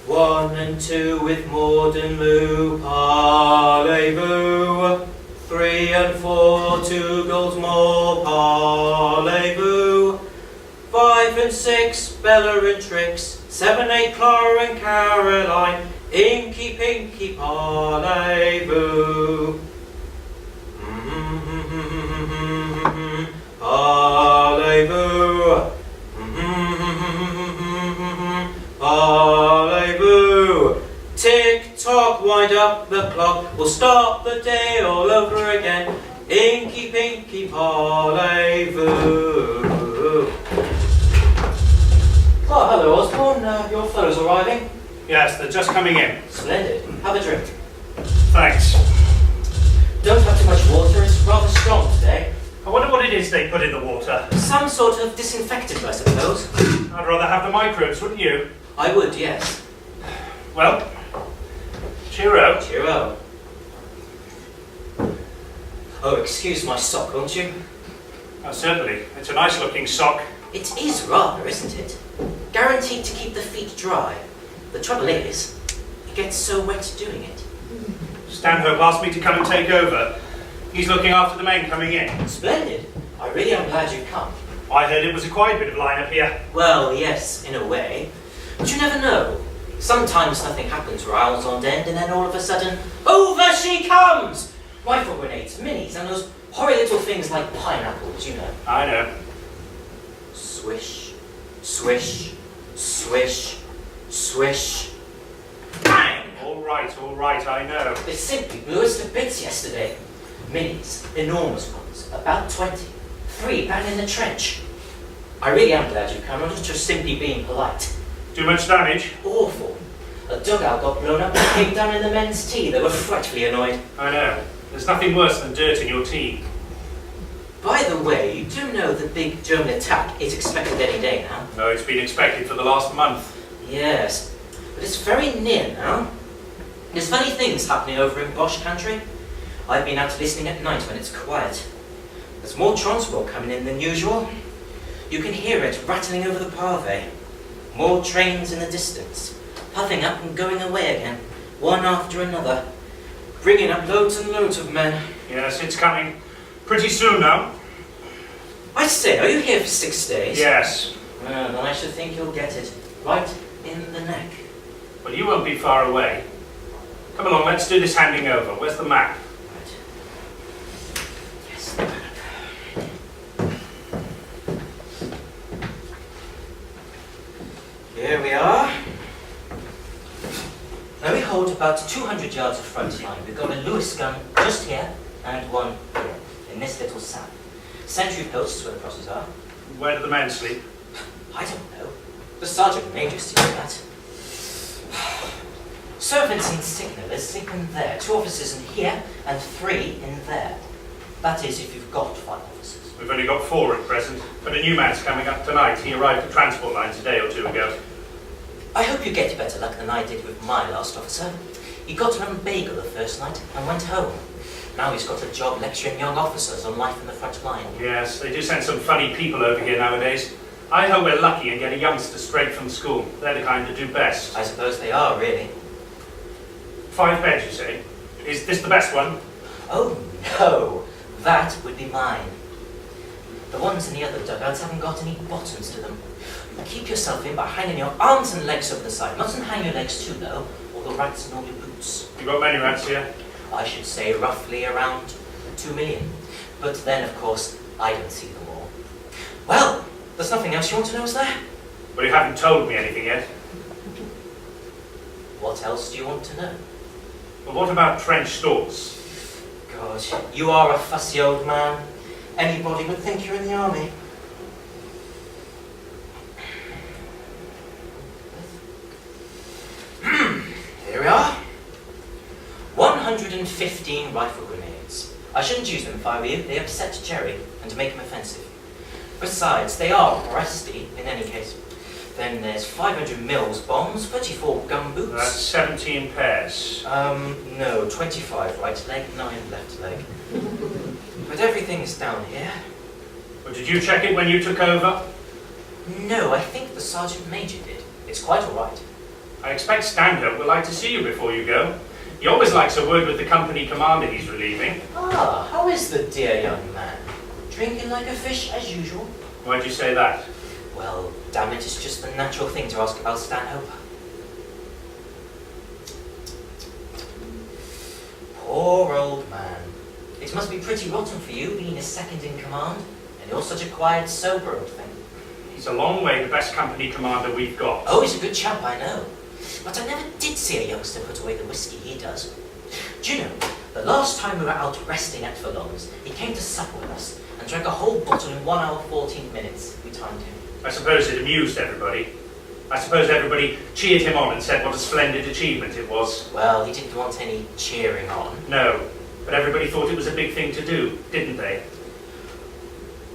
1 and 2 with Maud and Lou, parlez-vous. 3 and 4, 2 goals more, parlez-vous. 5 and 6, Bella and Trix. 7, 8, Clara and Caroline. Inky, Pinky, parlez-vous. Parlez-vous. Parlez-vous. Tick-tock, wind up the clock. We'll start the day all over again. Inky, Pinky, parlez-vous. Oh, hello, Osborne. Your fellows arriving? Yes, they're just coming in. Splendid. Have a drink. Thanks. Don't have too much water. It's rather strong today. I wonder what it is they put in the water. Some sort of disinfectant, I suppose. I'd rather have the microbes, wouldn't you? I would, yes. Well, cheerio. Cheerio. Oh, excuse my sock, won't you? Oh, certainly. It's a nice looking sock. It is rather, isn't it? Guaranteed to keep the feet dry. The trouble is, it gets so wet doing it. Stanhope asked me to come and take over. He's looking after the men coming in. Splendid. I really am glad you've come. I heard it was a quiet bit of line-up here. Well, yes, in a way. But you never know. Sometimes nothing happens for hours on end, and then all of a sudden, over she comes! Rifle grenades, minis, and those horrid little things like pineapples, you know. I know. Swish, swish, swish, swish. Bang! All right, I know. They simply blew us to bits yesterday. Minis, enormous ones, about 20. 3 bang in the trench. I really am glad you come. I'm not just simply being polite. Too much damage? Awful. A dugout got blown up and came down in the men's tea. They were frightfully annoyed. I know. There's nothing worse than dirt in your tea. By the way, you do know the big German attack is expected any day now? No, it's been expected for the last month. Yes, but it's very near now. There's funny things happening over in Bosch country. I've been out listening at night when it's quiet. There's more transport coming in than usual. You can hear it rattling over the pave. More trains in the distance, puffing up and going away again, one after another, bringing up loads and loads of men. Yes, it's coming. Pretty soon now. I say, are you here for 6 days? Yes. Well, then I should think you'll get it. Right in the neck. Well, you won't be far away. Come along, let's do this handing over. Where's the map? Right. Yes, the map. Here we are. Now we hold about 200 yards of front line. We've got a Lewis gun just here and one here, in this little sap. Sentry posts where the crosses are. Where do the men sleep? I don't know. The sergeant major sees that. Servants and signallers sleep in there. 2 officers in here and 3 in there. That is, if you've got 5 officers. We've only got 4 at present, but a new man's coming up tonight. He arrived at transport lines a day or 2 ago. I hope you get better luck than I did with my last officer. He got an bagel the first night and went home. Now he's got a job lecturing young officers on life in the front line. Yes, they do send some funny people over here nowadays. I hope we're lucky and get a youngster straight from school. They're the kind that do best. I suppose they are, really. 5 beds, you say? Is this the best one? Oh, no. That would be mine. The ones in the other dugouts haven't got any bottoms to them. You keep yourself in by hanging your arms and legs over the side. Mustn't hang your legs too low, or the rats know your boots. You got many rats here? I should say roughly around 2 million. But then, of course, I don't see them all. Well, there's nothing else you want to know, is there? Well, you haven't told me anything yet. What else do you want to know? Well, what about trench stores? God, you are a fussy old man. Anybody would think you're in the army. Here we are. 115 rifle grenades. I shouldn't use them if I were you. They upset Jerry and make him offensive. Besides, they are rusty in any case. Then there's 500 mils bombs, 34 gun boots. That's 17 pairs. No, 25 right leg, 9 left leg. But everything's down here. Well, did you check it when you took over? No, I think the sergeant major did. It's quite all right. I expect Stanhope will like to see you before you go. He always likes a word with the company commander he's relieving. Ah, how is the dear young man? Drinking like a fish as usual? Why'd you say that? Well, damn it, it's just the natural thing to ask about Stanhope. Poor old man. It must be pretty rotten for you being a second in command, and you're such a quiet, sober old thing. He's a long way the best company commander we've got. Oh, he's a good chap, I know. But I never did see a youngster put away the whiskey he does. Do you know, the last time we were out resting at Furlongs, he came to supper with us and drank a whole bottle in 1 hour 14 minutes. We timed him. I suppose it amused everybody. I suppose everybody cheered him on and said what a splendid achievement it was. Well, he didn't want any cheering on. No, but everybody thought it was a big thing to do, didn't they?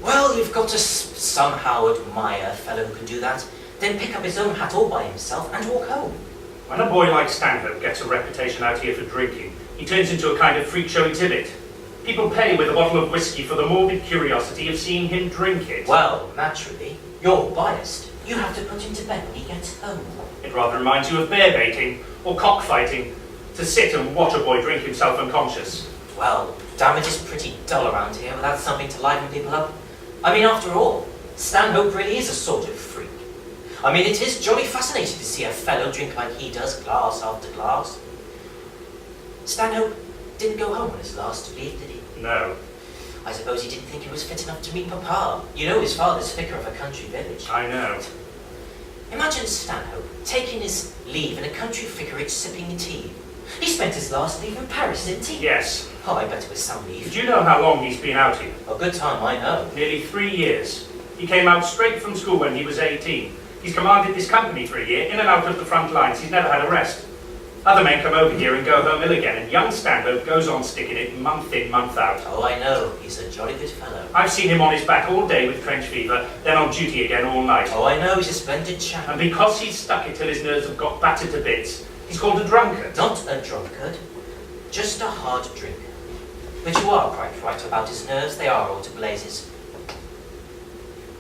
Well, you've got to somehow admire a fellow who can do that, then pick up his own hat all by himself and walk home. When a boy like Stanhope gets a reputation out here for drinking, he turns into a kind of freak show exhibit. People pay with a bottle of whiskey for the morbid curiosity of seeing him drink it. Well, naturally, you're biased. You have to put him to bed when he gets home. It rather reminds you of bear baiting or cockfighting, to sit and watch a boy drink himself unconscious. Well, damn it, it's pretty dull around here without something to liven people up. I mean, after all, Stanhope really is a sort of freak. I mean, it is jolly fascinating to see a fellow drink like he does, glass after glass. Stanhope didn't go home on his last leave, did he? No. I suppose he didn't think he was fit enough to meet Papa. You know, his father's vicar of a country village. I know. Imagine Stanhope taking his leave in a country vicarage sipping tea. He spent his last leave in Paris, didn't he? Yes. Oh, I bet it was some leave. Did you know how long he's been out here? A good time, I know. Nearly 3 years. He came out straight from school when he was 18. He's commanded this company for a year, in and out of the front lines. He's never had a rest. Other men come over here and go home ill again, and young Stanhope goes on sticking it month in, month out. Oh, I know. He's a jolly good fellow. I've seen him on his back all day with trench fever, then on duty again all night. Oh, I know. He's a splendid chap. And because he's stuck it till his nerves have got battered to bits, he's called a drunkard. Not a drunkard, just a hard drinker. But you are quite right about his nerves. They are all to blazes.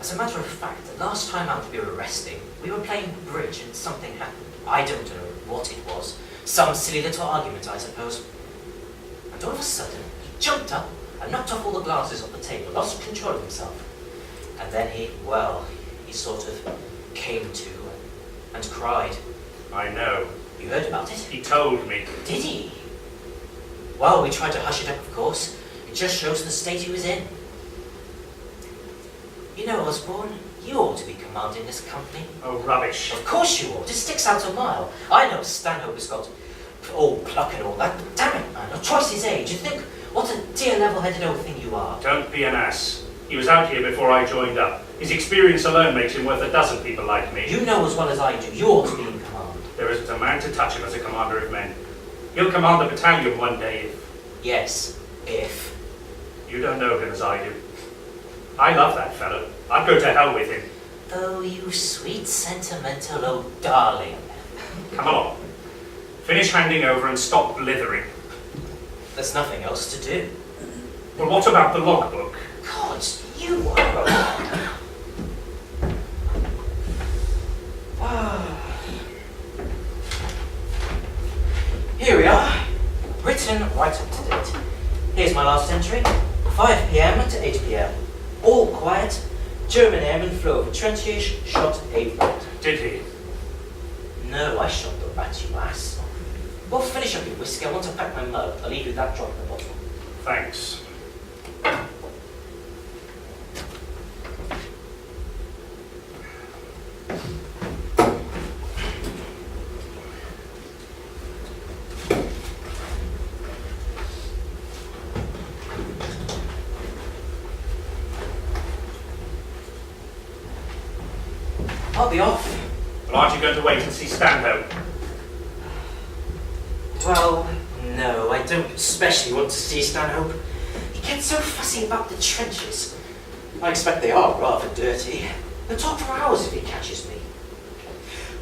As a matter of fact, the last time out we were resting, we were playing bridge and something happened. I don't know what it was. Some silly little argument, I suppose. And all of a sudden, he jumped up and knocked off all the glasses off the table, lost control of himself. And then he sort of came to and cried. I know. You heard about it? He told me. Did he? Well, we tried to hush it up, of course. It just shows the state he was in. You know, Osborne, you ought to be commanding this company. Oh, rubbish. Of course you ought. It sticks out a mile. I know Stanhope has got all pluck and all that, but damn it, man, twice his age. You think what a dear level-headed old thing you are. Don't be an ass. He was out here before I joined up. His experience alone makes him worth a dozen people like me. You know as well as I do. You ought to be in command. There isn't a man to touch him as a commander of men. He'll command the battalion one day if... Yes, if. You don't know him as I do. I love that fellow. I'd go to hell with him. Oh, you sweet, sentimental old darling. Come along. Finish handing over and stop blithering. There's nothing else to do. Well, what about the logbook? God, you are a... Here we are. Written right up to date. Here's my last entry. 5 p.m. to 8 p.m. All quiet. German airman flew over trenches, shot a rat. Did he? No, I shot the rat, you ass. Well, finish up your whiskey. I want to pack my mug. I'll leave you that drop in the bottle. Thanks. I'll be off. Well, aren't you going to wait and see Stanhope? Well, no, I don't especially want to see Stanhope. He gets so fussy about the trenches. I expect they are rather dirty. He'll talk for hours if he catches me.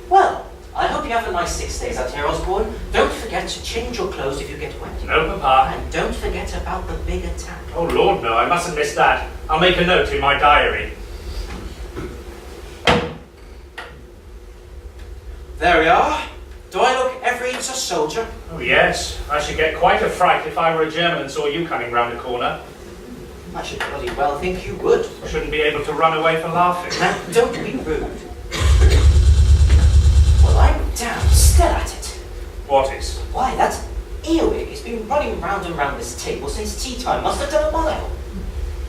Well, I hope you have a nice 6 days out here, Osborne. Don't forget to change your clothes if you get wet. No, Papa. And don't forget about the big attack. Oh, Lord, no, I mustn't miss that. I'll make a note in my diary. There we are. Do I look every inch a soldier? Oh yes, I should get quite a fright if I were a German and saw you coming round the corner. I should bloody well think you would. Shouldn't be able to run away for laughing. Now, don't be rude. Well, I'm damned still at it. What is? Why, that earwig has been running round and round this table since tea time. Must have done a mile.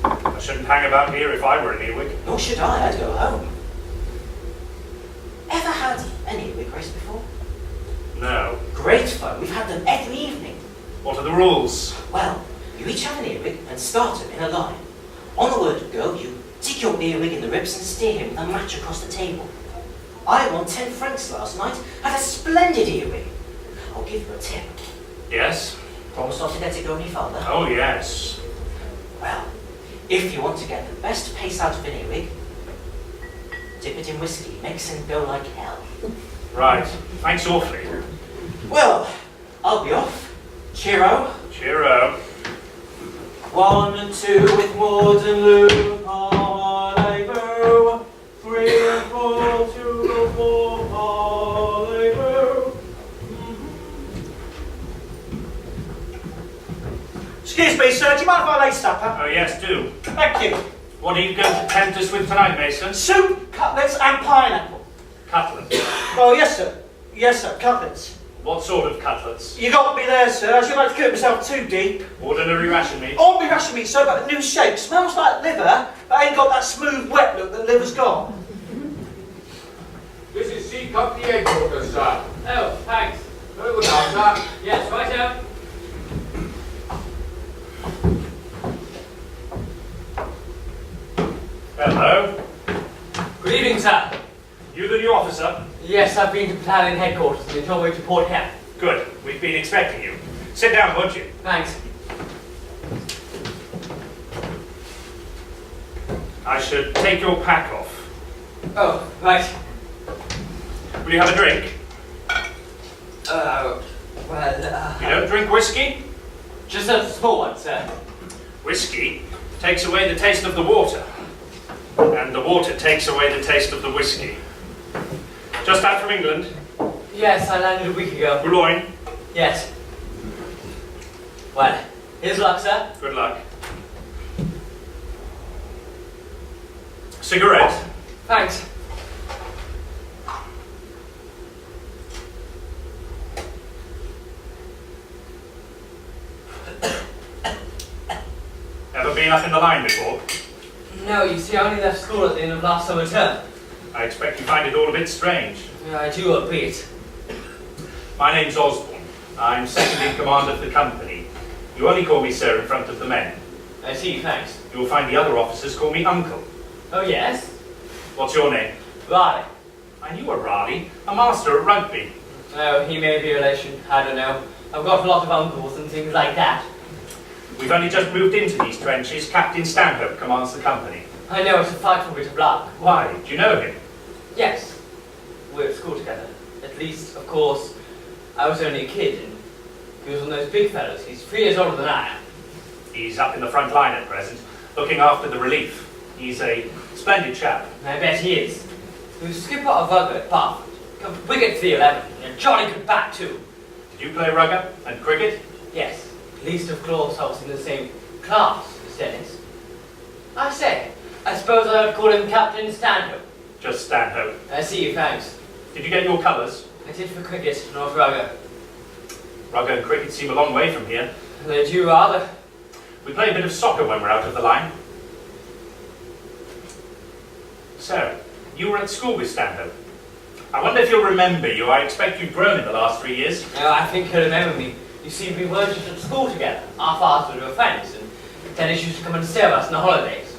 I shouldn't hang about here if I were an earwig. Nor should I. I'd go home. Ever had an earwig race before? No. Great fun. We've had them every evening. What are the rules? Well, you each have an earwig and start them in a line. On the word go, you dig your earwig in the ribs and steer him with a match across the table. I won 10 francs last night. Had a splendid earwig. I'll give you a tip. Yes? Promise not to let it go any farther. Oh yes. Well, if you want to get the best pace out of an earwig, dip it in whiskey. Makes him go like hell. Right. Thanks awfully. Well, I'll be off. Cheero. Cheero. 1 and 2 with Waterloo. Parley-boo. 3 and 4, 2 and 4. Parley-boo. Excuse me, sir, do you mind if I lay supper? Oh yes, do. Thank you. What are you going to tempt us with tonight, Mason? Soup, cutlets and pineapple. Cutlets. Oh, yes, sir. Yes, sir, cutlets. What sort of cutlets? You got me there, sir. I shouldn't like to cook myself too deep. Ordinary ration meat? Ordinary ration meat, sir, but a new shape. Smells like liver, but ain't got that smooth, wet look that liver's got. This is C Company headquarters, sir. Oh, thanks. Very good now, sir. Yes, right out. Hello. Good evening, sir. You the new officer? Yes, I've been to battalion headquarters and they told me to report here. Good. We've been expecting you. Sit down, won't you? Thanks. I should take your pack off. Oh, right. Will you have a drink? Well, You don't drink whiskey? just a small one, sir. Whiskey takes away the taste of the water. And the water takes away the taste of the whiskey. Just out from England? Yes, I landed a week ago. Boulogne? Yes. Well, here's luck, sir. Good luck. Cigarette? Thanks. Ever been up in the line before? No, you see, I only left school at the end of last summer term. I expect you find it all a bit strange. Yeah, I do a bit. My name's Osborne. I'm second in command of the company. You only call me sir in front of the men. I see, thanks. You'll find the other officers call me uncle. Oh, yes? What's your name? Right. I knew a Raleigh, a master at rugby. Oh, he may be a relation. I don't know. I've got a lot of uncles and things like that. We've only just moved into these trenches. Captain Stanhope commands the company. I know it's a frightful bit of luck. Why? Do you know him? Yes. We're at school together. At least, of course, I was only a kid and he was one of those big fellows. He's 3 years older than I am. He's up in the front line at present, looking after the relief. He's a splendid chap. I bet he is. He was skipper of rugby at Bath. Come from Wicket to the 11, and a jolly good bat too. Did you play rugby and cricket? Yes. At least, of course, I was in the same class as Dennis. I say, I suppose I would call him Captain Stanhope. Just Stanhope. I see you, thanks. Did you get your colours? I did for cricket, not rugby. Rugby and cricket seem a long way from here. They do rather. We play a bit of soccer when we're out of the line. So, you were at school with Stanhope. I wonder if you'll remember you. I expect you've grown in the last 3 years. I think he'll remember me. You see, we were just at school together. Our fathers were friends, and Dennis used to come and stay with us in the holidays.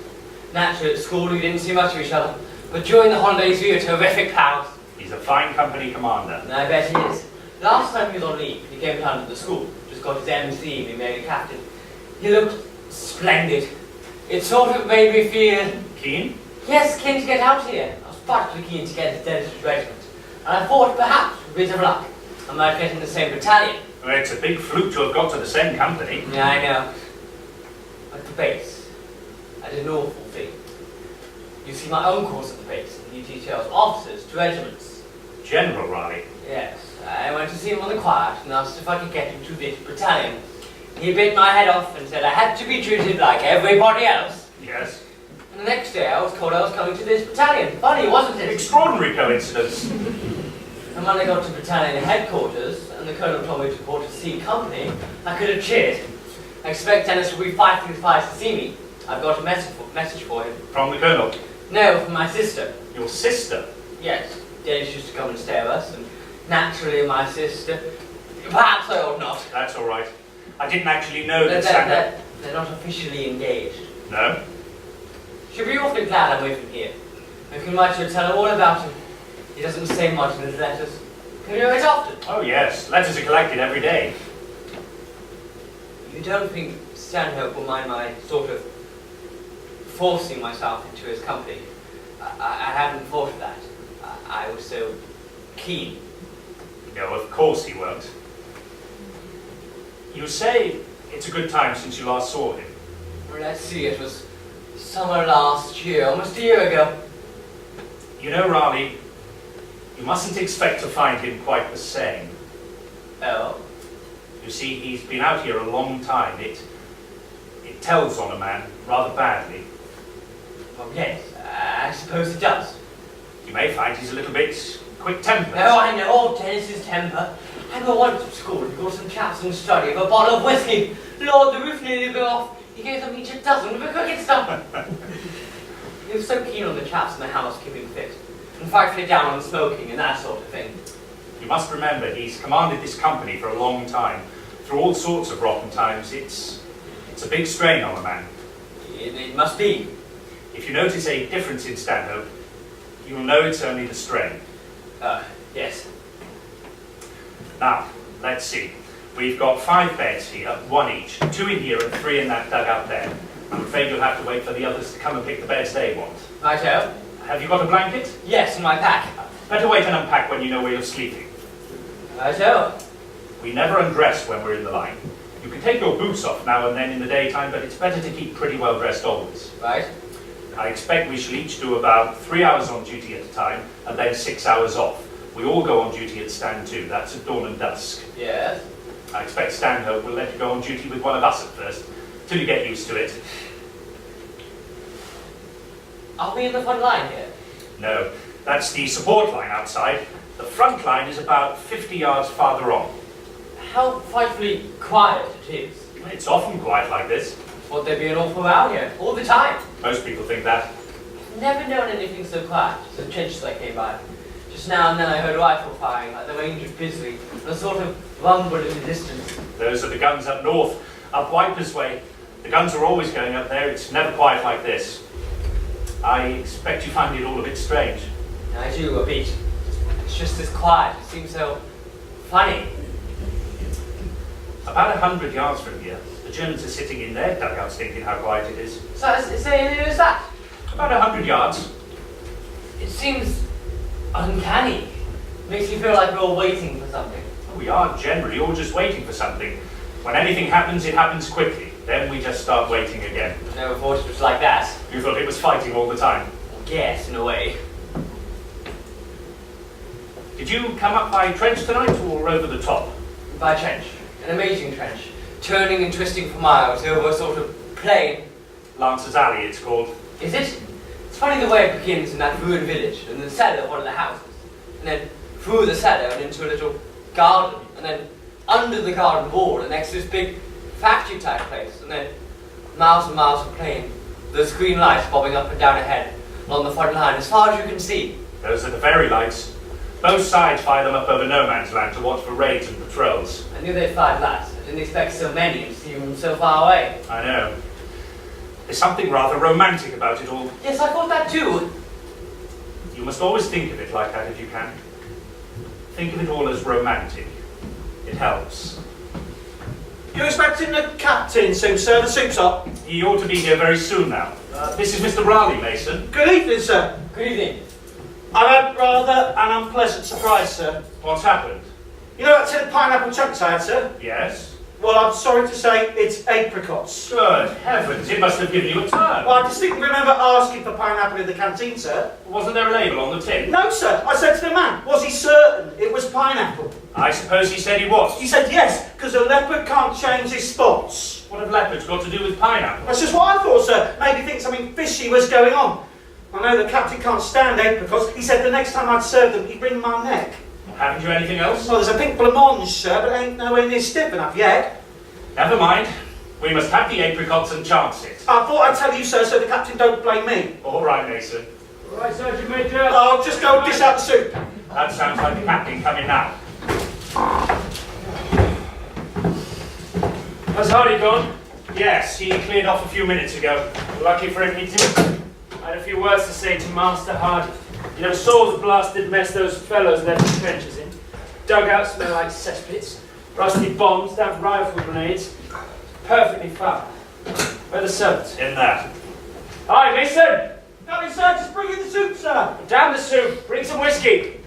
Naturally, at school we didn't see much of each other, but during the holidays we were terrific pals. He's a fine company commander. And I bet he is. Last time he was on leave, he came down to the school, just got his MC and he made a captain. He looked splendid. It sort of made me feel... Keen? Yes, keen to get out here. I was particularly keen to get into Dennis's regiment. And I thought perhaps, with a bit of luck, I might get in the same battalion. Well, it's a big fluke to have got to the same company. Yeah, I know. At the base, I did an awful thing. You see, my uncle's at the base, and he details officers to regiments. General Raleigh. Yes, I see him on the quiet and asked if I could get him to this battalion. He bit my head off and said I had to be treated like everybody else. Yes. And the next day I was told I was coming to this battalion. Funny, wasn't it? Extraordinary coincidence. And when I got to battalion headquarters and the colonel told me to report to C Company, I could have cheered. I expect Dennis will be fighting his fires to see me. I've got a message for him. From the colonel? No, from my sister. Your sister? Yes, Dennis used to come and stay with us, and naturally my sister. Perhaps I ought not. That's all right. I didn't actually know that They're not officially engaged. No? She'll be awfully glad I'm away from here. I can write her and tell her all about him. He doesn't say much in his letters. Can you write often? Oh yes, letters are collected every day. You don't think Stanhope will mind my sort of forcing myself into his company? I haven't thought of that. I was so keen. No, of course he won't. You say it's a good time since you last saw him. Well, let's see, it was summer last year, almost a year ago. You know, Raleigh, you mustn't expect to find him quite the same. Oh? You see, he's been out here a long time. It tells on a man rather badly. Well, yes, I suppose it does. You may find he's a little bit quick-tempered. Oh, I know, old Dennis's temper. I remember once at school, he got some chaps in study of a bottle of whiskey. Lord, the roof nearly blew off. He gave them each a dozen with a cricket stump. He was so keen on the chaps in the house keeping fit, and frightfully down on smoking and that sort of thing. You must remember, he's commanded this company for a long time. Through all sorts of rotten times, it's a big strain on a man. It must be. If you notice a difference in Stanhope, you'll know it's only the strain. Yes. Now, let's see. We've got 5 beds here, 1 each, 2 in here and 3 in that dugout there. I'm afraid you'll have to wait for the others to come and pick the beds they want. Righto. Have you got a blanket? Yes, in my pack. Better wait and unpack when you know where you're sleeping. Righto. We never undress when we're in the line. You can take your boots off now and then in the daytime, but it's better to keep pretty well dressed always. Right. I expect we shall each do about 3 hours on duty at a time, and then 6 hours off. We all go on duty at stand 2, that's at dawn and dusk. Yes. I expect Stanhope will let you go on duty with one of us at first, till you get used to it. Are we in the front line here? No, that's the support line outside. The front line is about 50 yards farther on. How frightfully quiet it is. It's often quiet like this. Thought there'd be an awful row here, all the time. Most people think that. Never known anything so quiet as the trenches I came by. Just now and then I heard rifle firing at the range of Bisley, and a sort of rumble in the distance. Those are the guns up north, up Wipers Way. The guns are always going up there. It's never quiet like this. I expect you find it all a bit strange. I do, a bit. It's just this quiet. It seems so funny. About 100 yards from here, the Germans are sitting in their dugouts thinking how quiet it is. So, say, who is that? About 100 yards. It seems uncanny. Makes me feel like we're all waiting for something. We are generally all just waiting for something. When anything happens, it happens quickly. Then we just start waiting again. Never thought it was like that. You thought it was fighting all the time. Yes, in a way. Did you come up by trench tonight or over the top? By trench. An amazing trench. Turning and twisting for miles over a sort of plain. Lancer's Alley, it's called. Is it? It's funny the way it begins in that ruined village, in the cellar of one of the houses. And then through the cellar and into a little garden. And then under the garden wall and next to this big factory type place. And then miles and miles of plain. There's green lights bobbing up and down ahead along the front line as far as you can see. Those are the ferry lights. Both sides fire them up over no man's land to watch for raids and patrols. I knew they'd 5 lights. I didn't expect so many and see them so far away. I know. There's something rather romantic about it all. Yes, I thought that too. You must always think of it like that if you can. Think of it all as romantic. It helps. You expecting the captain soon, sir? The soup's up. He ought to be here very soon now. This is Mr. Raleigh, Mason. Good evening, sir. Good evening. I've had rather an unpleasant surprise, sir. What's happened? You know that tin pineapple chunks I had, sir? Yes? Well, I'm sorry to say it's apricots. Good heavens, it must have given you a turn. Well, I distinctly remember asking for pineapple in the canteen, sir. Wasn't there a label on the tin? No, sir. I said to the man, was he certain it was pineapple? I suppose he said he was. He said yes, because a leopard can't change his spots. What have leopards got to do with pineapple? That's just what I thought, sir. Maybe think something fishy was going on. I know the captain can't stand apricots. He said the next time I'd serve them, he'd wring my neck. Haven't you anything else? Well, there's a pink blancmange, sir, but it ain't nowhere near stiff enough yet. Never mind. We must have the apricots and chance it. I thought I'd tell you, sir, so the captain don't blame me. All right, Mason. All right, Sergeant Major. I'll just go dish out the soup. That sounds like the captain coming now. Has Hardy gone? Yes, he cleared off a few minutes ago. Lucky for him, he did. I had a few words to say to Master Hardy. You know, Saul's blasted mess those fellows left the trenches in. Dugouts smell like cesspits. Rusty bombs, damp rifle grenades. Perfectly foul. Where are the servants? In there. Hi, Mason! Captain, sir, just bring in the soup, sir. Down the soup. Bring some whiskey.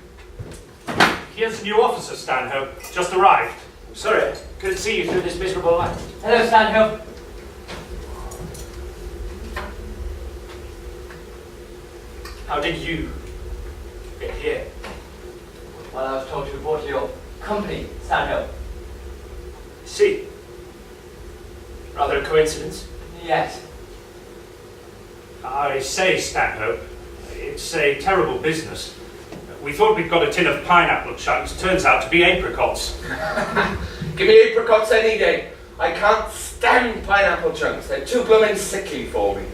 Here's the new officer, Stanhope. Just arrived. Sorry, I couldn't see you through this miserable light. Hello, Stanhope. How did you get here? Well, I was told to report to your company, Stanhope. See. Rather a coincidence. Yes. I say, Stanhope, it's a terrible business. We thought we'd got a tin of pineapple chunks. Turns out to be apricots. Give me apricots any day. I can't stand pineapple chunks. They're too blooming sickly for me.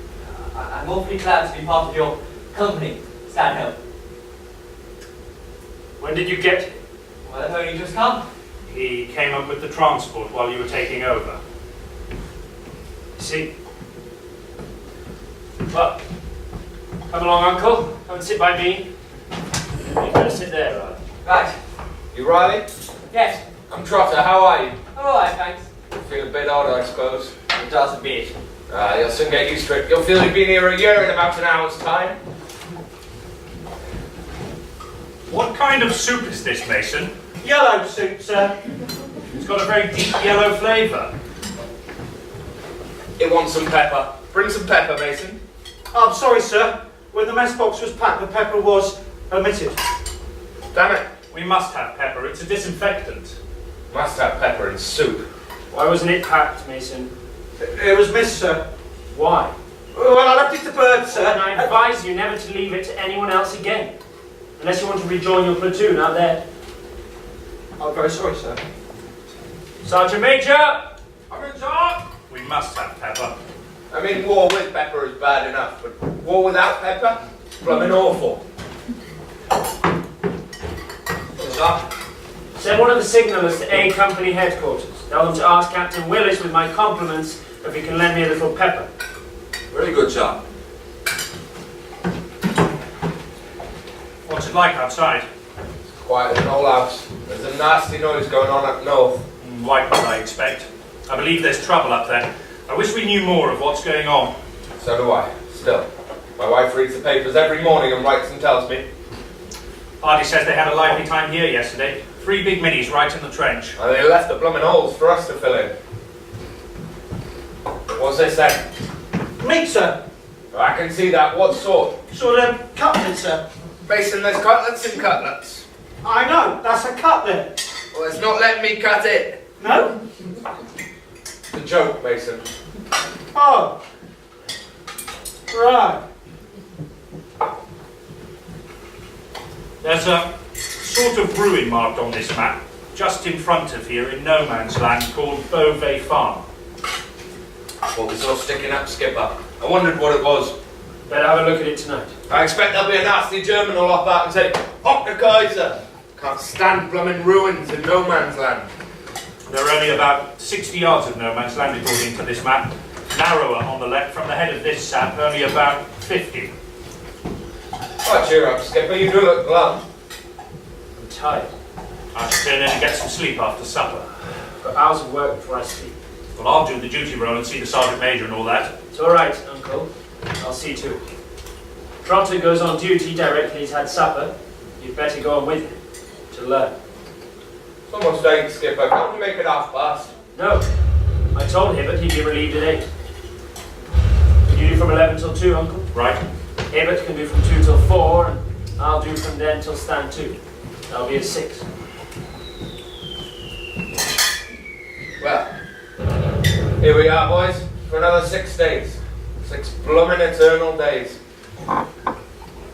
I'm awfully glad to be part of your company, Stanhope. When did you get here? Well, I've only just come. He came up with the transport while you were taking over. See. Well, come along, Uncle. Come and sit by me. You better sit there, rather. Right. You Riley? Yes. I'm Trotter. How are you? All right, thanks. Feel a bit odd, I suppose. It does a bit. You'll soon get used to it. You'll feel you've been here a year in about an hour's time. What kind of soup is this, Mason? Yellow soup, sir. It's got a very deep yellow flavour. It wants some pepper. Bring some pepper, Mason. I'm sorry, sir. When the mess box was packed, the pepper was omitted. Damn it. We must have pepper. It's a disinfectant. Must have pepper in soup. Why wasn't it packed, Mason? It was missed, sir. Why? Well, I left it to birds, sir. And I advise you never to leave it to anyone else again. Unless you want to rejoin your platoon out there. I'm very sorry, sir. Sergeant Major! I'm in charge. We must have pepper. I mean, war with pepper is bad enough, but war without pepper? Blooming awful. Sir, send one of the signallers to A Company headquarters. Tell them to ask Captain Willis with my compliments if he can lend me a little pepper. Very good, sir. What's it like outside? Quiet as an old house. There's a nasty noise going on up north. Like what I expect. I believe there's trouble up there. I wish we knew more of what's going on. So do I. Still. My wife reads the papers every morning and writes and tells me. Hardy says they had a lively time here yesterday. 3 big minis right in the trench. And they left the blooming holes for us to fill in. What's this then? Meat, sir. I can see that. What sort? Sort of cutlet, sir. Mason, there's cutlets and cutlets. I know. That's a cutlet. Well, it's not letting me cut it. No? It's a joke, Mason. Oh. Right. There's a sort of ruin marked on this map, just in front of here in no man's land, called Beauvais Farm. What was all sticking up, Skipper? I wondered what it was. Better have a look at it tonight. I expect there'll be a nasty German who'll hop out and say, "Hock the Kaiser!" Can't stand blooming ruins in no man's land. There are only about 60 yards of no man's land according to this map. Narrower on the left from the head of this sap, only about 50. Oh, cheer up, Skipper. You do look glum. I'm tired. I should turn in and get some sleep after supper. Got hours of work before I sleep. Well, I'll do the duty roll and see the sergeant major and all that. It's all right, Uncle. I'll see to it. Trotter goes on duty directly he's had supper. You'd better go on with him to learn. It's almost 8, Skipper. Can't we make it 8:30? No. I told Hibbert he'd be relieved at 8. Can you do from 11 till 2, Uncle? Right. Hibbert can do from 2 till 4, and I'll do from then till stand 2. That'll be at 6. Well, here we are, boys, for another 6 days. 6 bloomin' eternal days.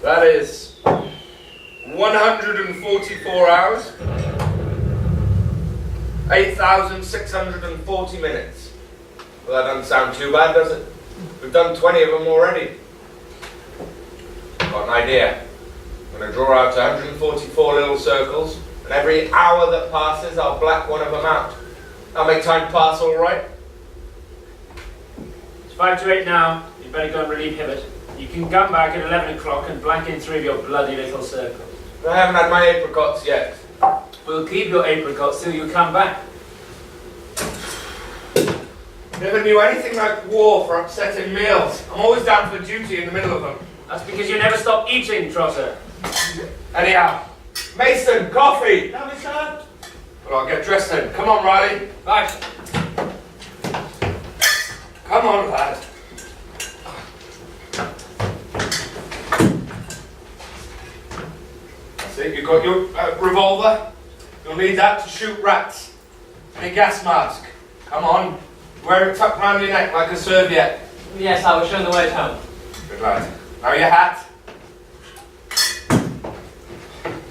That is 144 hours, 8,640 minutes. Well, that doesn't sound too bad, does it? We've done 20 of them already. Got an idea. I'm going to draw out 144 little circles, and every hour that passes, I'll black one of them out. That'll make time pass all right. It's 5 to 8 now. You'd better go and relieve Hibbert. You can come back at 11 o'clock and black in 3 of your bloody little circles. I haven't had my apricots yet. We'll keep your apricots till you come back. Never knew anything like war for upsetting meals. I'm always down for duty in the middle of them. That's because you never stop eating, Trotter. Anyhow, Mason, coffee! Coming, sir. Well, I'll get dressed then. Come on, Riley. Right. Come on, lad. That's it. You've got your revolver. You'll need that to shoot rats. And a gas mask. Come on. Wear it tucked round your neck like a serviette. Yes, I was shown the way home. Good lad. Now your hat.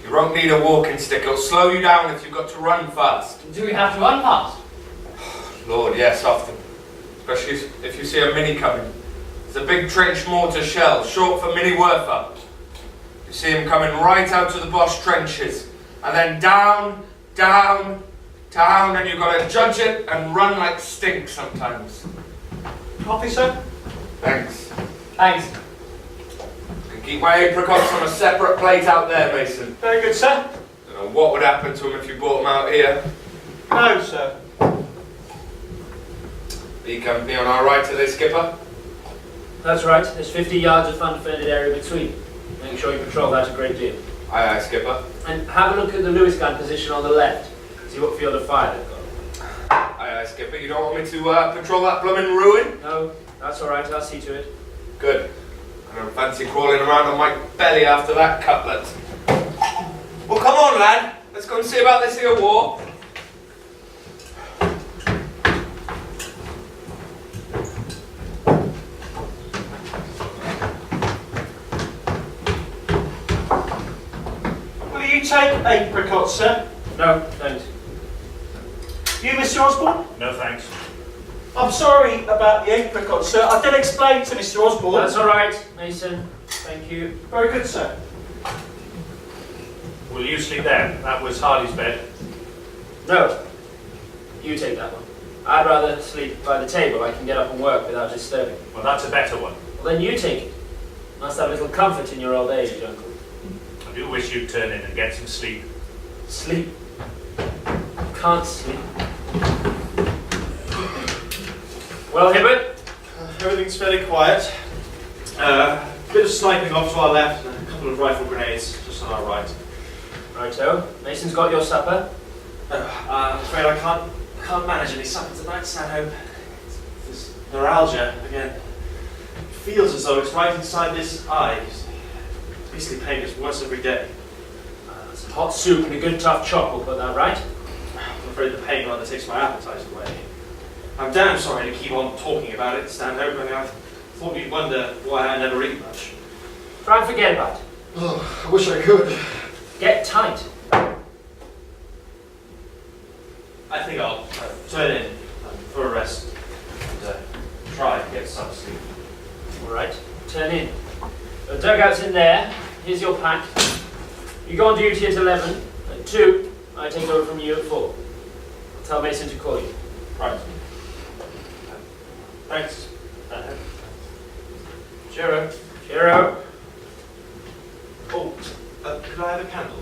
You won't need a walking stick. It'll slow you down if you've got to run fast. Do we have to run fast? Lord, yes, often. Especially if you see a mini coming. It's a big trench mortar shell, short for mini Werfer. You see him coming right out of the Bosch trenches. And then down, down, down, and you've got to judge it and run like stink sometimes. Coffee, sir. Thanks. Thanks. And keep my apricots on a separate plate out there, Mason. Very good, sir. Don't know what would happen to them if you brought them out here. No, sir. B company on our right today, Skipper? That's right. There's 50 yards of undefended area between. Make sure you patrol that a great deal. Aye, aye, Skipper. And have a look at the Lewis gun position on the left. See what field of fire they've got. Aye, aye, Skipper. You don't want me to patrol that bloomin' ruin? No, that's all right. I'll see to it. Good. I don't fancy crawling around on my belly after that cutlet. Well, come on, lad. Let's go and see about this here war. Will you take apricots, sir? No, don't. You, Mr. Osborne? No thanks. I'm sorry about the apricots, sir. I did explain to Mr. Osborne. That's all right, Mason. Thank you. Very good, sir. Will you sleep there? That was Hardy's bed. No, you take that one. I'd rather sleep by the table. I can get up and work without disturbing. Well, that's a better one. Well, then you take it. Must have a little comfort in your old age, Uncle. I do wish you'd turn in and get some sleep. Sleep. Can't sleep. Well, Hibbert? Everything's fairly quiet. Bit of sniping off to our left and a couple of rifle grenades just on our right. Righto. Mason's got your supper. I'm afraid I can't manage any supper tonight, Stanhope. This neuralgia, again. It feels as though it's right inside this eye. It's basically pain gets worse every day. Some hot soup and a good tough chop will put that right. I'm afraid the pain rather takes my appetite away. I'm damn sorry to keep on talking about it, Stanhope. I mean, I thought you'd wonder why I never eat much. Try and forget about it. Oh, I wish I could. Get tight. I think I'll turn in for a rest and try and get some sleep. All right. Turn in. The dugout's in there. Here's your pack. You go on duty at 11. At 2, I take over from you at 4. I'll tell Mason to call you. Right. Thanks. Cheerio. Cheerio. Oh, could I have a candle?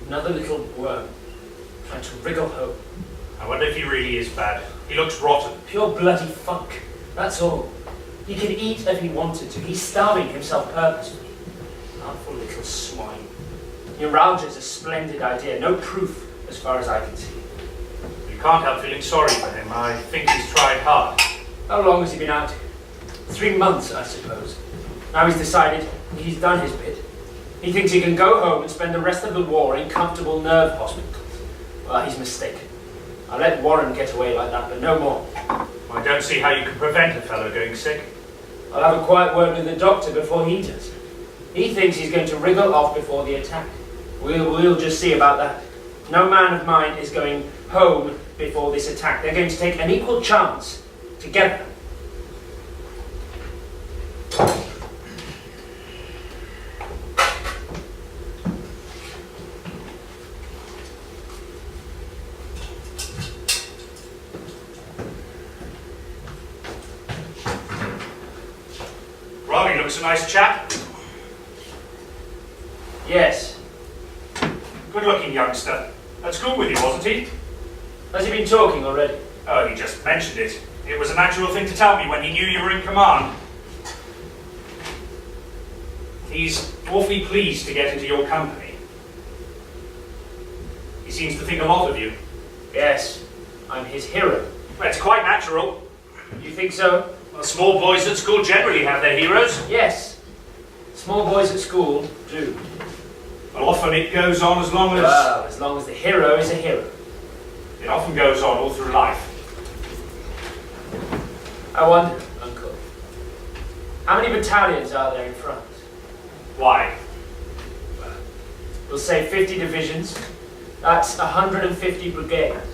Another little worm. trying to wriggle home. I wonder if he really is bad. He looks rotten. Pure bloody funk. That's all. He could eat if he wanted to. He's starving himself purposefully. Artful little swine. Neuralgia is a splendid idea. No proof, as far as I can see. You can't help feeling sorry for him. I think he's tried hard. How long has he been out? 3 months, I suppose. Now he's decided he's done his bit. He thinks he can go home and spend the rest of the war in comfortable nerve hospitals. Well, he's mistaken. I'll let Warren get away like that, but no more. I don't see how you can prevent a fellow going sick. I'll have a quiet word with the doctor before he does. He thinks he's going to wriggle off before the attack. We'll just see about that. No man of mine is going home before this attack. They're going to take an equal chance together. Raleigh looks a nice chap. Yes. Good-looking youngster. At school with you, wasn't he? Has he been talking already? Oh, he just mentioned it. It was a natural thing to tell me when he knew you were in command. He's awfully pleased to get into your company. He seems to think a lot of you. Yes. I'm his hero. Well, it's quite natural. You think so? Well, small boys at school generally have their heroes. Yes. Small boys at school do. Well, often it goes on as long as... Well, as long as the hero is a hero. It often goes on all through life. I wonder, Uncle, how many battalions are there in France? Why? We'll say 50 divisions. That's 150 brigades.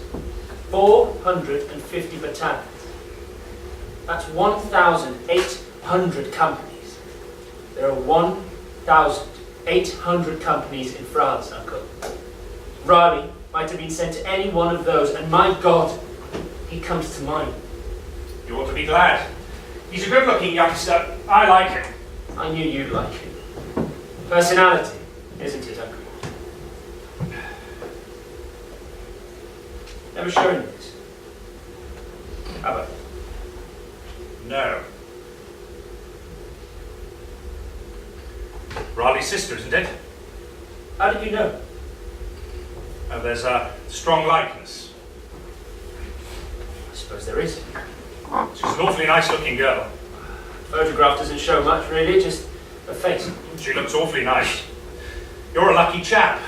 450 battalions. That's 1,800 companies. There are 1,800 companies in France, Uncle. Raleigh might have been sent to any one of those, and my God, he comes to mind. You ought to be glad. He's a good-looking youngster. I like him. I knew you'd like him. Personality, isn't it, Uncle? Never shown you this. How about it? No. Raleigh's sister, isn't it? How did you know? Oh, there's a strong likeness. I suppose there is. She's an awfully nice-looking girl. Photograph doesn't show much, really, just a face. She looks awfully nice. You're a lucky chap.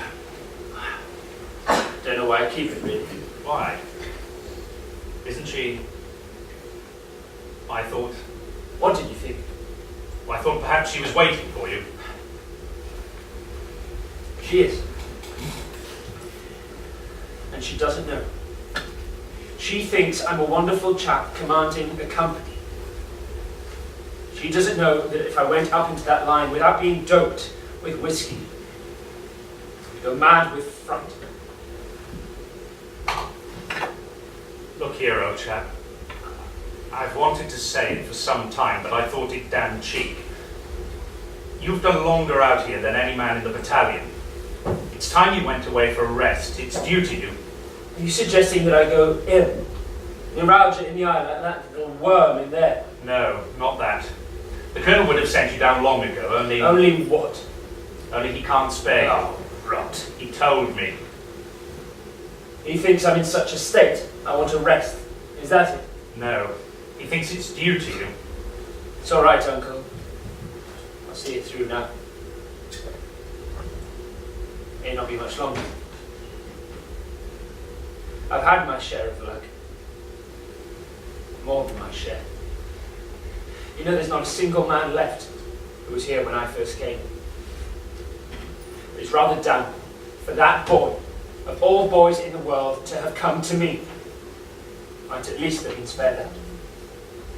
Don't know why I keep it, really. Why? Isn't she... I thought... What did you think? Well, I thought perhaps she was waiting for you. She is. And she doesn't know. She thinks I'm a wonderful chap commanding a company. She doesn't know that if I went up into that line without being doped with whiskey, I'd go mad with fright. Look here, old chap. I've wanted to say it for some time, but I thought it damn cheek. You've done longer out here than any man in the battalion. It's time you went away for a rest. It's due to you. Are you suggesting that I go ill? Neuralgia in the eye, like that little worm in there? No, not that. The Colonel would have sent you down long ago, only... Only what? Only he can't spare you. Oh, rot. He told me. He thinks I'm in such a state, I want to rest. Is that it? No. He thinks it's due to you. It's all right, Uncle. I'll see it through now. May not be much longer. I've had my share of luck. More than my share. You know, there's not a single man left who was here when I first came. It's rather damn for that boy, of all boys in the world, to have come to me. Might at least have been spared that.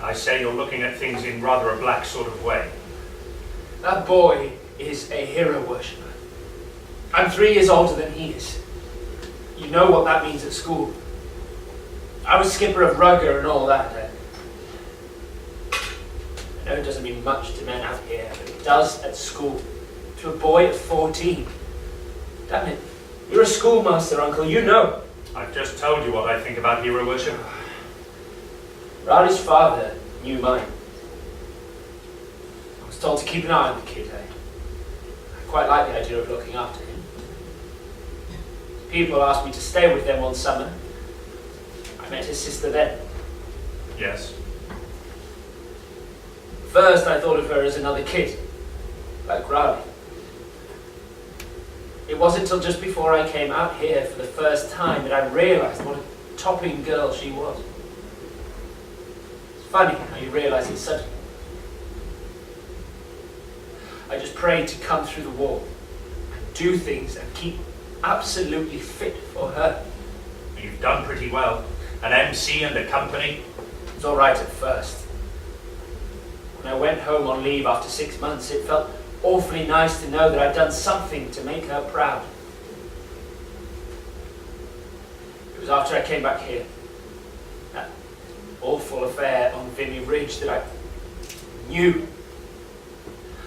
I say you're looking at things in rather a black sort of way. That boy is a hero worshipper. I'm 3 years older than he is. You know what that means at school. I was skipper of rugger and all that. I know it doesn't mean much to men out here, but it does at school. To a boy of 14. Damn it. You're a schoolmaster, Uncle, you know. I've just told you what I think about hero worship. Riley's father knew mine. I was told to keep an eye on the kid. I quite like the idea of looking after him. People asked me to stay with them one summer. I met his sister then. Yes. First, I thought of her as another kid, like Riley. It wasn't until just before I came out here for the first time that I realised what a topping girl she was. It's funny how you realise it suddenly. I just prayed to come through the wall and do things and keep absolutely fit for her. You've done pretty well. An MC and a company. It was all right at first. When I went home on leave after 6 months, it felt awfully nice to know that I'd done something to make her proud. It was after I came back here, that awful affair on Vimy Ridge, that I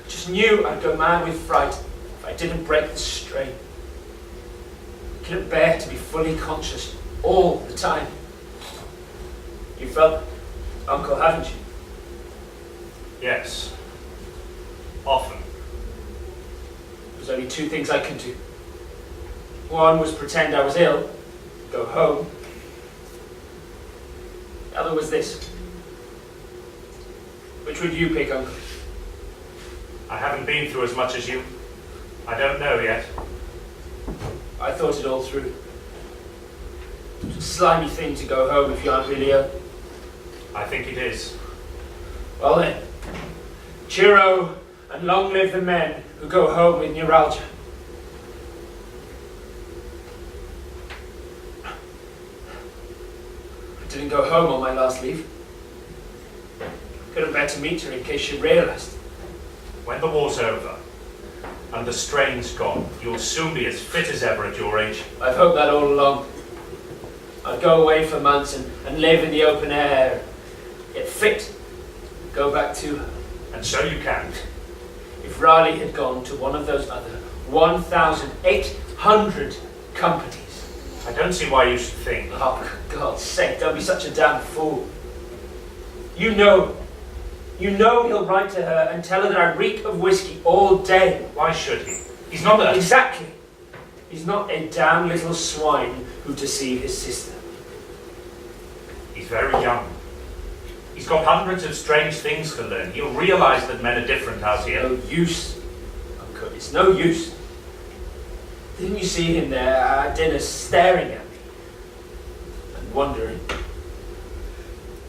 just knew I'd go mad with fright if I didn't break the strain. I couldn't bear to be fully conscious all the time. You felt Uncle, haven't you? Yes. Often. There was only two things I could do. One was pretend I was ill, go home. The other was this. Which would you pick, Uncle? I haven't been through as much as you. I don't know yet. I thought it all through. It's a slimy thing to go home if you aren't really ill. I think it is. Well then, cheero and long live the men who go home with neuralgia. I didn't go home on my last leave. Couldn't bear to meet her in case she realised. When the war's over and the strain's gone, you'll soon be as fit as ever at your age. I've hoped that all along. I'd go away for months and live in the open air, get fit, go back to her. And so you can. If Riley had gone to one of those other 1,800 companies. I don't see why you should think. Oh, for God's sake, don't be such a damn fool. You know he'll write to her and tell her that I reek of whiskey all day. Why should he? He's not a... Exactly. He's not a damn little swine who deceived his sister. He's very young. He's got hundreds of strange things to learn. He'll realise that men are different out here. No use, Uncle. It's no use. Didn't you see him there at dinner staring at me and wondering?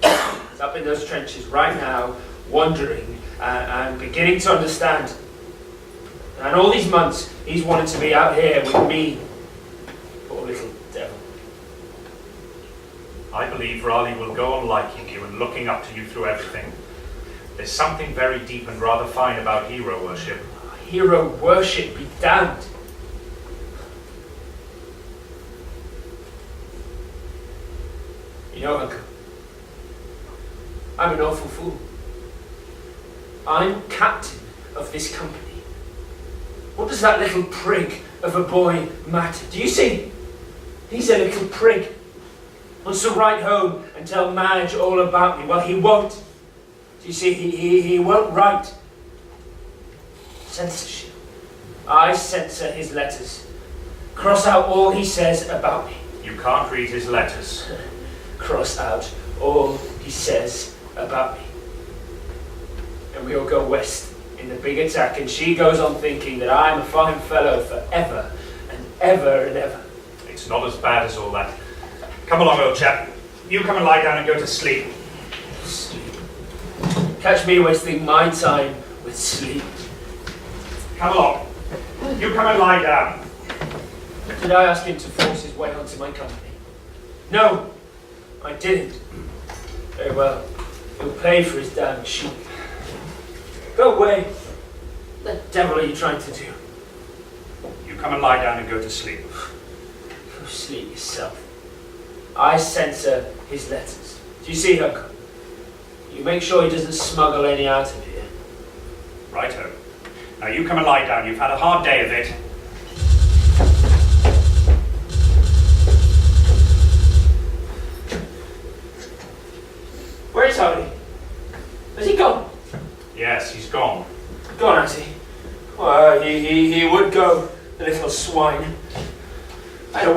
He's up in those trenches right now, wondering and beginning to understand. And all these months, he's wanted to be out here with me. Poor little devil. I believe Raleigh will go on liking you and looking up to you through everything. There's something very deep and rather fine about hero worship. Hero worship be damned. You know, Uncle, I'm an awful fool. I'm captain of this company. What does that little prig of a boy matter? Do you see? He's a little prig. Wants to write home and tell Madge all about me. Well, he won't. Do you see? He won't write. Censorship. I censor his letters. Cross out all he says about me. You can't read his letters. Cross out all he says about me. And we'll go west in the big attack, and she goes on thinking that I'm a fine fellow forever and ever and ever. It's not as bad as all that. Come along, old chap. You come and lie down and go to sleep. Sleep. Catch me wasting my time with sleep. Come along. You come and lie down. Did I ask him to force his way onto my company? No, I didn't. Very well. He'll pay for his damn sheep. Go away. What the devil are you trying to do? You come and lie down and go to sleep. Go sleep yourself. I censor his letters. Do you see, Uncle? You make sure he doesn't smuggle any out of here. Righto. Now you come and lie down. You've had a hard day of it.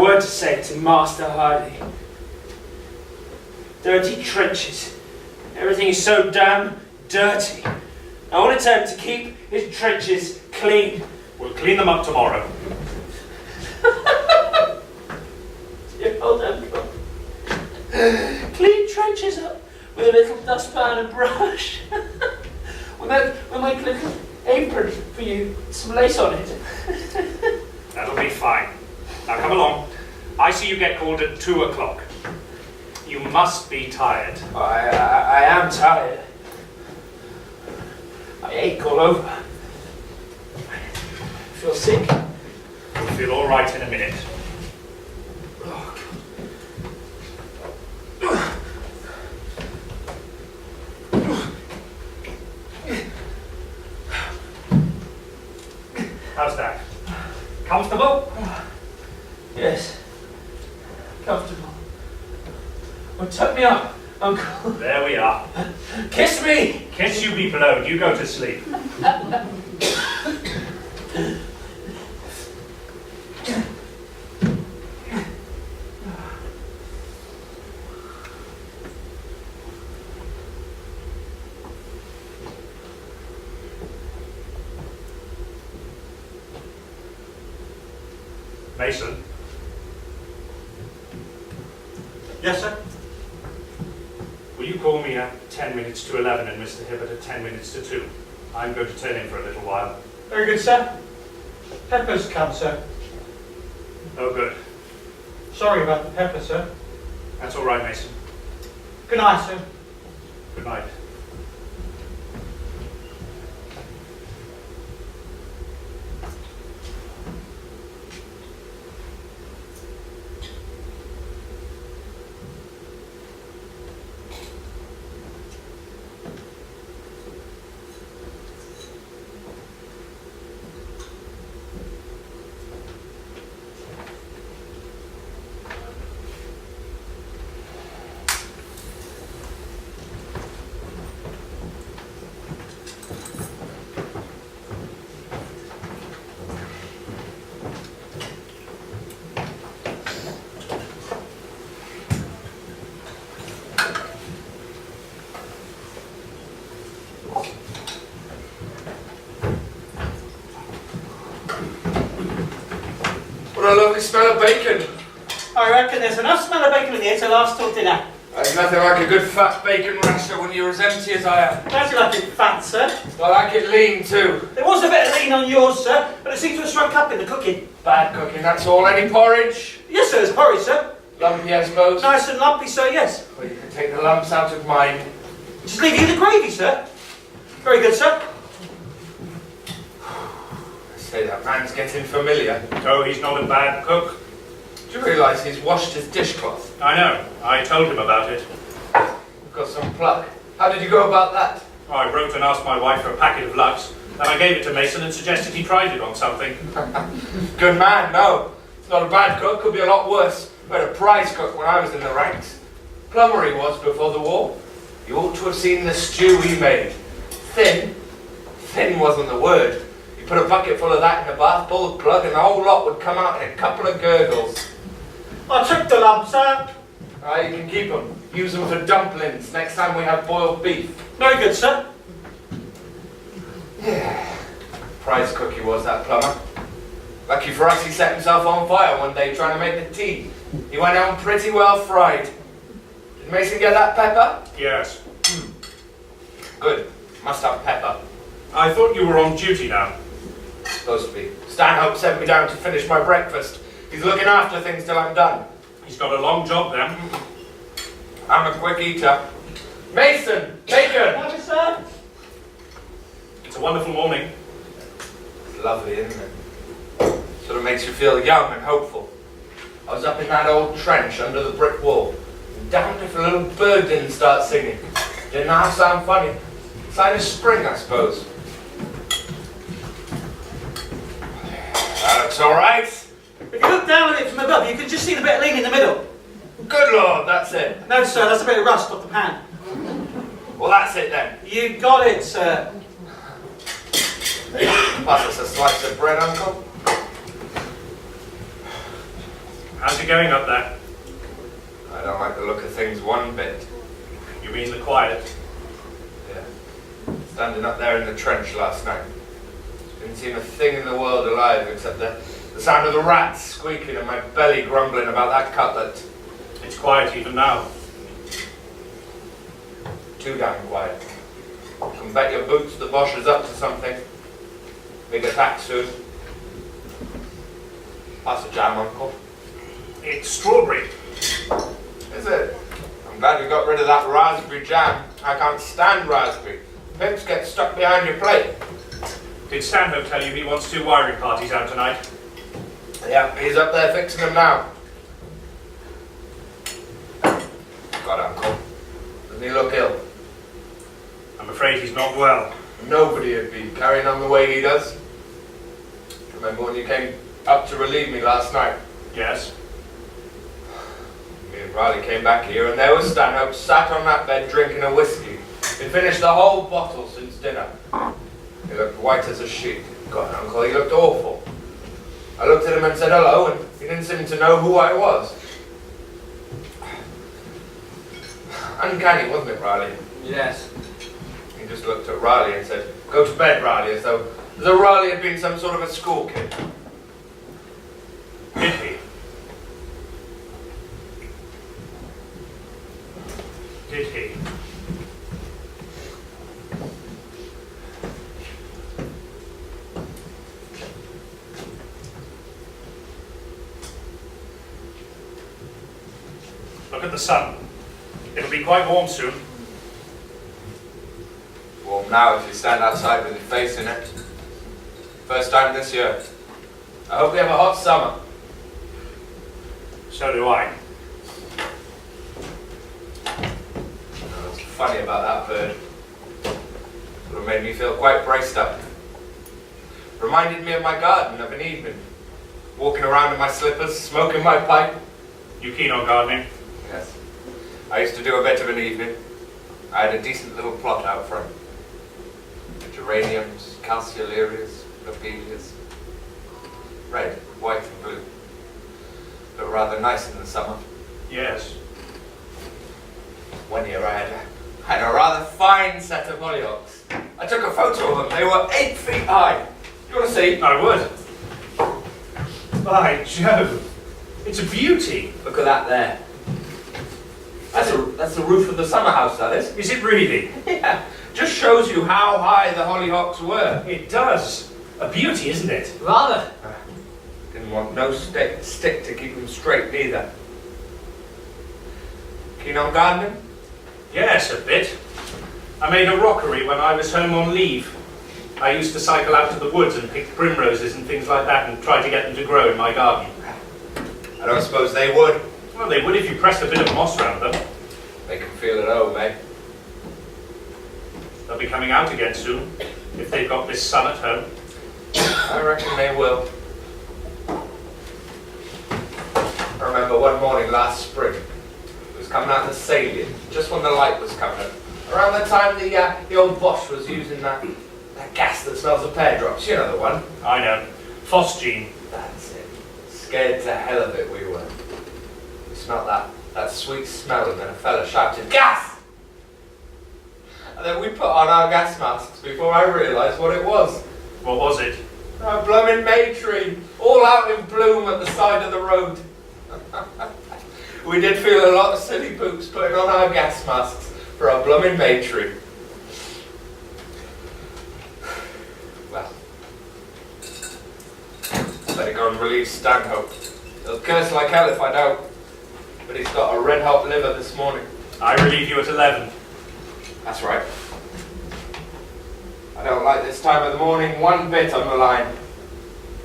word to say to Master Hardy. Dirty trenches. Everything is so damn dirty. I want to tell him to keep his trenches clean. We'll clean them up tomorrow. Hold on. Clean trenches up with a little dustpan and brush. We'll make a little apron for you, some lace on it. That'll be fine. Now come along. I see you get called at 2 o'clock. You must be tired. I am tired. I ache all over. I feel sick. You'll feel all right in a minute. How's that? Comfortable? Yes. Comfortable. Oh, tuck me up, Uncle. There we are. Kiss me! Kiss you be blowed. You go to sleep. Mason, Yes, sir? will you call me at 10 minutes to 11 and Mr. Hibbert at 10 minutes to 2? I'm going to turn in for a little while. Very good, sir. Pepper's come, sir. Oh, good. Sorry about the pepper, sir. That's all right, Mason. Good night, sir. Good night. What a lovely smell of bacon. I reckon there's enough smell of bacon in here to last till dinner. There's nothing like a good fat bacon rasher when you're as empty as I am. Don't you like it fat, sir? I like it lean too. There was a bit of lean on yours, sir, but it seems to have shrunk up in the cooking. Bad cooking, that's all. Any porridge? Yes, sir, there's porridge, sir. Lumpy, I suppose. Nice and lumpy, sir, yes. Well, you can take the lumps out of mine. Just leave you the gravy, sir. Very good, sir. I say that man's getting familiar. Oh, he's not a bad cook. Do you realise he's washed his dishcloth? I know. I told him about it. You've got some pluck. How did you go about that? I wrote and asked my wife for a packet of Lux. Then I gave it to Mason and suggested he tried it on something. Good man, no. It's not a bad cook, could be a lot worse. I had a prize cook when I was in the ranks. Plumber he was before the war. You ought to have seen the stew he made. Thin. Thin wasn't the word. You put a bucket full of that in the bath, pull the plug, and the whole lot would come out in a couple of gurgles. I took the lump, sir. Ah, you can keep them. Use them for dumplings next time we have boiled beef. Very good, sir. Yeah. Prize cook he was, that plumber. Lucky for us he set himself on fire one day trying to make the tea. He went out pretty well fried. Did Mason get that pepper? Yes. Good. Must have pepper. I thought you were on duty now. Supposed to be. Stanhope sent me down to finish my breakfast. He's looking after things till I'm done. He's got a long job then. I'm a quick eater. Mason! Bacon! Have it, sir. It's a wonderful morning. It's lovely, isn't it? Sort of makes you feel young and hopeful. I was up in that old trench under the brick wall. Damned if a little bird didn't start singing. Didn't half sound funny. Sign of spring, I suppose. That looks all right. If you look down at it from above, you can just see the bit of lean in the middle. Good Lord, that's it. No, sir, that's a bit of rust off the pan. Well, that's it then. You got it, sir. Pass us a slice of bread, Uncle. How's it going up there? I don't like the look of things one bit. You mean the quiet? Yeah. Standing up there in the trench last night. Didn't seem a thing in the world alive except the sound of the rats squeaking and my belly grumbling about that cutlet. It's quiet even now. Too damn quiet. You can bet your boots the Bosch is up to something. Big attack soon. Pass the jam, Uncle. It's strawberry. Is it? I'm glad you got rid of that raspberry jam. I can't stand raspberry. Pips get stuck behind your plate. Did Stanhope tell you he wants 2 wiring parties out tonight? Yeah, he's up there fixing them now. God, Uncle. Doesn't he look ill? I'm afraid he's not well. Nobody would be carrying on the way he does. Remember when you came up to relieve me last night? Yes? Me and Riley came back here and there was Stanhope sat on that bed drinking a whiskey. He'd finished the whole bottle since dinner. He looked white as a sheet. God, Uncle, he looked awful. I looked at him and said hello and he didn't seem to know who I was. Uncanny, wasn't it, Riley? Yes. He just looked at Riley and said, "Go to bed, Riley," as though Riley had been some sort of a school kid. Did he? Did he? Look at the sun. It'll be quite warm soon. Warm now if you stand outside with your face in it. First time this year. I hope we have a hot summer. So do I. What's funny about that bird? It would have made me feel quite braced up. Reminded me of my garden of an evening. Walking around in my slippers, smoking my pipe. You keen on gardening? Yes. I used to do a bit of an evening. I had a decent little plot out front. Geraniums, calceolarias, lobelias. Red, white and blue. Look rather nice in the summer. Yes. One year I had a rather fine set of hollyhocks. I took a photo of them. They were 8 feet high. Do you want to see? I would. By Jove. It's a beauty. Look at that there. That's the roof of the summer house, that is. Is it really? Yeah. Just shows you how high the hollyhocks were. It does. A beauty, isn't it? Rather. Didn't want no stick to keep them straight either. Keen on gardening? Yes, a bit. I made a rockery when I was home on leave. I used to cycle out to the woods and pick primroses and things like that and try to get them to grow in my garden. I don't suppose they would. Well, they would if you pressed a bit of moss around them. They can feel at home, eh? They'll be coming out again soon, if they've got this sun at home. I reckon they will. I remember one morning last spring, it was coming out the salient, just when the light was coming up. Around the time the old Bosch was using that gas that smells of pear drops, you know the one. I know. Phosgene. That's it. Scared to hell of it we were. We smelt that sweet smell and then a fella shouted, "Gas!" And then we put on our gas masks before I realised what it was. What was it? A blooming May tree, all out in bloom at the side of the road. We did feel a lot of silly poops putting on our gas masks for a blooming May tree. Well, better go and relieve Stanhope. He'll curse like hell if I don't. But he's got a red hot liver this morning. I relieve you at 11. That's right. I don't like this time of the morning one bit on the line.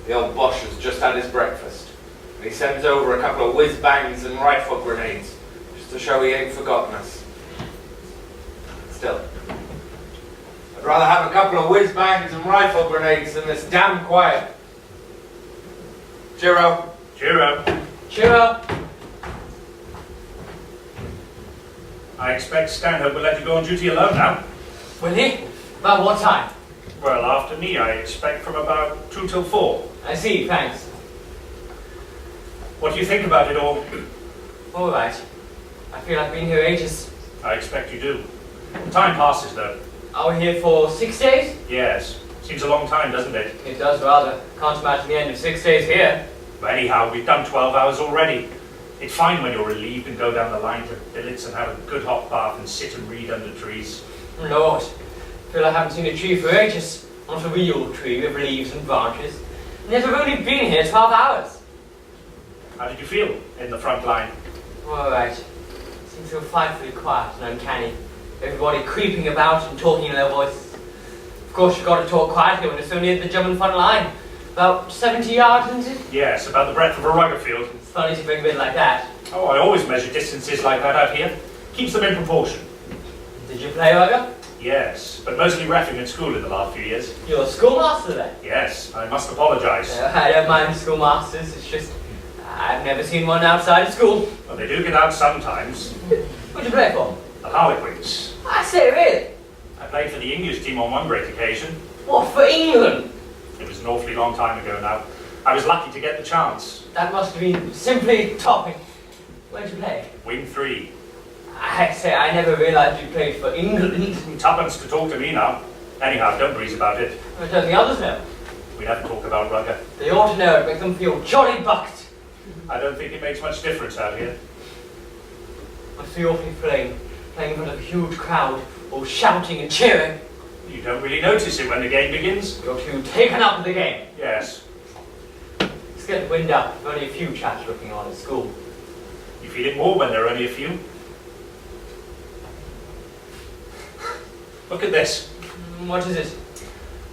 The old Bosch has just had his breakfast. And he sends over a couple of whiz-bangs and rifle grenades, just to show he ain't forgotten us. Still, I'd rather have a couple of whiz-bangs and rifle grenades than this damn quiet. Cheer up. Cheer up. Cheer up. I expect Stanhope will let you go on duty alone now. Will he? About what time? Well, after me, I expect from about 2 till 4. I see, thanks. What do you think about it all? All right. I feel I've been here ages. I expect you do. Time passes, though. Are we here for 6 days? Yes. Seems a long time, doesn't it? It does rather. Can't imagine the end of 6 days here. But anyhow, we've done 12 hours already. It's fine when you're relieved and go down the line to billets and have a good hot bath and sit and read under trees. Lord, I feel I haven't seen a tree for ages. Not a real tree with leaves and branches. And yet I've only been here 12 hours. How did you feel in the front line? All right. It seems so frightfully quiet and uncanny. Everybody creeping about and talking in their voices. Of course, you've got to talk quietly when it's so near the German front line. About 70 yards, isn't it? Yes, about the breadth of a rugger field. It's funny to bring a bit like that. Oh, I always measure distances like that out here. Keeps them in proportion. Did you play rugger? Yes, but mostly reffing at school in the last few years. You're a schoolmaster then? Yes, I must apologise. I don't mind schoolmasters, it's just I've never seen one outside of school. Well, they do get out sometimes. What'd you play for? The Harlequins. I say, really? I played for the English team on one great occasion. What, for England? It was an awfully long time ago now. I was lucky to get the chance. That must have been simply topping. Where'd you play? Wing 3. I say, I never realised you played for England. Tuppence to talk to me now. Anyhow, don't breeze about it. I don't the others know. We never talk about rugger. They ought to know it, make them feel jolly bucked. I don't think it makes much difference out here. Must be awfully playing in front of a huge crowd, all shouting and cheering. You don't really notice it when the game begins. You're too taken up with the game. Yes. Let's get the wind up. There's only a few chaps looking on at school. You feel it more when there are only a few. Look at this. What is it?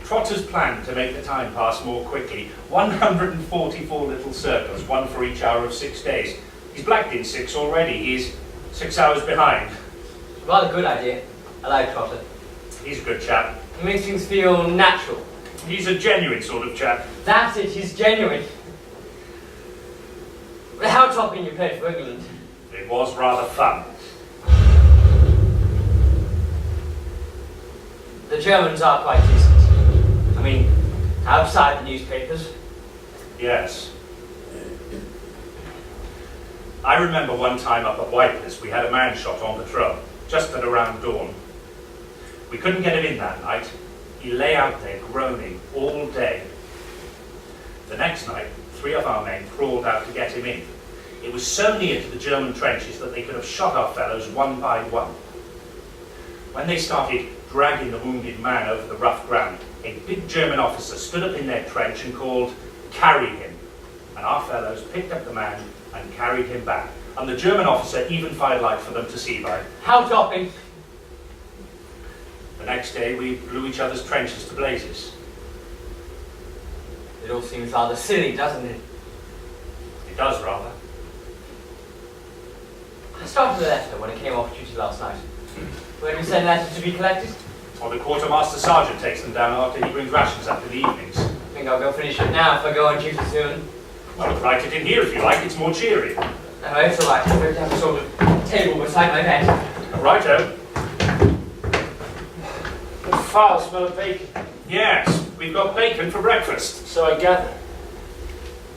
Trotter's plan to make the time pass more quickly. 144 little circles, one for each hour of 6 days. He's blacked in 6 already. He's 6 hours behind. Rather good idea. I like Trotter. He's a good chap. It makes things feel natural. He's a genuine sort of chap. That's it, he's genuine. How topping you played for England? It was rather fun. The Germans are quite decent. I mean, outside the newspapers. Yes. I remember one time up at Wipers, we had a man shot on patrol, just at around dawn. We couldn't get him in that night. He lay out there groaning all day. The next night, 3 of our men crawled out to get him in. It was so near to the German trenches that they could have shot our fellows one by one. When they started dragging the wounded man over the rough ground, a big German officer stood up in their trench and called, "Carry him." And our fellows picked up the man and carried him back. And the German officer even fired light for them to see by. How topping? The next day we blew each other's trenches to blazes. It all seems rather silly, doesn't it? It does rather. I started a letter when I came off duty last night. Where do we send letters to be collected? Or the quartermaster sergeant takes them down after he brings rations up in the evenings. I think I'll go finish it now if I go on duty soon. Well, write it in here if you like, it's more cheery. No, it's alright. I'm going to have a sort of table beside my bed. Righto. The foul smell of bacon. Yes, we've got bacon for breakfast. So I gather.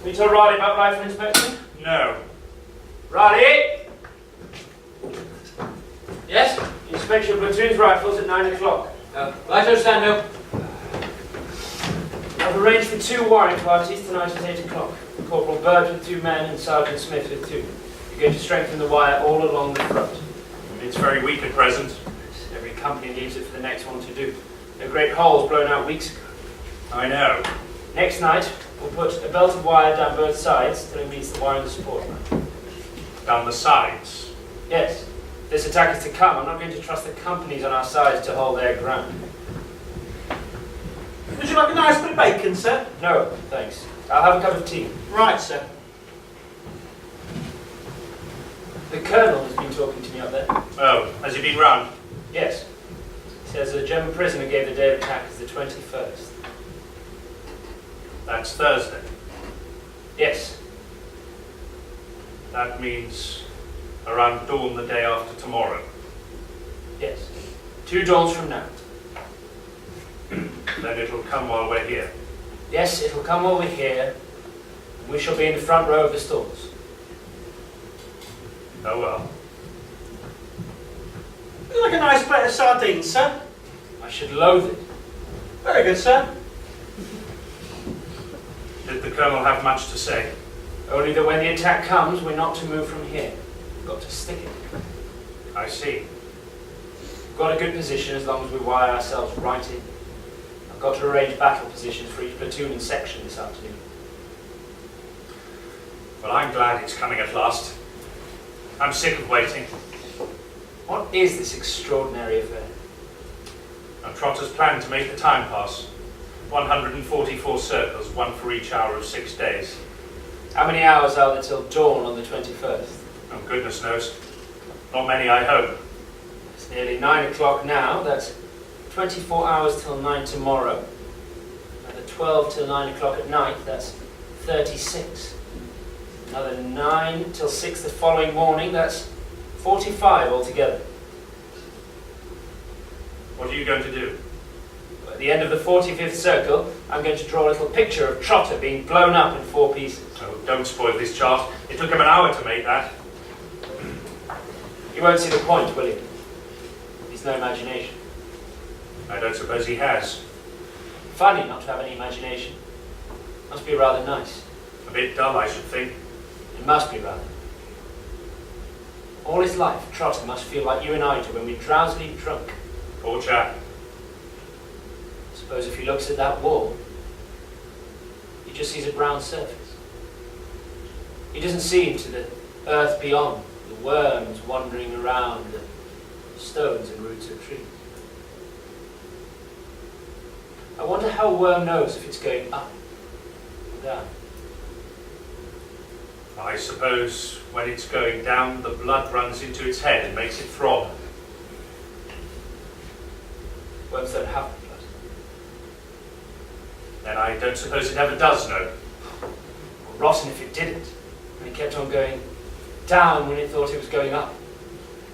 We told Riley about rifle inspection? No. Riley! Yes? Inspect your platoon's rifles at 9 o'clock. Right, stand up. I've arranged for 2 warrant parties tonight at 8 o'clock. Corporal Bird with 2 men and Sergeant Smith with 2. You're going to strengthen the wire all along the front. It's very weak at present. Every company leaves it for the next one to do. There are great holes blown out weeks ago. I know. Next night, we'll put a belt of wire down both sides till it meets the wire in the support line. Down the sides. Yes, if this attack is to come, I'm not going to trust the companies on our side to hold their ground. Would you like a nice bit of bacon, sir? No, thanks. I'll have a cup of tea. Right, sir. The Colonel has been talking to me up there. Oh, has he been round? Yes. He says a German prisoner gave the day of attack as the 21st. That's Thursday. Yes. That means around dawn the day after tomorrow. Yes. 2 dawns from now. Then it'll come while we're here. Yes, it'll come while we're here. And we shall be in the front row of the stalls. Oh well. You like a nice plate of sardines, sir? I should loathe it. Very good, sir. Did the Colonel have much to say? Only that when the attack comes, we're not to move from here. We've got to stick it. I see. We've got a good position as long as we wire ourselves right in. I've got to arrange battle positions for each platoon and section this afternoon. Well, I'm glad it's coming at last. I'm sick of waiting. What is this extraordinary affair? Now, Trotter's planned to make the time pass. 144 circles, one for each hour of 6 days. How many hours are there till dawn on the 21st? Oh, goodness knows. Not many, I hope. It's nearly 9 o'clock now. That's 24 hours till 9 tomorrow. Another 12 till 9 o'clock at night. That's 36. Another 9 till 6 the following morning. That's 45 altogether. What are you going to do? At the end of the 45th circle, I'm going to draw a little picture of Trotter being blown up in 4 pieces. Oh, don't spoil this chart. It took him an hour to make that. You won't see the point, will you? He's no imagination. I don't suppose he has. Funny not to have any imagination. Must be rather nice. A bit dull, I should think. It must be rather. All his life, Trotter must feel like you and I do when we're drowsily drunk. Poor chap. Suppose if he looks at that wall, he just sees a brown surface. He doesn't see into the earth beyond, the worms wandering around, the stones and roots of trees. I wonder how a worm knows if it's going up or down. I suppose when it's going down, the blood runs into its head and makes it throb. Worms don't have blood. Then I don't suppose it ever does know. Well, rotten if it didn't, and it kept on going down when it thought it was going up.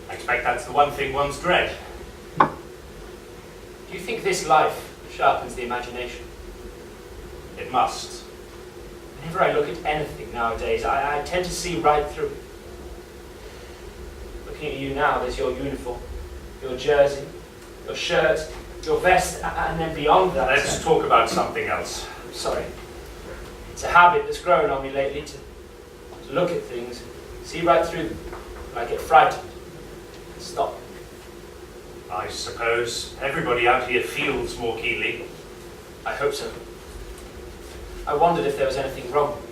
I expect that's the one thing one's dread. Do you think this life sharpens the imagination? It must. Whenever I look at anything nowadays, I tend to see right through it. Looking at you now, there's your uniform, your jersey, your shirt, your vest, and then beyond that... Let's talk about something else. Sorry. It's a habit that's grown on me lately to look at things, see right through them. I get frightened. Stop. I suppose everybody out here feels more keenly. I hope so. I wondered if there was anything wrong with me.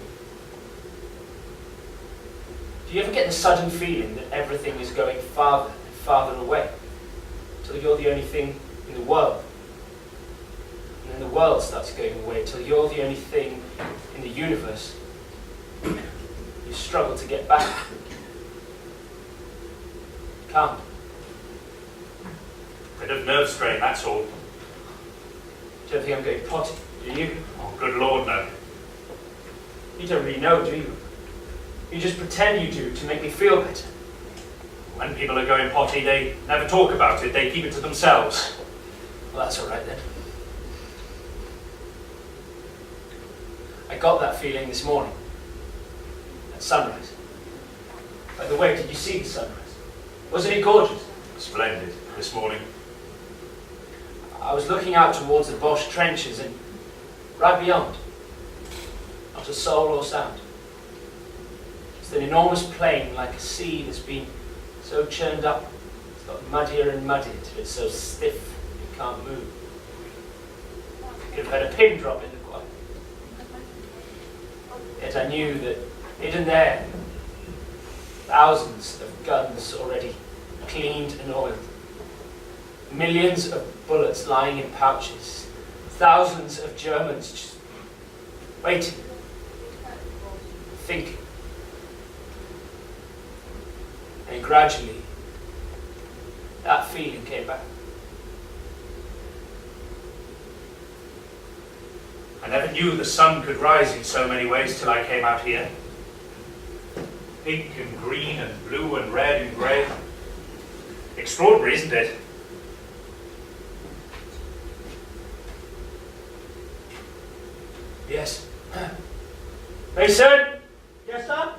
Do you ever get the sudden feeling that everything is going farther and farther away, till you're the only thing in the world? And then the world starts going away till you're the only thing in the universe. You struggle to get back. You can't. Bit of nerve strain, that's all. Do you think I'm going potty? Do you? Oh, good Lord, no. You don't really know, do you? You just pretend you do to make me feel better. When people are going potty, they never talk about it. They keep it to themselves. Well, that's all right then. I got that feeling this morning. At sunrise. By the way, did you see the sunrise? Wasn't it gorgeous? Splendid, this morning. I was looking out towards the Bosch trenches and right beyond, not a soul or sound. It's an enormous plain like a sea that's been so churned up, it's got muddier and muddier till it's so stiff you can't move. You could have heard a pin drop in the quiet. Yet I knew that hidden there, thousands of guns already cleaned and oiled, millions of bullets lying in pouches, thousands of Germans just waiting, thinking. And gradually, that feeling came back. I never knew the sun could rise in so many ways till I came out here. Pink and green and blue and red and grey. Extraordinary, isn't it? Yes. Mason, Yes, sir?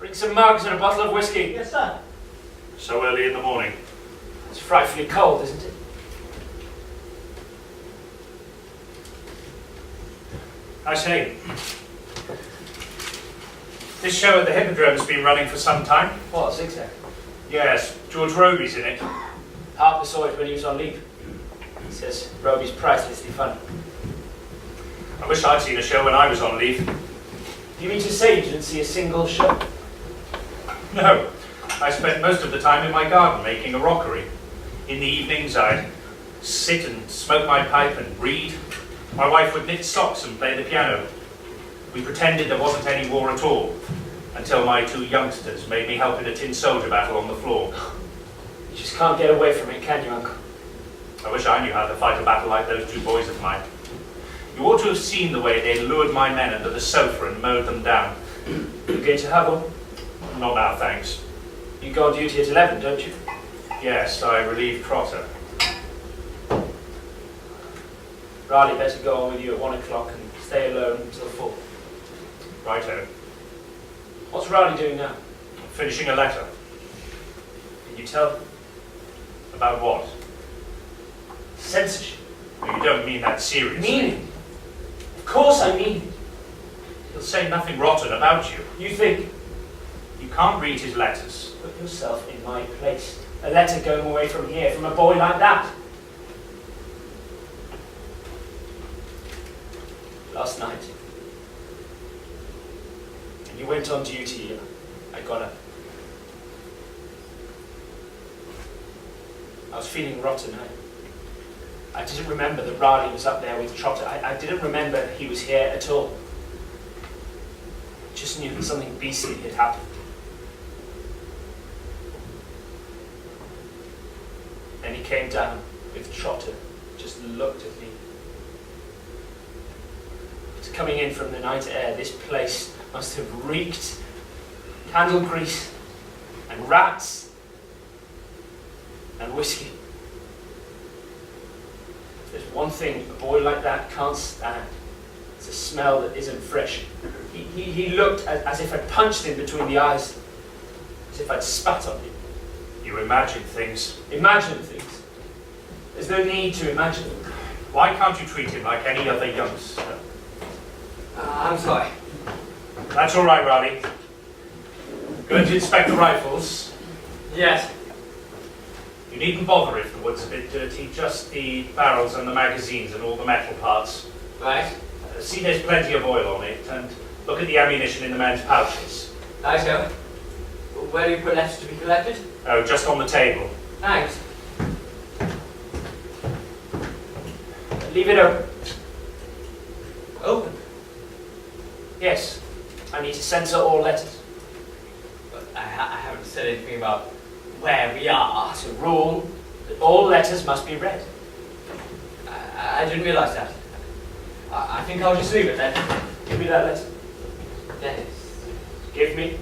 Bring some mugs and a bottle of whiskey. Yes, sir. So early in the morning. It's frightfully cold, isn't it? I say, this show at the Hippodrome's been running for some time. What, Zigzag? Yes, George Roby's in it. Harper saw it when he was on leave. He says Roby's pricelessly fun. I wish I'd seen a show when I was on leave. Do you mean to say you didn't see a single show? No, I spent most of the time in my garden making a rockery. In the evenings I'd sit and smoke my pipe and read. My wife would knit socks and play the piano. We pretended there wasn't any war at all, until my 2 youngsters made me help in a tin soldier battle on the floor. You just can't get away from it, can you, Uncle? I wish I knew how to fight a battle like those 2 boys of mine. You ought to have seen the way they lured my men under the sofa and mowed them down. You're going to have one? Not now, thanks. You go on duty at 11, don't you? Yes, I relieved Trotter. Riley better go on with you at 1 o'clock and stay alone until 4. Righto. What's Riley doing now? Finishing a letter. Can you tell? About what? Censorship. You don't mean that seriously. Mean it? Of course I mean it. He'll say nothing rotten about you. You think? You can't read his letters. Put yourself in my place. A letter going away from here, from a boy like that. Last night, when you went on duty, I got up. I was feeling rotten. I didn't remember that Riley was up there with Trotter. I didn't remember he was here at all. I just knew that something beastly had happened. Then he came down with Trotter, just looked at me. It's coming in from the night air. This place must have reeked candle grease and rats and whiskey. There's one thing a boy like that can't stand. It's a smell that isn't fresh. He looked as if I'd punched him between the eyes, as if I'd spat on him. You imagine things. Imagine things. There's no need to imagine them. Why can't you treat him like any other youngster? I'm sorry. That's all right, Riley. Going to inspect the rifles. Yes. You needn't bother if the wood's a bit dirty, just the barrels and the magazines and all the metal parts. Right. See there's plenty of oil on it, and look at the ammunition in the men's pouches. Right, so. Where do you put letters to be collected? Oh, just on the table. Thanks. Leave it open. Open. Yes. I need to censor all letters. But I haven't said anything about where we are. It's a rule that all letters must be read. I didn't realise that. I think I'll just leave it then. Give me that letter. Dennis. Give me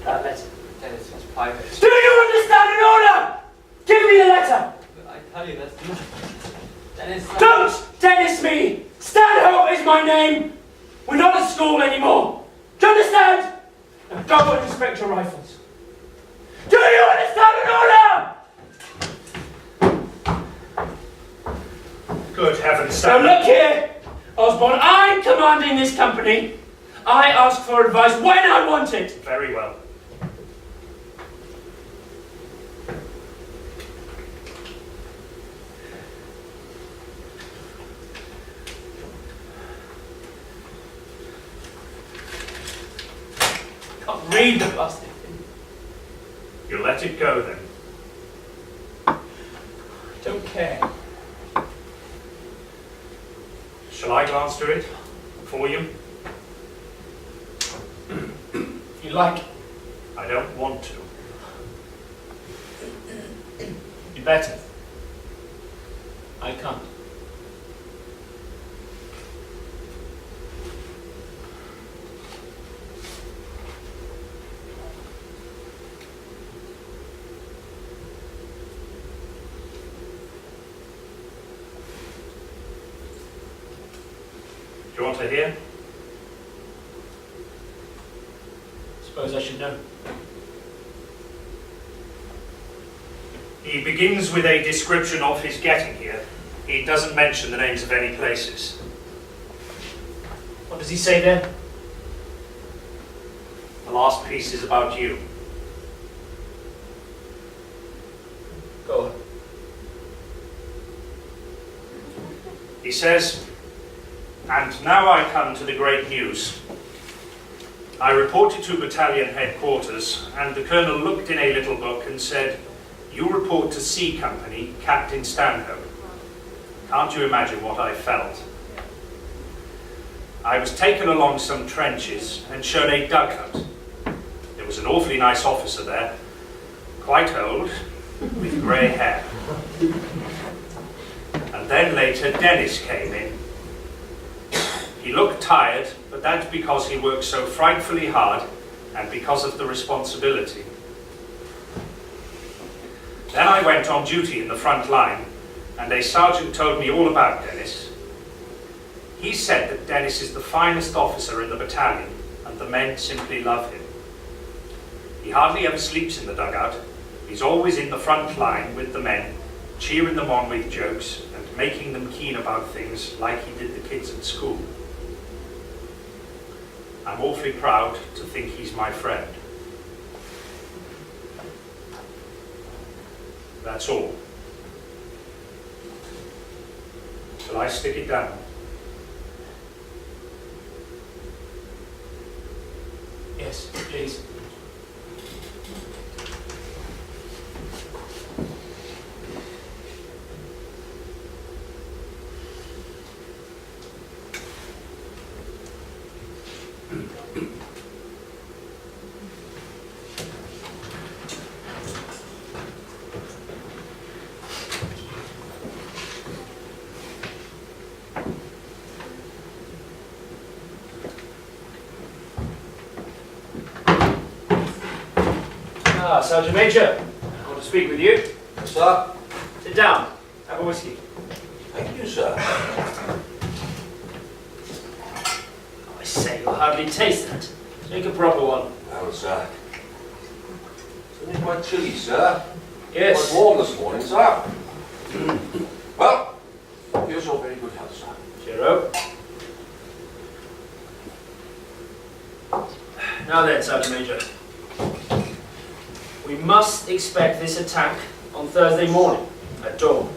that letter. Dennis, it's private. Do you understand an order? Give me the letter! But I tell you, that's not... Dennis... Don't Dennis me! Stanhope is my name! We're not at school anymore! Do you understand? Now go and inspect your rifles. Do you understand an order? Good heavens, Now Stanley. look here, Osborne, I'm commanding this company. I ask for advice when I want it. Very well. Can't read the blasted thing. You let it go then. I don't care. Shall I glance through it for you? If you like, I don't want to. you better. I can't. Do you want to hear? It's Suppose I should know. He begins with a description of his getting here. He doesn't mention the names of any places. What does he say then? The last piece is about you. Go on. He says, "And now I come to the great news. I reported to battalion headquarters, and the colonel looked in a little book and said, 'You report to C Company, Captain Stanhope.' Can't you imagine what I felt? I was taken along some trenches and shown a dugout. There was an awfully nice officer there, quite old, with grey hair. And then later Dennis came in. He looked tired, but that's because he worked so frightfully hard and because of the responsibility. Then I went on duty in the front line, and a sergeant told me all about Dennis. He said that Dennis is the finest officer in the battalion, and the men simply love him. He hardly ever sleeps in the dugout. He's always in the front line with the men, cheering them on with jokes and making them keen about things like he did the kids at school. I'm awfully proud to think he's my friend." That's all. Shall I stick it down? Yes, please. Sergeant Major, I want to speak with you. Yes, sir. Sit down. Have a whiskey. Thank you, sir. Oh, I say, you'll hardly taste that. Make a proper one. Well, sir. It's only quite chilly, sir. Yes. Quite warm this morning, sir. Well, here's your very good health, sir. Cheero. Now then, Sergeant Major. We must expect this attack on Thursday morning at dawn.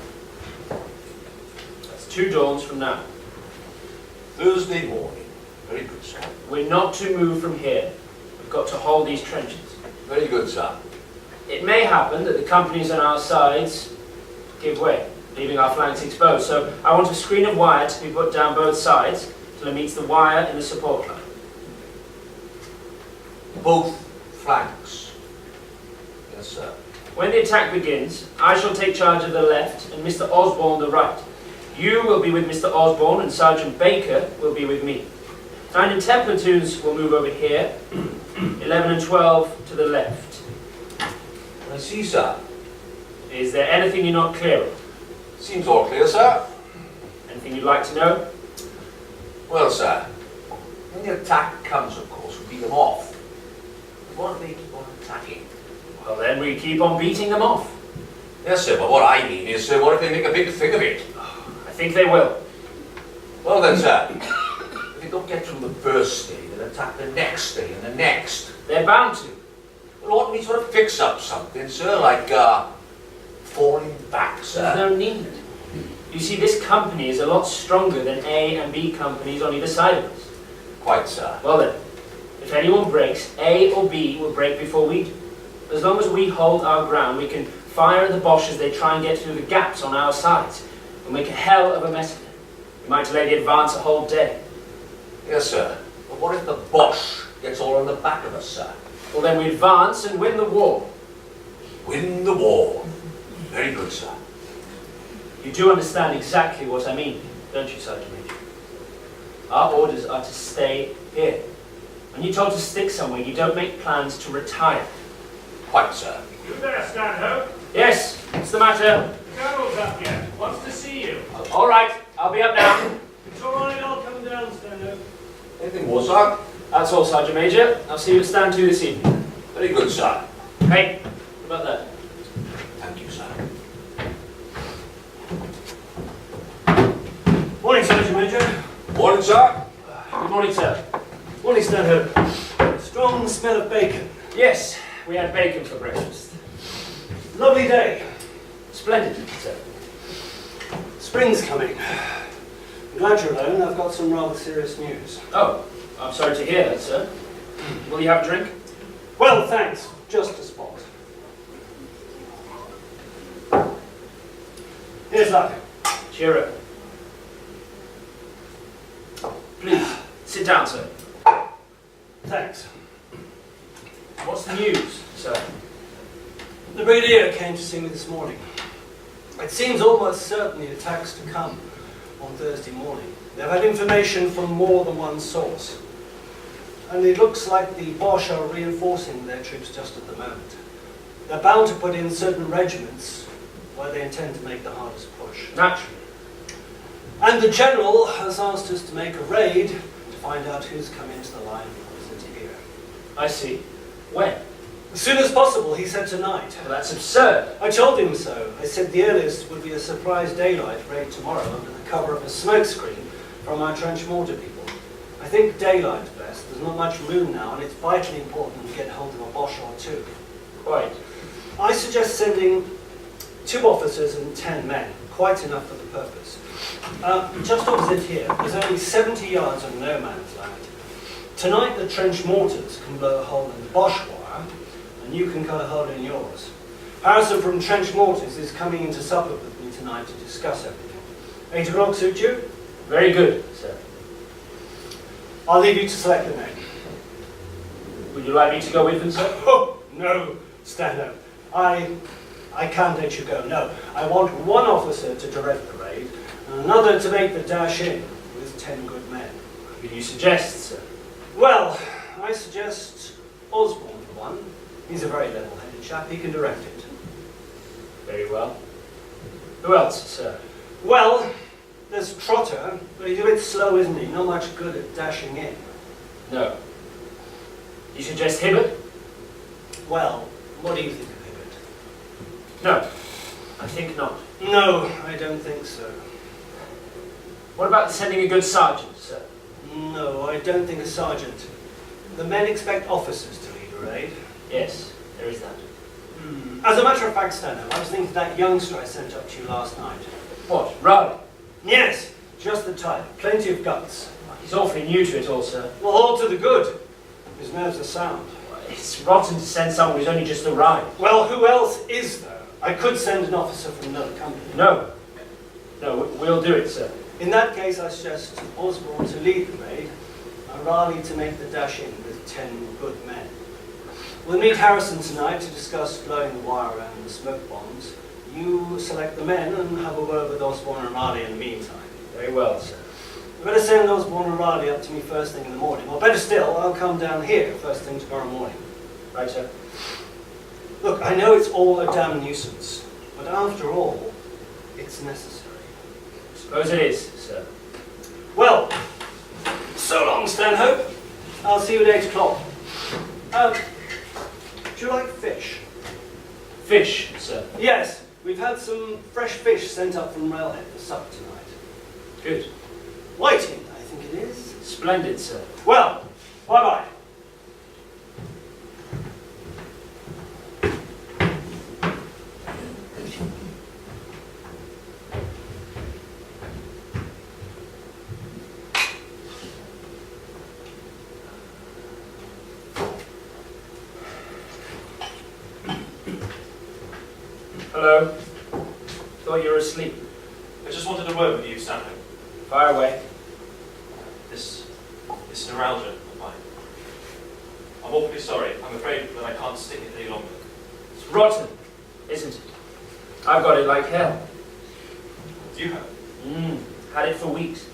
That's 2 dawns from now. Thursday morning. Very good, sir. We're not to move from here. We've got to hold these trenches. Very good, sir. It may happen that the companies on our sides give way, leaving our flanks exposed. So I want a screen of wire to be put down both sides till it meets the wire in the support line. Both flanks. Yes, sir. When the attack begins, I shall take charge of the left and Mr. Osborne the right. You will be with Mr. Osborne and Sergeant Baker will be with me. 9 and 10 platoons will move over here, 11 and 12 to the left. I see, sir. Is there anything you're not clear of? Seems all clear, sir. Anything you'd like to know? Well, sir, when the attack comes, of course, we beat them off. What do they keep on attacking? Well then, we keep on beating them off. Yes, sir, but what I mean is, sir, what if they make a big thing of it? I think they will. Well then, sir, if they don't get through the first day, they'll attack the next day and the next. They're bound to. Well, oughtn't we sort of fix up something, sir, like, falling back, There's sir? no need. You see, this company is a lot stronger than A and B companies on either side of us. Quite, sir. Well then, if anyone breaks, A or B will break before we do. As long as we hold our ground, we can fire at the Boche as they try and get through the gaps on our sides and make a hell of a mess of it. We might delay the advance a whole day. Yes, sir. But what if the Boche gets all on the back of us, sir? Well then we advance and win the war. Win the war. Very good, sir. You do understand exactly what I mean, don't you, Sergeant Major? Our orders are to stay here. When you're told to stick somewhere, you don't make plans to retire. Quite, sir. You there, Stanhope? Yes, what's the matter? The colonel's up yet. Wants to see you. All right, I'll be up now. It's all right, I'll come down, Stanhope. Anything more, sir? That's all, Sergeant Major. I'll see you at stand 2 this evening. Very good, sir. Hey, what about that? Thank you, sir. Morning, Sergeant Major. Morning, sir. Good morning, sir. Morning, Stanhope. Strong smell of bacon. Yes, we had bacon for breakfast. Lovely day. Splendid, sir. Spring's coming. I'm glad you're alone. I've got some rather serious news. Oh, I'm sorry to hear that, sir. Will you have a drink? Well, thanks. Just a spot. Here's luck. Cheer up. Please, sit down, sir. Thanks. What's the news, sir? The brigadier came to see me this morning. It seems almost certain the attack's to come on Thursday morning. They've had information from more than one source. And it looks like the Boche are reinforcing their troops just at the moment. They're bound to put in certain regiments where they intend to make the hardest push. Naturally. And the general has asked us to make a raid to find out who's come into the line opposite here. I see. When? As soon as possible, he said tonight. Well, that's absurd. I told him so. I said the earliest would be a surprise daylight raid tomorrow under the cover of a smoke screen from our trench mortar people. I think daylight's best. There's not much moon now, and it's vitally important to get hold of a Boche or two. Quite. I suggest sending 2 officers and 10 men. Quite enough for the purpose. Just opposite here, there's only 70 yards of no man's land. Tonight the trench mortars can blow a hole in the Boche wire, and you can cut a hole in yours. Harrison from Trench Mortars is coming in to supper with me tonight to discuss everything. 8 o'clock suit you? Very good, sir. I'll leave you to select the name. Would you like me to go with them, sir? Oh, no, Stanhope. I can't let you go, no. I want 1 officer to direct the raid, and another to make the dash in with 10 good men. Who do you suggest, sir? Well, I suggest Osborne for one. He's a very level-headed chap, he can direct it. Very well. Who else, sir? Well, there's Trotter, but he's a bit slow, isn't he? Not much good at dashing in. No. You suggest Hibbert? Well, what do you think of No. I think not. Hibbert? No, I don't think so. What about sending a good sergeant, sir? No, I don't think a sergeant. The men expect officers to lead a raid. Yes, there is that. As a matter of fact, Stanhope, I was thinking of that youngster I sent up to you last night. What, Raleigh? Yes, just the type. Plenty of guts. He's awfully new to it all, sir. Well, all to the good. His nerves are sound. It's rotten to send someone who's only just arrived. Well, who else is there? I could send an officer from another company. No. No, we'll do it, sir. In that case, I suggest Osborne to lead the raid, and Raleigh to make the dash in with 10 good men. We'll meet Harrison tonight to discuss blowing the wire and the smoke bombs. You select the men and have a word with Osborne and Raleigh in the meantime. Very well, sir. You better send Osborne and Raleigh up to me first thing in the morning. Or better still, I'll come down here first thing tomorrow morning. Right, sir. Look, I know it's all a damn nuisance, but after all, it's necessary. Suppose it is, sir. Well, so long, Stanhope. I'll see you at 8 o'clock. Do you like fish? Fish, sir. Yes, we've had some fresh fish sent up from Railhead for supper tonight. Good. Whiting, I think it is. Splendid, sir. Well, bye-bye. Hello. Thought you were asleep. I just wanted a word with you, Stanhope. Fire away. This neuralgia of mine. I'm awfully sorry. I'm afraid that I can't stick it any longer. It's rotten, isn't it? I've got it like hell. Do you have? Had it for weeks.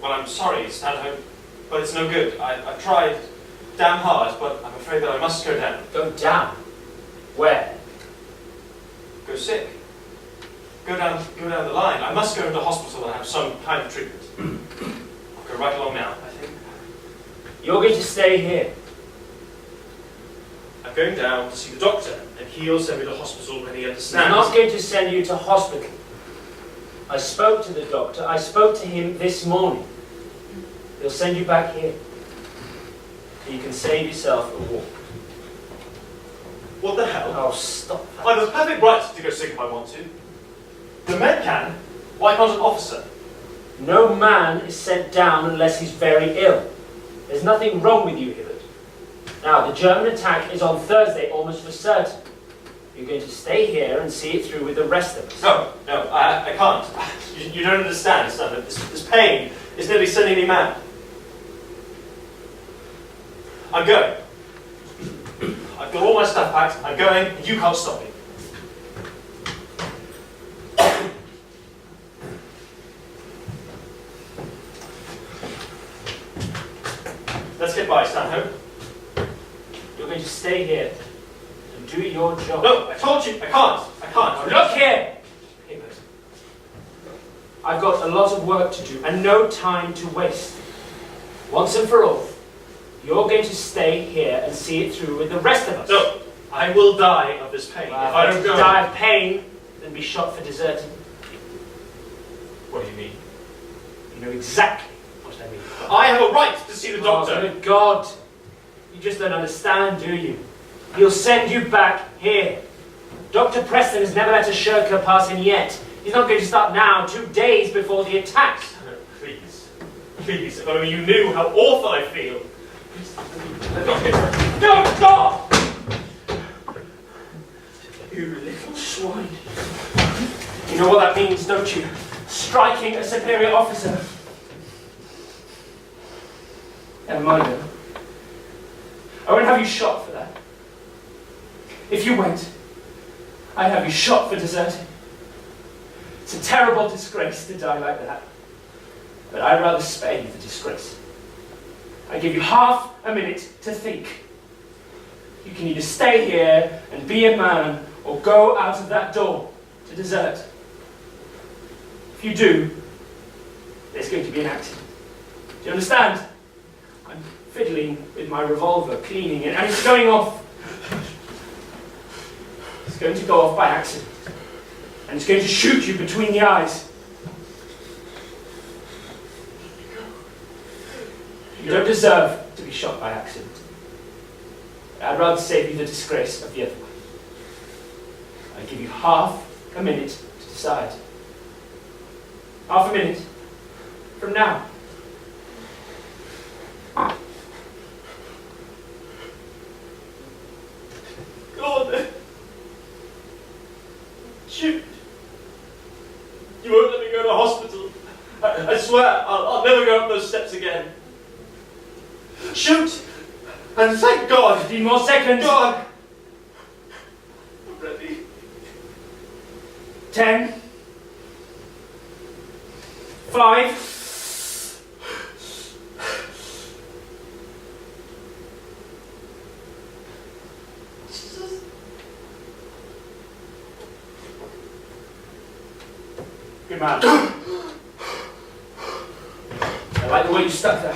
Well, I'm sorry, Stanhope, but it's no good. I've tried damn hard, but I'm afraid that I must go down. Go down? Where? Go sick. Go down the line. I must go into hospital and have some kind of treatment. I'll go right along now, I think. You're going to stay here. I'm going down to see the doctor, and he'll send me to hospital when he I'm understands. not going to send you to hospital. I spoke to the doctor. I spoke to him this morning. He'll send you back here. So you can save yourself a walk. What the hell? Oh, stop that. I have a perfect right to go sick if I want to. The men can. Why can't an officer? No man is sent down unless he's very ill. There's nothing wrong with you, Hibbert. Now, the German attack is on Thursday, almost for certain. You're going to stay here and see it through with the rest of us. No, I can't. You don't understand, son. This pain is nearly sending me mad. I'm going. I've got all my stuff packed. I'm going, and you can't stop me. Let's get by, Stanhope. You're going to stay here and do your job. No, I told you, I can't. Now, look here, Hibbert. I've got a lot of work to do and no time to waste. Once and for all, you're going to stay here and see it through with the rest of us. No, I will die of this pain Well, if I don't go. die of pain than be shot for deserting. What do you mean? You know exactly what I mean. I have a right to see the doctor. Oh, good God. You just don't understand, do you? He'll send you back here. Dr. Preston has never let a shirker pass in yet. He's not going to start now, 2 days before the attack. Please, if only you knew how awful I feel. No, stop! You little swine. You know what that means, don't you? Striking a superior officer. Never mind, though. I won't have you shot for that. If you went, I'd have you shot for deserting. It's a terrible disgrace to die like that. But I'd rather spare you the disgrace. I give you half a minute to think. You can either stay here and be a man, or go out of that door to desert. If you do, there's going to be an accident. Do you understand? I'm fiddling with my revolver, cleaning it, and it's going off. It's going to go off by accident. And it's going to shoot you between the eyes. You don't deserve to be shot by accident. I'd rather save you the disgrace of the other way. I give you half a minute to decide. Half a minute from now. Go on then. Shoot. You won't let me go to hospital. I swear, I'll never go up those steps again. Shoot! And thank God! 15 more seconds. God! I'm ready. 10. 5. Good man. I like the way you stuck there.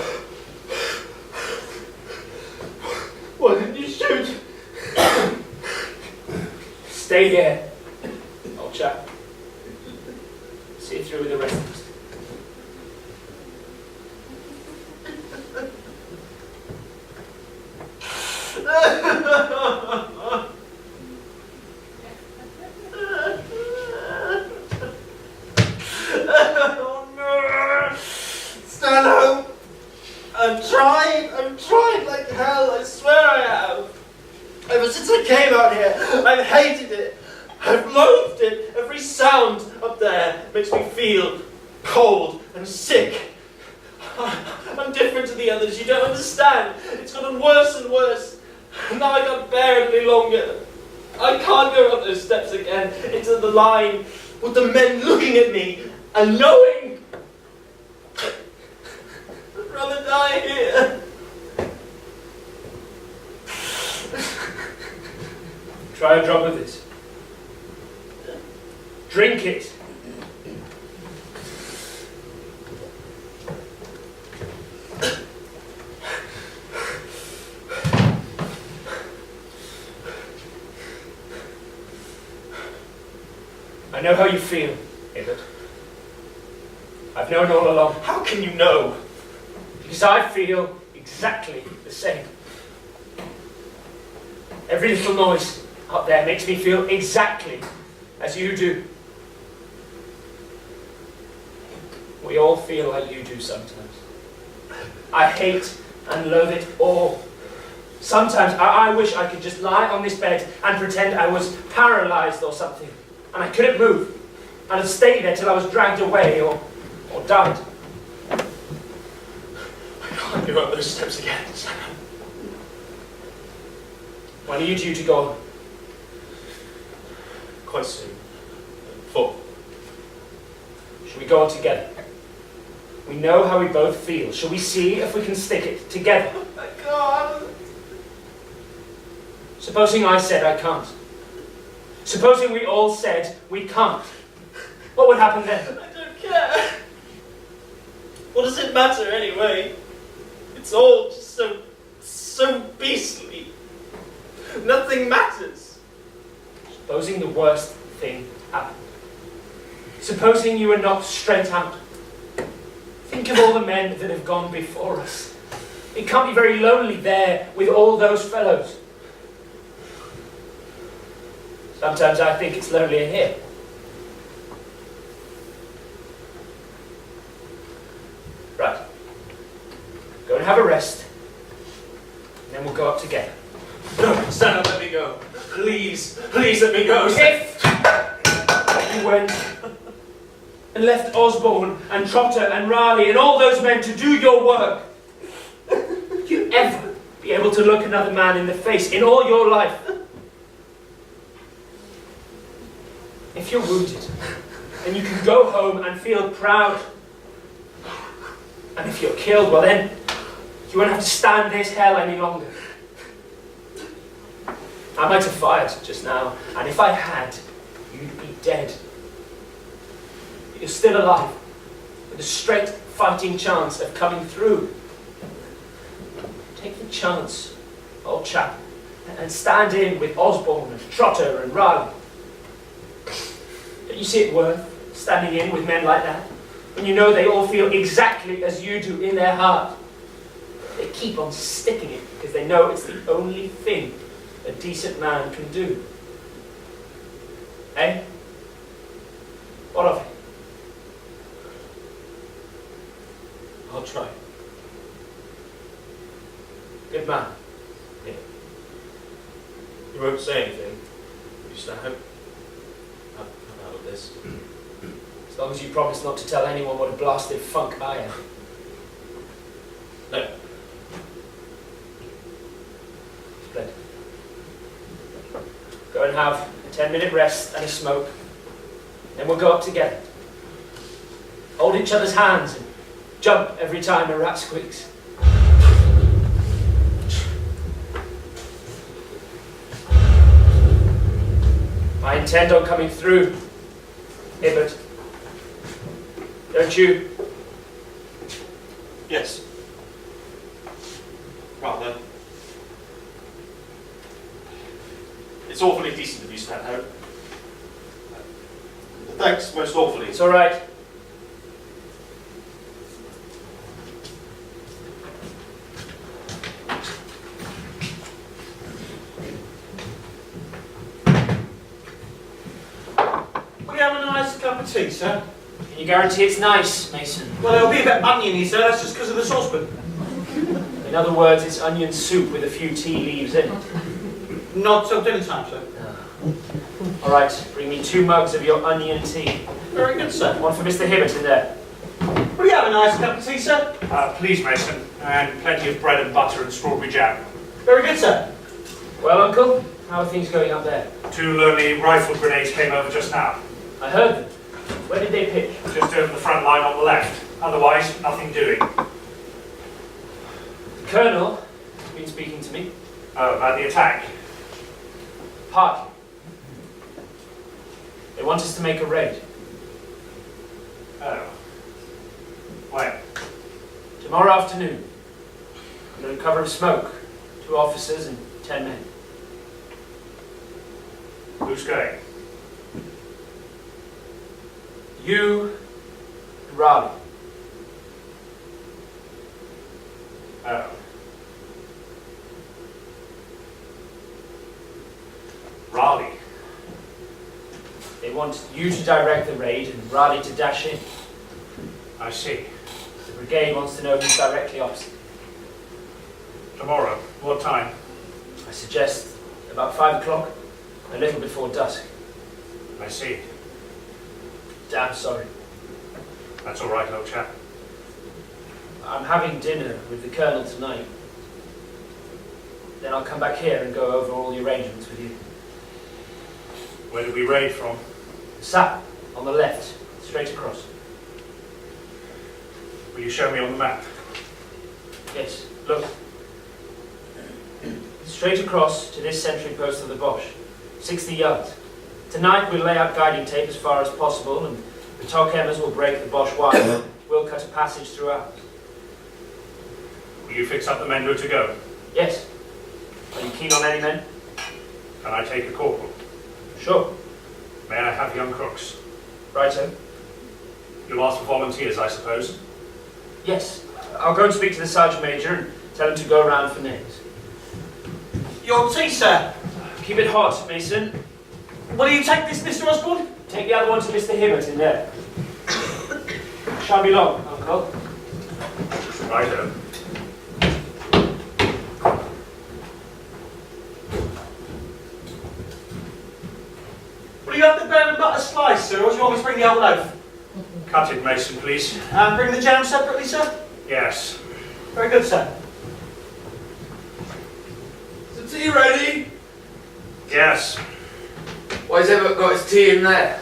Why didn't you shoot? Stay here, old chap. See it through with the rest of us. Oh no! Stanhope! I'm trying like hell, I swear I have. Ever since I came out here, I've hated it. I've loathed it. Every sound up there makes me feel cold and sick. I'm different to the others, you don't understand. It's gotten worse and worse. Now I can't bear it any longer. I can't go up those steps again, into the line, with the men looking at me and knowing. I'd rather die here. Try a drop of this. Drink it. I know how you feel, Hibbert. I've known all along. How can you know? Because I feel exactly the same. Every little noise out there makes me feel exactly as you do. We all feel like you do sometimes. I hate and loathe it all. Sometimes I wish I could just lie on this bed and pretend I was paralyzed or something, and I couldn't move, and I'd stay there till I was dragged away or died. I can't go up those steps again, Sam. When are you due to go? Quite soon. 4. Shall we go on together? We know how we both feel. Shall we see if we can stick it together? Oh my God! Supposing I said I can't. Supposing we all said we can't. What would happen then? I don't care. What does it matter anyway? It's all just so beastly. Nothing matters. Supposing the worst thing happened. Supposing you were knocked straight out. Think of all the men that have gone before us. It can't be very lonely there with all those fellows. Sometimes I think it's lonelier here. Right. Go and have a rest. And then we'll go up together. No, Santa, let me go. Please, please let me go. If you went and left Osborne and Trotter and Raleigh and all those men to do your work, would you ever be able to look another man in the face in all your life? If you're wounded, then you can go home and feel proud. And if you're killed, well then, you won't have to stand this hell any longer. I might have fired just now, and if I had, you'd be dead. But you're still alive, with a straight fighting chance of coming through. Take the chance, old chap, and stand in with Osborne and Trotter and Raleigh. Don't you see it worth standing in with men like that, when you know they all feel exactly as you do in their heart? They keep on sticking it because they know it's the only thing a decent man can do. Eh? What of it? I'll try. Good man. Yeah. You won't say anything, you stand about this. As long as you promise not to tell anyone what a blasted funk I am. No. Splendid. Go and have a 10-minute rest and a smoke. Then we'll go up together. Hold each other's hands and jump every time a rat squeaks. I intend on coming through, Hibbert. Don't you? Yes. Rather. It's awfully decent of you, Stanhope. Thanks, most awfully. It's all right. Will you have a nice cup of tea, sir? Can you guarantee it's nice, Mason? Well, it'll be a bit oniony, sir. That's just because of the saucepan. In other words, it's onion soup with a few tea leaves in it. Not till dinner time, sir. All right, bring me 2 mugs of your onion tea. Very good, sir. One for Mr. Hibbert in there. Will you have a nice cup of tea, sir? Please, Mason, and plenty of bread and butter and strawberry jam. Very good, sir. Well, Uncle, how are things going up there? 2 lonely rifle grenades came over just now, I heard them. Where did they pitch? just over the front line on the left. Otherwise, nothing doing. The Colonel has been speaking to me. Oh, about the attack. Partly. They want us to make a raid. Oh. When? Tomorrow afternoon. Under cover of smoke. 2 officers and 10 men. Who's going? You and Raleigh. Oh. Raleigh. They want you to direct the raid and Raleigh to dash in. I see. The brigade wants to know who's directly opposite. Tomorrow. What time? I suggest about 5 o'clock, a little before dusk. I see. Damn sorry. That's all right, old chap. I'm having dinner with the Colonel tonight. Then I'll come back here and go over all the arrangements with you. Where did we raid from? The sap, on the left, straight across. Will you show me on the map? Yes, look. Straight across to this sentry post of the Bosch, 60 yards. Tonight we'll lay out guiding tape as far as possible and the Tokemers will break the Bosch wire. We'll cut a passage throughout. Will you fix up the men who are to go? Yes. Are you keen on any men? Can I take a corporal? Sure. May I have young crooks? Righto. You'll ask for volunteers, I suppose? Yes. I'll go and speak to the Sergeant Major and tell him to go round for names. Your tea, sir. Keep it hot, Mason. Will you take this, Mr. Osborne? Take the other one to Mr. Hibbert in there. Shan't be long, Uncle. Righto. Will you have the bread and butter slice, sir, or do you want me to bring the old loaf? Cut it, Mason, please. And bring the jam separately, sir? Yes. Very good, sir. Is the tea ready? Yes. Why's Everett got his tea in there?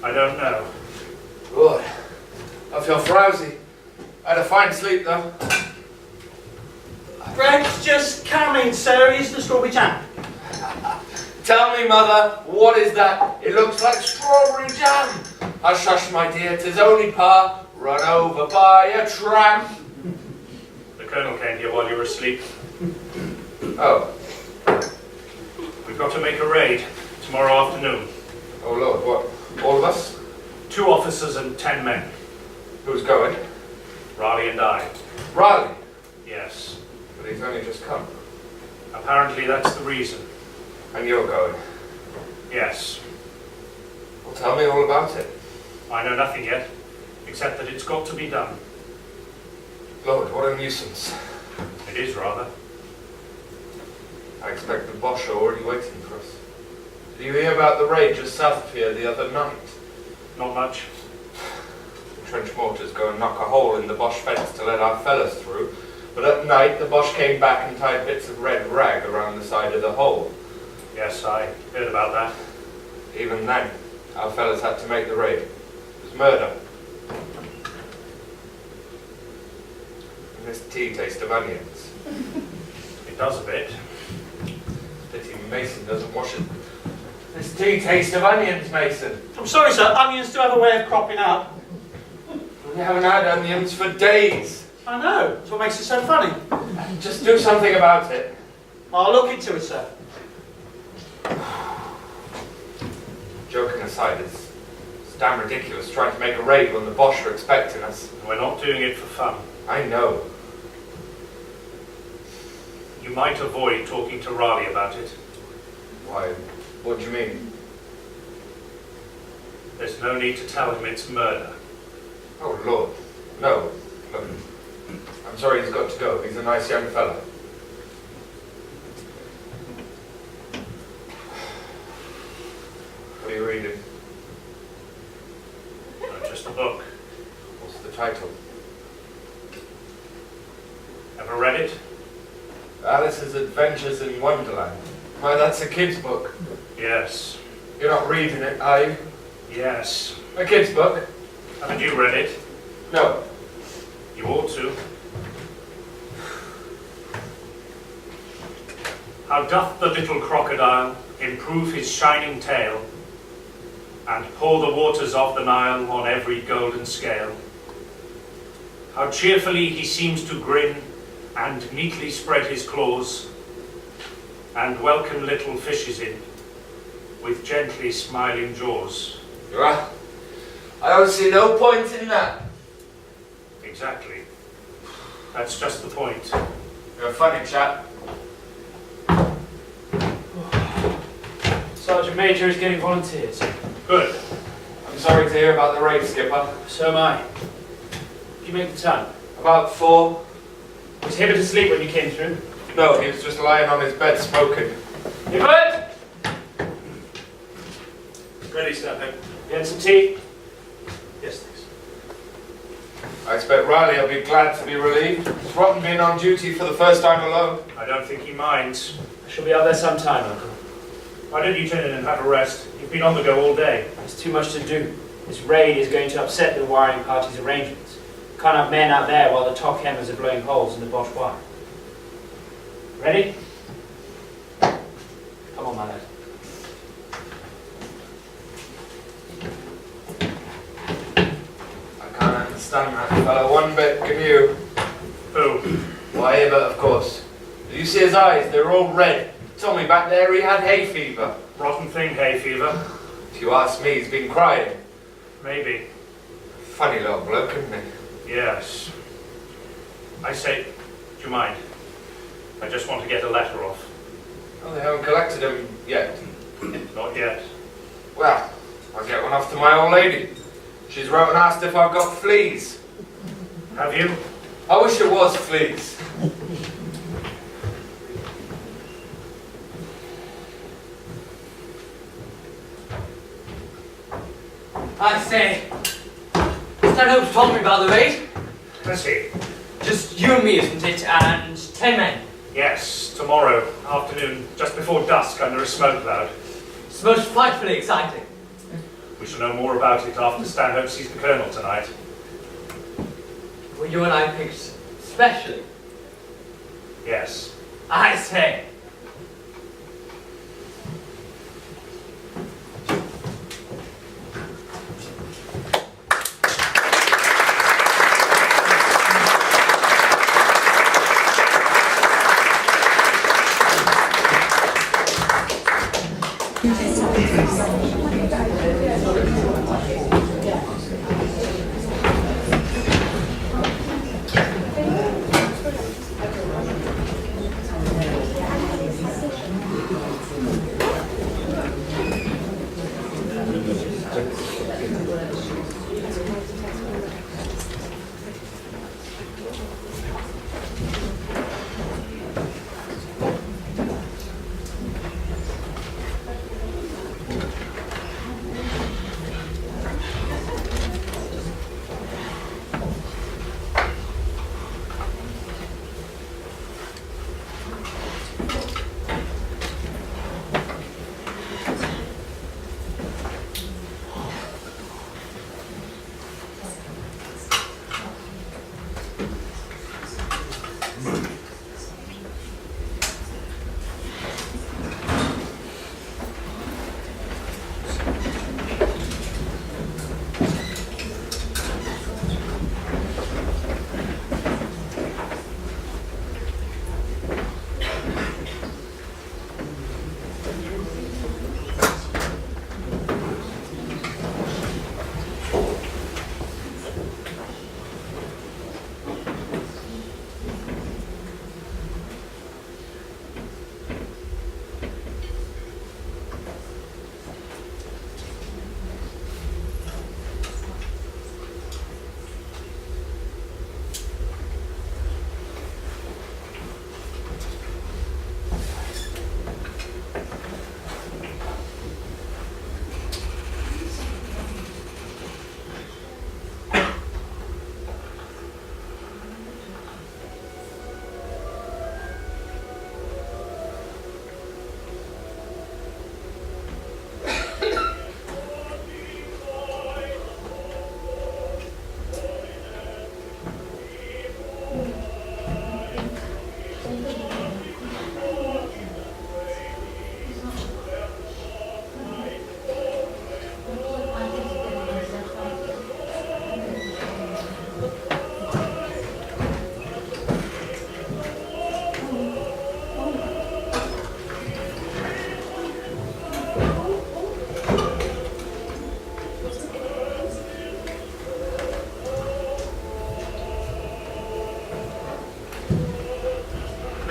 I don't know. Good. I feel frowsy. I had a fine sleep though. Bread's just coming, sir. Here's the strawberry jam. Tell me, mother, what is that? It looks like strawberry jam. Hush, hush, my dear, 'tis only Pa, run over by a tram. The Colonel came here while you were asleep. Oh. We've got to make a raid tomorrow afternoon. Oh, Lord, what? All of us? 2 officers and 10 men. Who's going? Raleigh and I. Riley. Yes. But he's only just come. Apparently that's the reason. And you're going. Yes. Well, tell me all about it. I know nothing yet, except that it's got to be done. Lord, what a nuisance. It is rather. I expect the Bosch are already waiting for us. Did you hear about the raid just south of here the other night? Not much. The trench mortars go and knock a hole in the Bosch fence to let our fellas through, but at night the Bosch came back and tied bits of red rag around the side of the hole. Yes, I heard about that. Even then, our fellas had to make the raid. It was murder. And this tea tastes of onions. It does a bit. Pity Mason doesn't wash it. This tea tastes of onions, Mason. I'm sorry, sir. Onions do have a way of cropping up. We haven't had onions for days. I know. That's what makes it so funny. Just do something about it. I'll look into it, sir. Joking aside, it's damn ridiculous trying to make a raid when the Bosch are expecting us. We're not doing it for fun. I know. You might avoid talking to Raleigh about it. Why, what do you mean? There's no need to tell him it's murder. Oh, Lord. No. Look, I'm sorry he's got to go. He's a nice young fella. What are you reading? Just a book. What's the title? Ever read it? Alice's Adventures in Wonderland. Why, that's a kid's book. Yes. You're not reading it, are you? Yes. A kid's book? Haven't you read it? No. You ought to. How doth the little crocodile improve his shining tail, and pour the waters of the Nile on every golden scale? How cheerfully he seems to grin, and neatly spread his claws, and welcome little fishes in, with gently smiling jaws. Well, I don't see no point in that. Exactly. That's just the point. You're a funny chap. Sergeant Major is getting volunteers. Good. I'm sorry to hear about the raid, Skipper. So am I. Did you make the time? About 4. Was Hibbert asleep when you came through? No, he was just lying on his bed smoking. Hibbert! Ready, Stanhope? You had some tea? Yes, thanks. I expect Riley will be glad to be relieved. It's rotten being on duty for the first time alone. I don't think he minds. I shall be out there sometime, Uncle. Why don't you turn in and have a rest? You've been on the go all day. There's too much to do. This raid is going to upset the wiring party's arrangements. Can't have men out there while the top hammers are blowing holes in the Bosch wire. Ready? Come on, my lad. I can't understand that fellow one bit, can you? Who? Why, Hibbert, of course. Did you see his eyes? They were all red. Told me back there he had hay fever. Rotten thing, hay fever. If you ask me, he's been crying. Maybe. Funny little bloke, isn't he? Yes. I say, do you mind? I just want to get a letter off. Oh, they haven't collected him yet. Not yet. Well, I'll get one off to my old lady. She's wrote and asked if I've got fleas. Have you? I wish it was fleas. I say, Stanhope's told me about the raid. Let's see. Just you and me, isn't it? And 10 men. Yes, tomorrow afternoon, just before dusk, under a smoke cloud. It's most frightfully exciting. We shall know more about it after Stanhope sees the Colonel tonight. Were you and I picked specially? Yes. I say.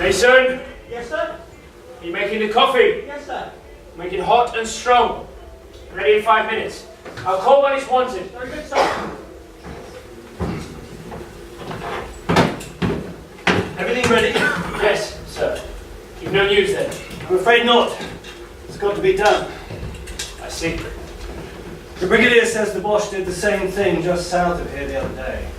Mason, Yes, sir? you making the coffee? Yes, sir. Make it hot and strong. Ready in 5 minutes. I'll call when it's wanted. Very good, sir. Everything ready? Yes, sir. You've no news then? I'm afraid not. It's got to be done. I see. The Brigadier says the Boche did the same thing just south of here the other day.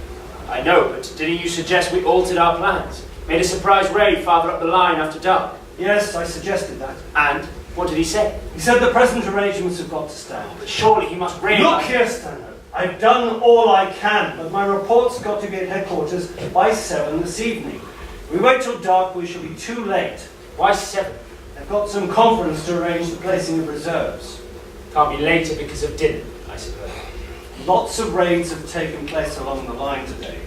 I know, but didn't you suggest we altered our plans? Made a surprise raid farther up the line after dark? Yes, I suggested that. And what did he say? He said the present arrangements have got to stand. But surely he must realise... Look here, Stanhope. I've done all I can, but my report's got to be at headquarters by 7 this evening. If we wait till dark, we shall be too late. Why 7? They've got some conference to arrange the placing of reserves. Can't be later because of dinner, I suppose. Lots of raids have taken place along the line today.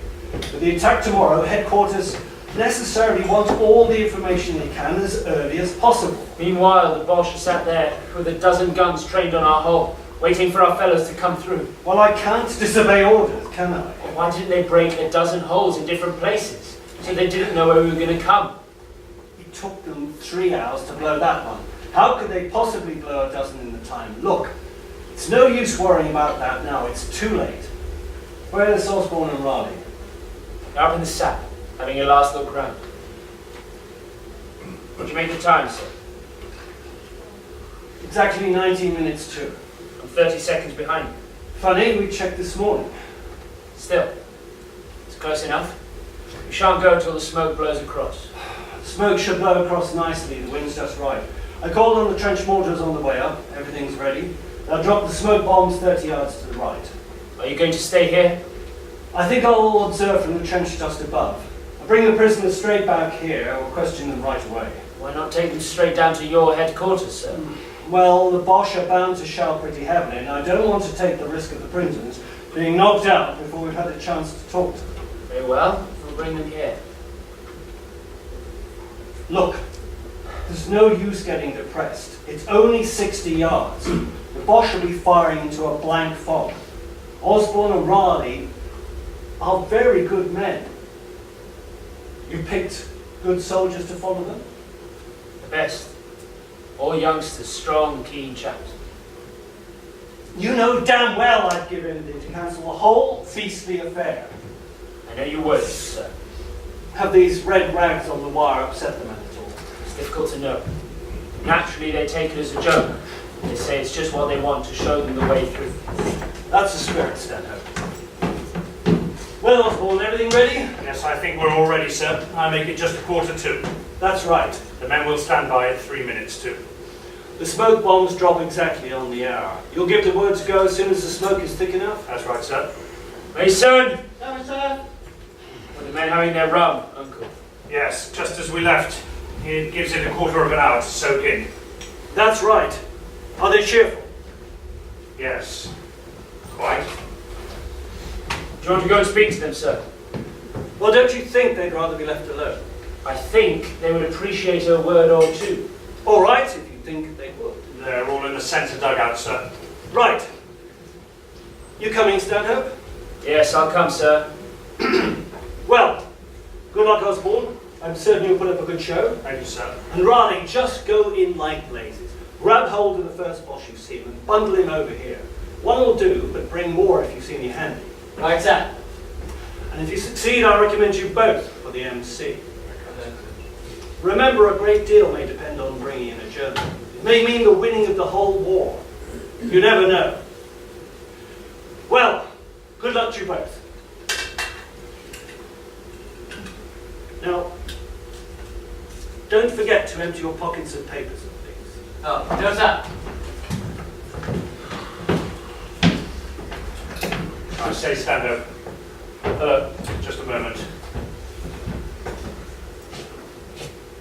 For the attack tomorrow, headquarters necessarily want all the information they can as early as possible. Meanwhile, the Boche sat there with a dozen guns trained on our hull, waiting for our fellows to come through. Well, I can't disobey orders, can I? Why didn't they break a dozen holes in different places? So they didn't know where we were going to come. It took them 3 hours to blow that one. How could they possibly blow a dozen in the time? Look, it's no use worrying about that now. It's too late. Where are Osborne and Raleigh? They're up in the sap, having a last look round. What'd you make the time, sir? Exactly 19 minutes to. I'm 30 seconds behind you. Funny, we checked this morning. Still, it's close enough. We shan't go until the smoke blows across. Smoke should blow across nicely. The wind's just right. I called on the trench mortars on the way up. Everything's ready. They'll drop the smoke bombs 30 yards to the right. Are you going to stay here? I think I'll observe from the trench just above. I'll bring the prisoners straight back here. I'll question them right away. Why not take them straight down to your headquarters, sir? Well, the Boche are bound to shell pretty heavily, and I don't want to take the risk of the prisoners being knocked out before we've had a chance to talk to them. Very well, we'll bring them here. Look, there's no use getting depressed. It's only 60 yards. The Boche will be firing into a blank fog. Osborne and Raleigh are very good men. You picked good soldiers to follow them? The best. All youngsters, strong, keen chaps. You know damn well I'd give in to cancel the whole beastly affair. I know you would, sir. Have these red rags on the wire upset them at all? It's difficult to know. Naturally, they take it as a joke. They say it's just what they want to show them the way through. That's the spirit, Stanhope. Well, Osborne, everything ready? Yes, I think we're all ready, sir. I make it just 1:45. That's right. The men will stand by at 3 minutes to. The smoke bombs drop exactly on the hour. You'll give the word to go as soon as the smoke is thick enough? That's right, sir. Mason! No, sir. Are the men having their rum, Uncle? Yes, just as we left. It gives it a quarter of an hour to soak in. That's right. Are they cheerful? Yes. Quite. Do you want to go and speak to them, sir? Well, don't you think they'd rather be left alone? I think they would appreciate a word or two. All right, if you think they would. They're all in the centre dugout, sir. Right. You coming, Stanhope? Yes, I'll come, sir. Well, good luck, Osborne. I'm certain you'll put up a good show. Thank you, sir. And Raleigh, just go in like blazes. Grab hold of the first Boche you see and bundle him over here. One will do, but bring more if you see me handy. Right, sir. And if you succeed, I recommend you both for the MC. Remember, a great deal may depend on bringing in a German. It may mean the winning of the whole war. You never know. Well, good luck to you both. Now, don't forget to empty your pockets of papers and things. Oh, no, sir. I say, Stanhope. Hello, just a moment.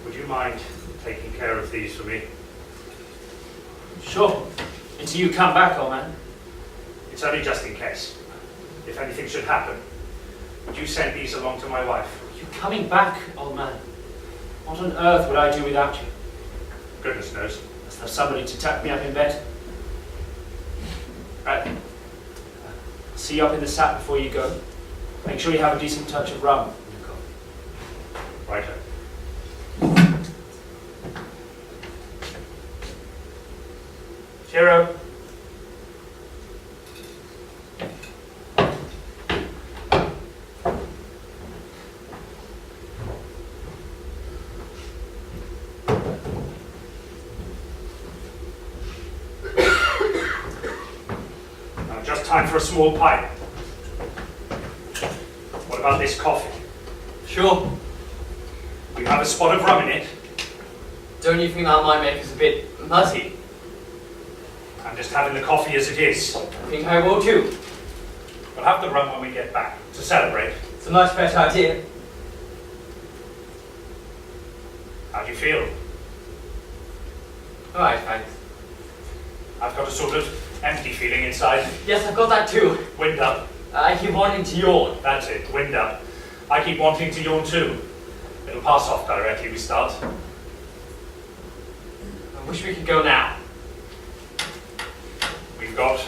Would you mind taking care of these for me? Sure. Until you come back, old man. It's only just in case. If anything should happen, would you send these along to my wife? You're coming back, old man. What on earth would I do without you? Goodness knows. Must have somebody to tuck me up in bed. Right. See you up in the sap before you go. Make sure you have a decent touch of rum in your coffee. Righto. Hero. Now, just time for a small pipe. What about this coffee? Sure. You have a spot of rum in it. Don't you think that might make us a bit muzzy? I'm just having the coffee as it is. I think I will too. We'll have the rum when we get back, to celebrate. It's a much better idea. How do you feel? Alright, thanks. I've got a sort of empty feeling inside. Yes, I've got that too. Wind up. I keep wanting to yawn. That's it, wind up. I keep wanting to yawn too. It'll pass off directly we start. I wish we could go now. We've got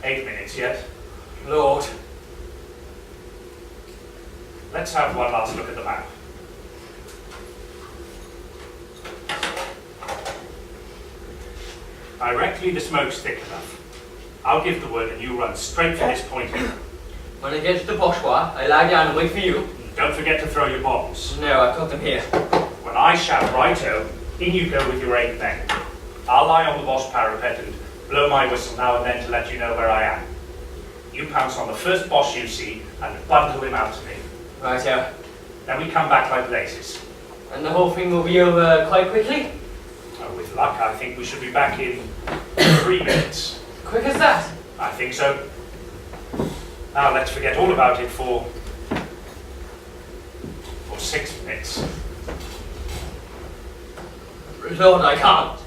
8 minutes yet. Lord. Let's have one last look at the map. Directly the smoke's thick enough. I'll give the word and you run straight for this point here. When I get to the bourgeois, I lie down and wait for you. Don't forget to throw your bombs. No, I've got them here. When I shout righto, in you go with your 8 men. I'll lie on the boss parapet and blow my whistle now and then to let you know where I am. You pounce on the first boss you see and bundle him out to me. Righto. Then we come back like blazes. And the whole thing will be over quite quickly? With luck, I think we should be back in 3 minutes. Quick as that? I think so. Now let's forget all about it for 6 minutes. Lord, I can't.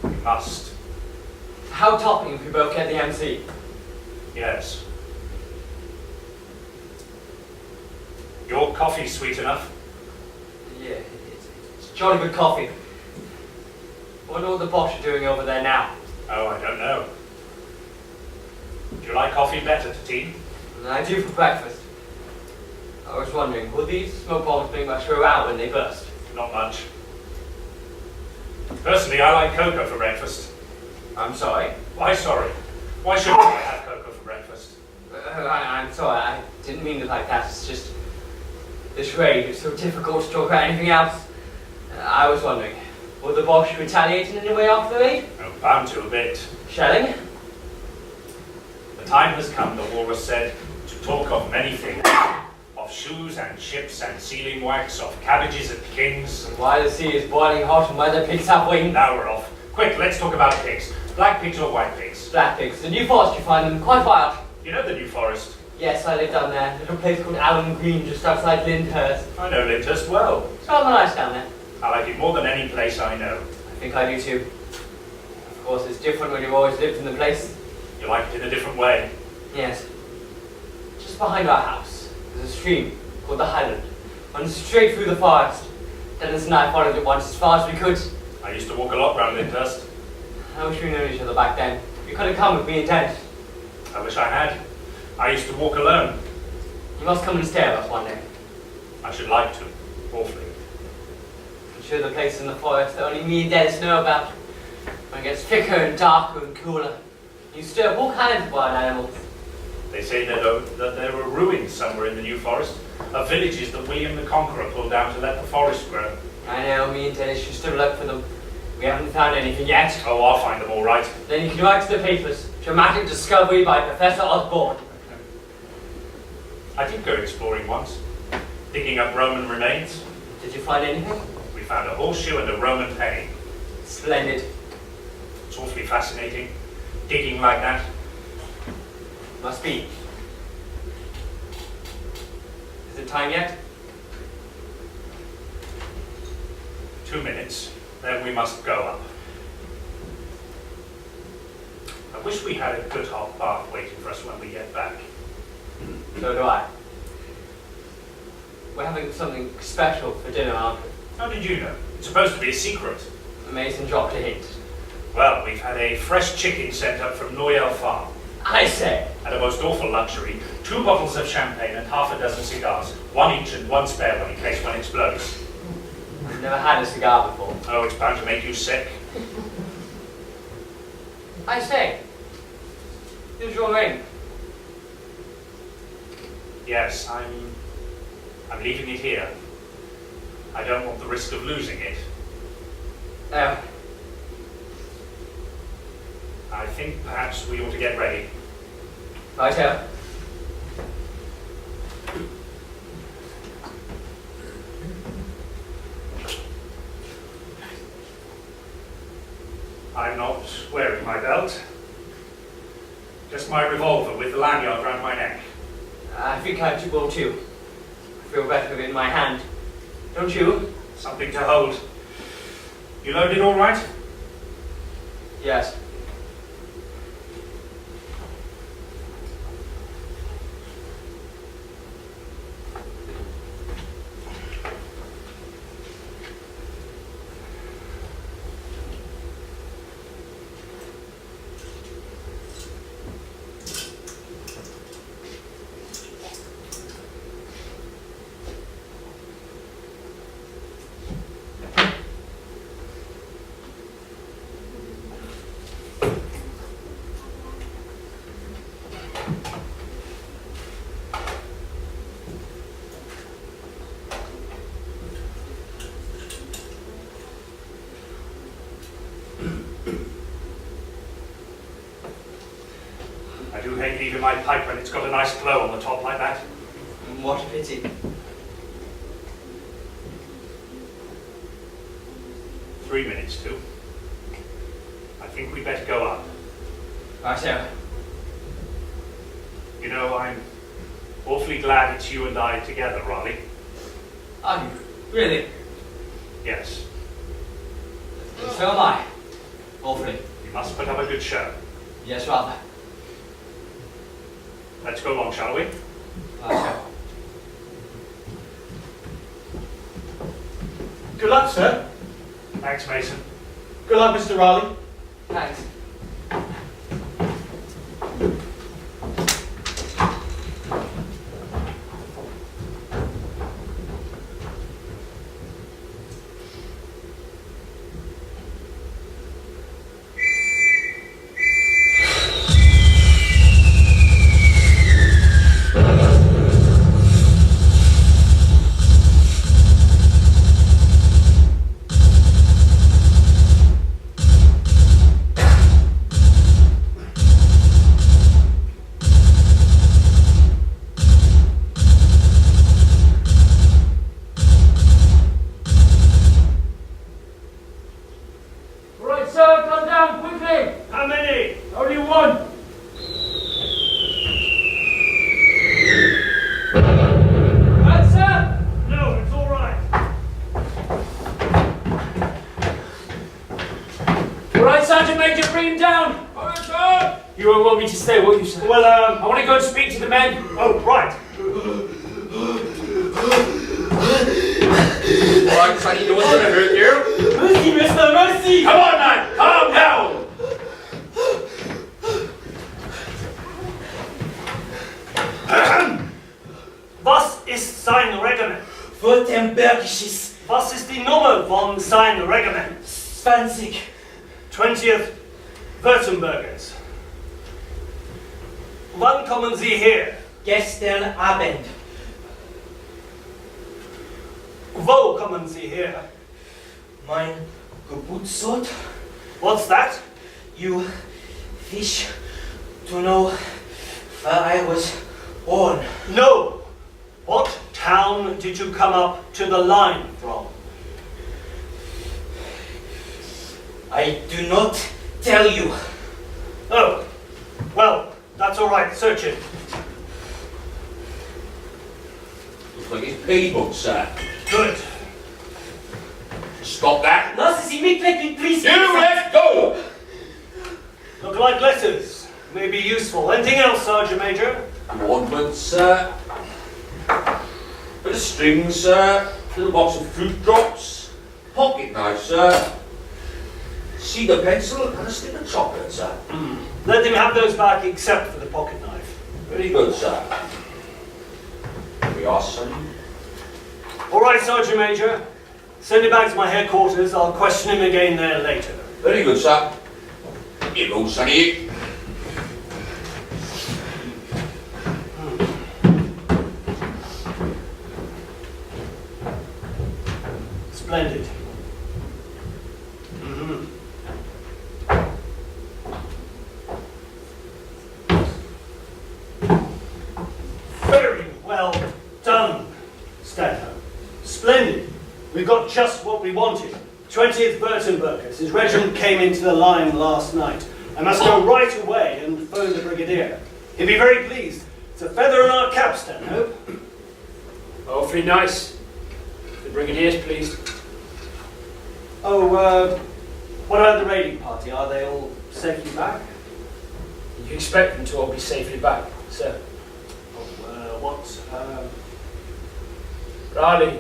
We must. How topping if we both get the MC? Yes. Your coffee's sweet enough. Yeah, it's jolly good coffee. Wonder what the Bosch are doing over there now. Oh, I don't know. Do you like coffee better to tea? And I do for breakfast. I was wondering, will these smoke bombs bring much around when they burst? Not much. Personally, I like cocoa for breakfast. I'm sorry. Why sorry? Why shouldn't I have cocoa for breakfast? I'm sorry, I didn't mean it like that. It's just this raid is so difficult to talk about anything else. I was wondering, will the Bosch retaliate in any way after the raid? Oh, bound to a bit. Shelling? The time has come, the walrus said, to talk of many things. Of shoes and ships and sealing wax, of cabbages and kings. And while the sea is boiling hot and weather picks up wind. Now we're off. Quick, let's talk about pigs. Black pigs or white pigs? Black pigs. The New Forest, you find them quite wild. You know the New Forest? Yes, I live down there. A little place called Allen Green, just outside Lyndhurst. I know Lyndhurst well. It's rather nice down there. I like it more than any place I know. I think I do too. Of course, it's different when you've always lived in the place. You like it in a different way. Yes. Just behind our house, there's a stream called the Highland. Runs straight through the forest. Dennis and I followed it once as far as we could. I used to walk a lot round Lyndhurst. I wish we knew each other back then. You could have come with me and Dennis. I wish I had. I used to walk alone. You must come and stay with us one day. I should like to. Awfully. I'm sure the place in the forest that only me and Dennis know about. When it gets thicker and darker and cooler. You stir up all kinds of wild animals. They say that there were ruins somewhere in the New Forest. Of villages that William the Conqueror pulled down to let the forest grow. I know, me and Dennis should still look for them. We haven't found anything yet. Oh, I'll find them all right. Then you can write to the papers. Dramatic discovery by Professor Osborne. I did go exploring once, digging up Roman remains. Did you find anything? We found a horseshoe and a Roman penny. Splendid. It's awfully fascinating, digging like that. Must be. Is it time yet? 2 minutes, then we must go up. I wish we had a good hot bath waiting for us when we get back. So do I. We're having something special for dinner, aren't we? How did you know? It's supposed to be a secret. Mason dropped a hint. Well, we've had a fresh chicken sent up from Noyelle Farm. I say. And a most awful luxury, 2 bottles of champagne and half a dozen cigars. 1 each and 1 spare one in case one explodes. I've never had a cigar before. Oh, it's bound to make you sick. I say, here's your ring. Yes, I'm leaving it here. I don't want the risk of losing it. Oh, I think perhaps we ought to get ready. righto. I'm not wearing my belt. Just my revolver with the lanyard round my neck. I think I will too. I feel better with it in my hand. Don't you? Something to hold. You loaded all right? Yes. I do hate leaving my pipe when it's got a nice glow on the top like that. What a pity. Three minutes to. I think we'd better go up. Righto. You know, I'm awfully glad it's you and I together, Raleigh. Are you? Really? Yes. And so am I. Awfully. We must put up a good show. Yes, rather. Let's go along, shall we? Righto. Good luck, sir. Thanks, Mason. Good luck, Mr. Raleigh. Thanks. Right, sir, come down quickly. How many? Only one. Right, sir. No, it's all right. All right, Sergeant Major, bring him down. All right, sir. You won't want me to stay, will you, sir? Well, I want to go and speak to the men. oh, right. All right, Sonny, no one's gonna hurt you. Mercy, mister, mercy. Come on, man! Calm down! Was ist sein Regiment? Württembergisches Was ist die Nummer von sein Regiment? 20. 20th Württembergers. Wann kommen Sie her? Gestern Abend. Wo kommen Sie her? Mein Geburtsort. What's that? You wish to know where I was born. No. What town did you come up to the line from? I do not tell you. Oh, well, that's all right. Search it. Looks like his pay book, sir. Good. Stop that. Lassen Sie mich weg, please. You let go! Look like letters. May be useful. Anything else, Sergeant Major? Ornaments, sir. Bit of string, sir. Little box of fruit drops. Pocket knife, sir. Cedar pencil and a stick of chocolate, sir. Let him have those back except for the pocket knife. Very good, sir. Here we are, son. All right, Sergeant Major. Send him back to my headquarters. I'll question him again there later. Very good, sir. You go, sonny. Splendid. Mhm. Very well done, Stanhope. Splendid. We got just what we wanted. 20th Württembergers. His regiment came into the line last night. I must go right away and phone the brigadier. He'll be very pleased. It's a feather in our cap, Stanhope. Awfully nice. The brigadier's pleased. Oh, what about the raiding party? Are they all safely back? You expect them to all be safely back, sir. Riley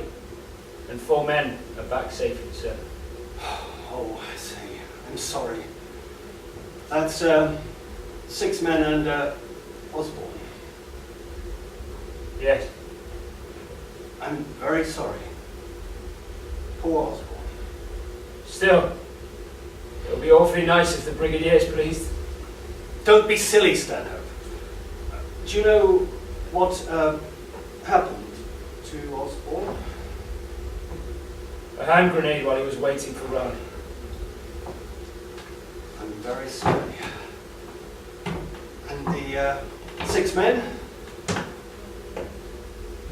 and 4 men are back safely, sir. Oh, I see. I'm sorry. That's 6 men and Osborne. Yes. I'm very sorry. Poor Osborne. Still, it'll be awfully nice if the brigadier's pleased. Don't be silly, Stanhope. Do you know what happened to Osborne? A hand grenade while he was waiting for Riley. I'm very sorry. And the 6 men?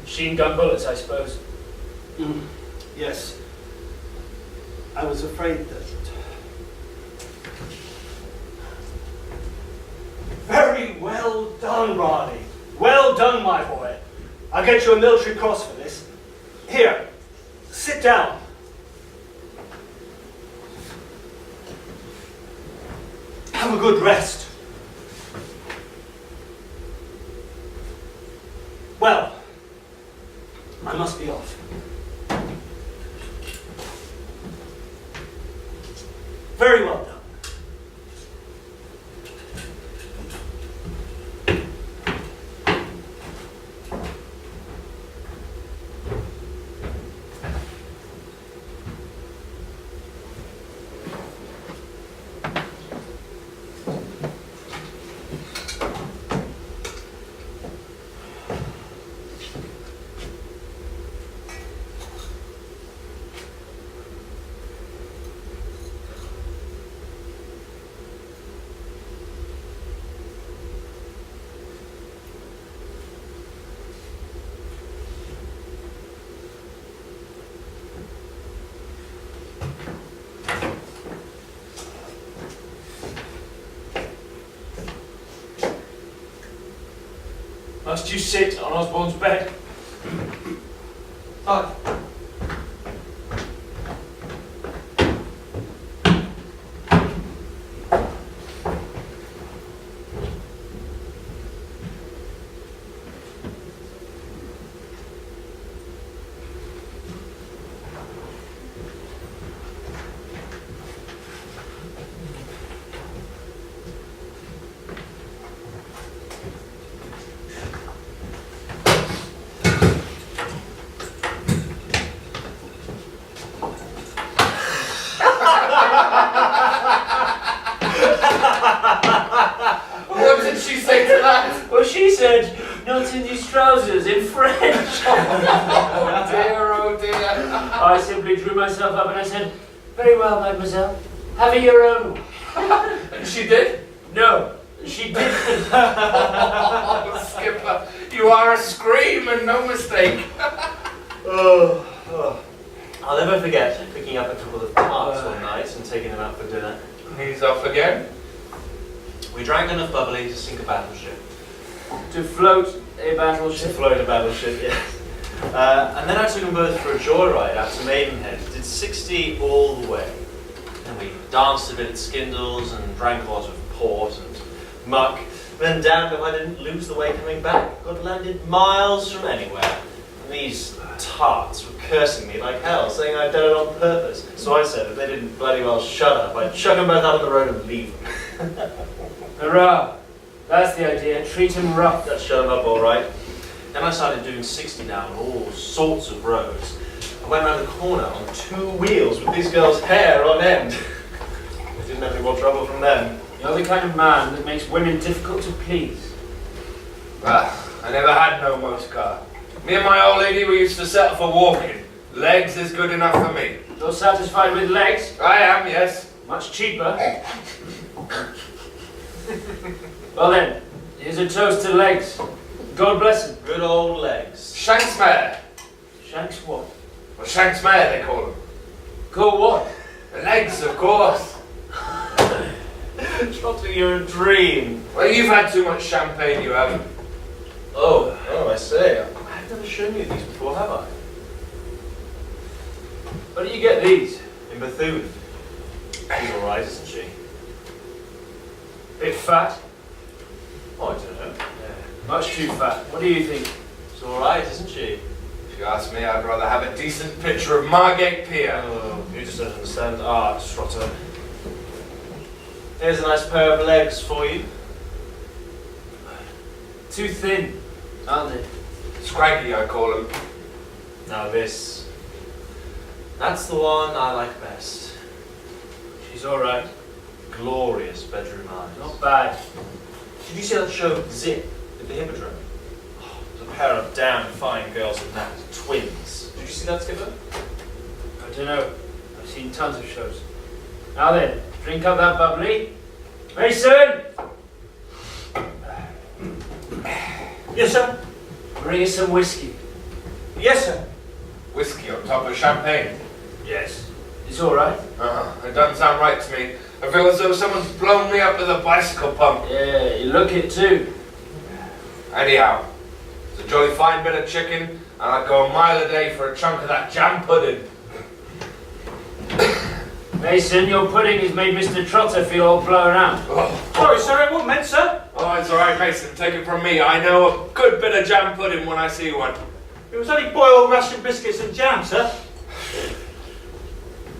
Machine gun bullets, I suppose. Yes. I was afraid that... Very well done, Riley. Well done, my boy. I'll get you a military cross for this. Here, sit down. Have a good rest. Well, I must be off. Very well done. Must you sit on Osborne's bed? What did she say to that? Well, she said, not in these trousers, in French. Oh dear, oh dear. I simply drew myself up and I said, very well, mademoiselle. Have it your own way. And she did? No, she didn't. Oh, Skipper, you are a scream and no mistake. I'll never forget picking up a couple of tarts one night and taking them out for dinner. He's off again. We drank enough bubbly to sink a battleship. To float a To battleship. float a battleship, yes. And then I took them both for a joyride out to Maidenhead. Did 60 all the way. And we danced a bit at Skindles and drank a lot of port and muck. Then damned if I didn't lose the way coming back. Got landed miles from anywhere. And these tarts were cursing me like hell, saying I'd done it on purpose. So I said if they didn't bloody well shut up, I'd chuck them both out on the road and leave them. Hurrah! That's the idea. Treat him rough. That shut them up all right. Then I started doing 60 down all sorts of roads. I went round the corner on 2 wheels with these girls' hair on end. I didn't have any more trouble from them. You're the kind of man that makes women difficult to please. Well, I never had no motor car. Me and my old lady, we used to settle for walking. Legs is good enough for me. You're satisfied with legs? I am, yes. Much cheaper. Well then, here's a toast to legs. God bless them. Good old legs. Shanks mare. Shanks what? Well, Shanks mare, they call them. Go what? The legs, of course. Trotter, you're a dream. Well, you've had too much champagne, you haven't. Oh, I say. I've never shown you these before, have I? Where do you get these? In Bethune. She's alright, isn't she? Bit fat? Oh, I don't know. Much too fat. What do you think? She's alright, isn't she? If you ask me, I'd rather have a decent picture of Margate Pier. Oh, you just don't understand art, Trotter. Here's a nice pair of legs for you. Too thin, aren't they? Scraggy, I call them. Now this. That's the one I like best. She's alright. Glorious bedroom eyes. Not bad. Did you see that show Zip at the Hippodrome? Oh, there's a pair of damn fine girls in that. Twins. Did you see that, Skipper? I don't know. I've seen tons of shows. Now then, drink up that bubbly. Mason! Yes, sir. Bring us some whiskey. Yes, sir. Whiskey on top of champagne. Yes. It's alright. It doesn't sound right to me. I feel as though someone's blown me up with a bicycle pump. Yeah, you look it too. Anyhow, it's a jolly fine bit of chicken, and I'd go a mile a day for a chunk of that jam pudding. Mason, your pudding has made Mr. Trotter feel all blown out. Oh, Sorry, sir, it wasn't meant, sir. it's alright, Mason. Take it from me. I know a good bit of jam pudding when I see one. It was only boiled Russian biscuits and jam, sir.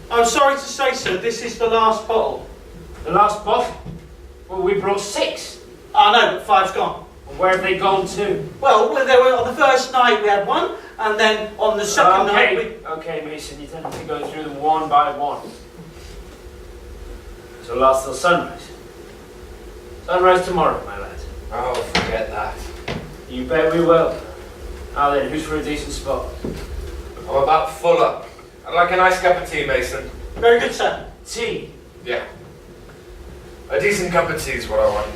I'm sorry to say, sir, this is the last bottle. The last bottle? Well, we brought 6. I know, but 5's gone. Well, where have they gone to? Well, they were on the first night we had one, and then on the second night we... Okay, Mason, you don't have to go through them one by one. So last till sunrise. Sunrise tomorrow, my lad. Oh, forget that. You bet we will. Now then, who's for a decent spot? I'm about full up. I'd like a nice cup of tea, Mason. Very good, sir. Tea. Yeah. A decent cup of tea is what I want.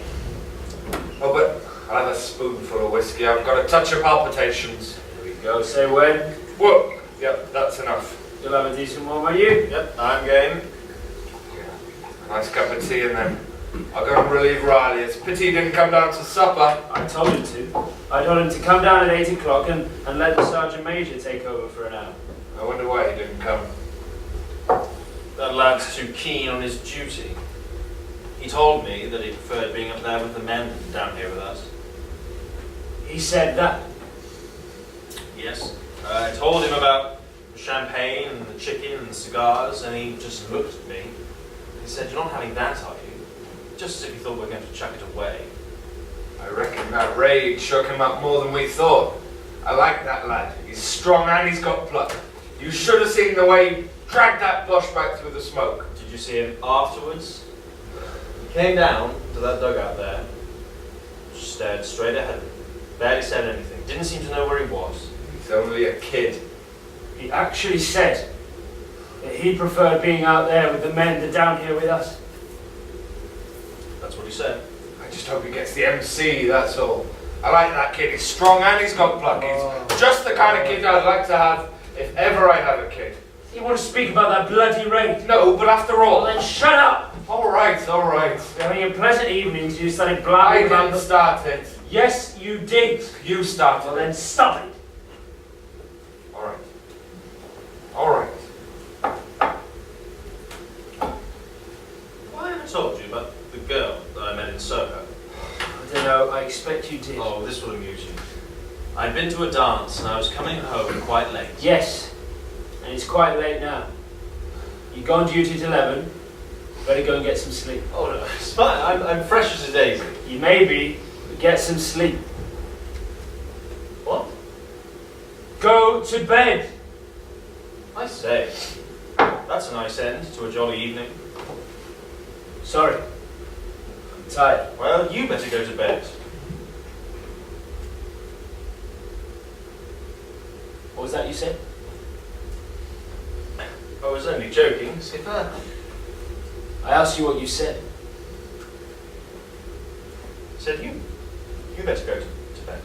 Oh, but I'll have a spoonful of whiskey. I've got a touch of palpitations. There we go. Say when. Whoa. Yep, that's enough. You'll have a decent one, will you? Yep, I'm game. A nice cup of tea and then I'll go and relieve Riley. It's a pity he didn't come down to supper. I told him to. I told him to come down at 8 o'clock and let the Sergeant Major take over for an hour. I wonder why he didn't come. That lad's too keen on his duty. He told me that he preferred being up there with the men than down here with us. He said that. Yes. I told him about the champagne and the chicken and the cigars, and he just looked at me. He said, "You're not having that, are you?" Just as if he thought we were going to chuck it away. I reckon that rage shook him up more than we thought. I like that lad. He's strong and he's got pluck. You should have seen the way he dragged that bush back through the smoke. Did you see him afterwards? He came down to that dugout there, just stared straight ahead of him, barely said anything, didn't seem to know where he was. He's only a kid. He actually said that he preferred being out there with the men than down here with us. That's what he said. I just hope he gets the MC, that's all. I like that kid. He's strong and he's got pluck. He's just the kind of kid I'd like to have if ever I have a kid. You want to speak about that bloody raid? No, but after all... Well then shut up! Alright, alright. We're having a pleasant evening, so you started I blabbing about didn't start it. Yes, you did. You started Well it. then stop it. Alright. Alright. Why haven't I told you about the girl that I met in Soho? I don't know, I expect you did. Oh, this will amuse you. I'd been to a dance and I was coming home quite late. Yes, and it's quite late now. You go on duty at 11, better go and get some sleep. Oh no, it's fine. I'm fresh as a daisy. You may be, but get some sleep. What? Go to bed. I say, that's a nice end to a jolly evening. Sorry. I'm tired. Well, you better go to bed. What was that you said? I was only joking, Skipper. I asked you what you said. Said you. You better go to bed.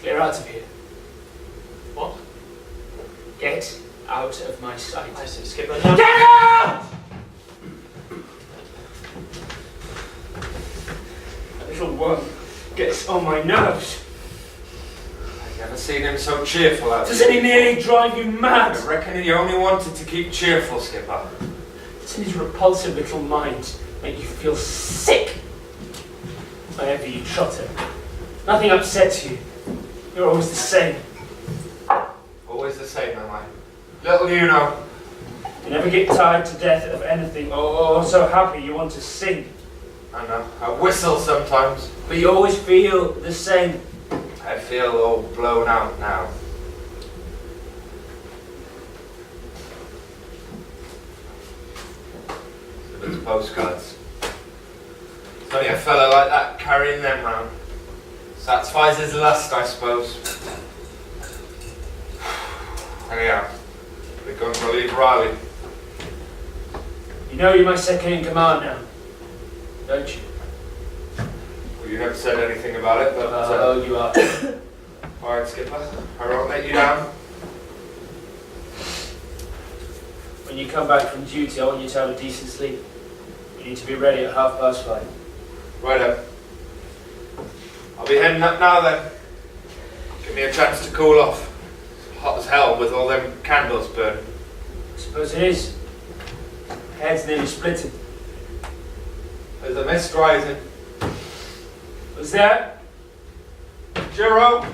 Clear out of here. What? Get out of my sight. I say, Skipper, no. Get out! That little worm gets on my nerves. I've never seen him so cheerful out Doesn't he nearly drive you mad? I reckon he only wanted to keep cheerful, Skipper. Doesn't his repulsive little mind make you feel sick whenever you trot him? Nothing upsets you. You're always the same. Always the same, am I? Little you know. You never get tired to death of anything or so happy you want to sing. I know. I whistle sometimes. But you always feel the same. I feel all blown out now. It's postcards. It's only a fella like that carrying them round. Satisfies his lust, I suppose. Anyhow, we're going to relieve Riley. You know you're my second in command now, don't you? Well, you never said anything about it, but... Oh, you are. Alright, Skipper. I won't let you down. When you come back from duty, I want you to have a decent sleep. You need to be ready at 5:30. Righto. I'll be heading up now then. Give me a chance to cool off. It's hot as hell with all them candles burning. I suppose it is. Head's nearly splitting. There's a mist rising. What's that? Giro!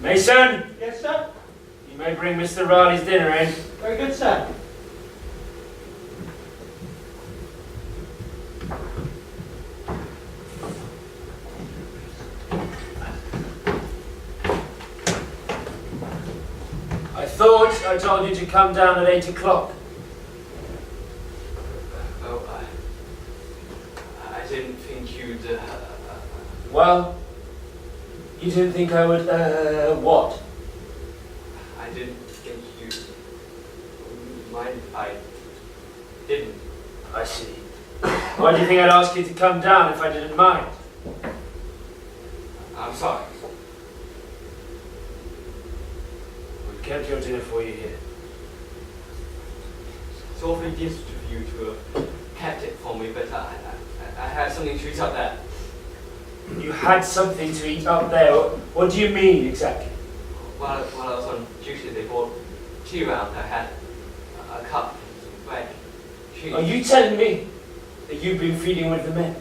Mason, Yes, sir. you may bring Mr. Riley's dinner in. Very good, sir. I thought I told you to come down at 8 o'clock. Oh, I didn't think you'd... Well, you didn't think I would, what? I didn't think you'd... mind. I didn't. I see. Why do you think I'd ask you to come down if I didn't mind? I'm sorry. We've kept your dinner for you here. It's awfully decent of you to have kept it for me, but I had something to eat up there. You had something to eat up there. What do you mean, exactly? While I was on duty, they brought tea round. I had a cup, some bread, cheese. Are you telling me that you've been feeding with the men?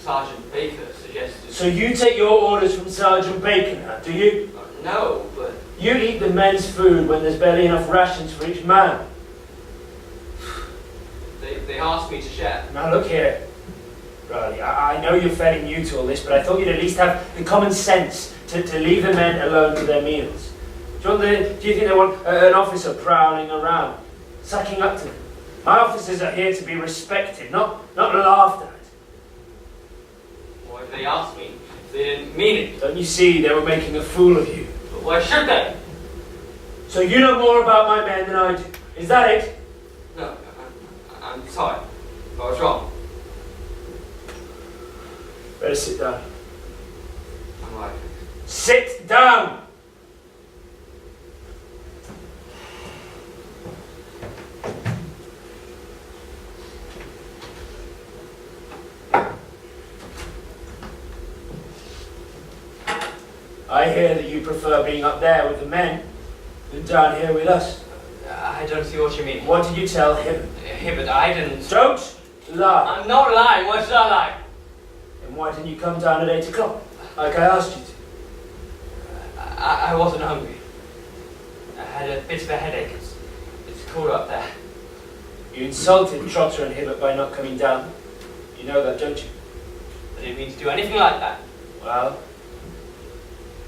Sergeant Baker suggested... So you take your orders from Sergeant Bacon, huh, do you? No, but... You eat the men's food when there's barely enough rations for each man. They asked me to share. Now look here, Riley, I know you're fairly new to all this, but I thought you'd at least have the common sense to leave the men alone to their meals. Do you think they want an officer prowling around, sucking up to them? My officers are here to be respected, not laughed at. Well, if they asked me, they didn't mean it. Don't you see they were making a fool of you? But why should they? So you know more about my men than I do. Is that it? No, I'm sorry. I was wrong. Better sit down. I'm right. Sit down! I hear that you prefer being up there with the men than down here with us. I don't see what you mean. What did you tell him? But I didn't... Don't lie. I'm not lying. Why should I lie? And why didn't you come down at 8 o'clock, like I asked you to? I wasn't hungry. I had a bit of a headache. It's cold up there. You insulted Trotter and Hibbert by not coming down. You know that, don't you? didn't mean to do anything like that. Well,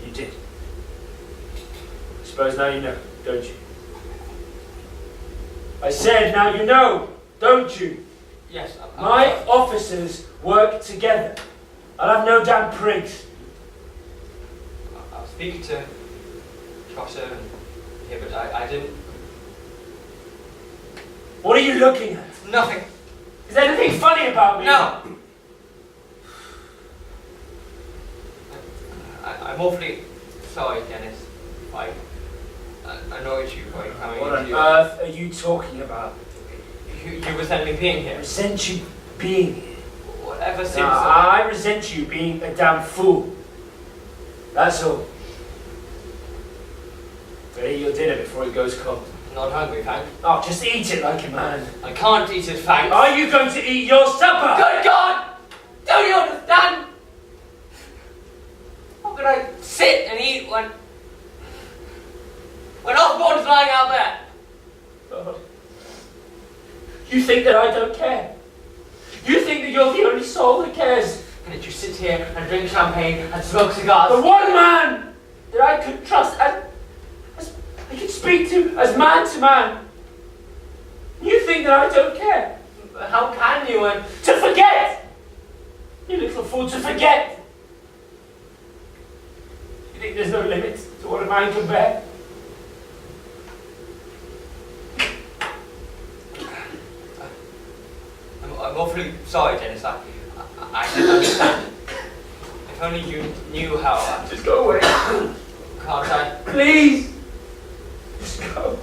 you did. I suppose now you know, don't you? I said now you know, don't you? Yes, My officers work together. I'll have no damn prigs. I'll speak to Trotter and here, but I didn't. What are you looking at? Nothing. Is there anything funny about me? No! I'm awfully sorry, Dennis. I annoyed you by coming What on into earth are you talking about? You resent me being I here. resent you being here. Whatever seems I resent you being a damn fool. That's all. But eat your dinner before it goes cold. not hungry, thanks. Oh, just eat it like a man. I can't eat it, thanks. Are you going to eat your supper? Good God! Don't you understand? How can I sit and eat when Osborne's lying out there? God. You think that I don't care? You think that you're the only soul that cares? And that you sit here and drink champagne and smoke cigars? The one man that I could trust as I could speak to as man to man. You think that I don't care? How can you and... To forget! You little fool, to forget! You think there's no limit to what a man can bear? I'm awfully sorry, Dennis. I can understand. If only you knew how. Just go away. Can't I? Please! Just go.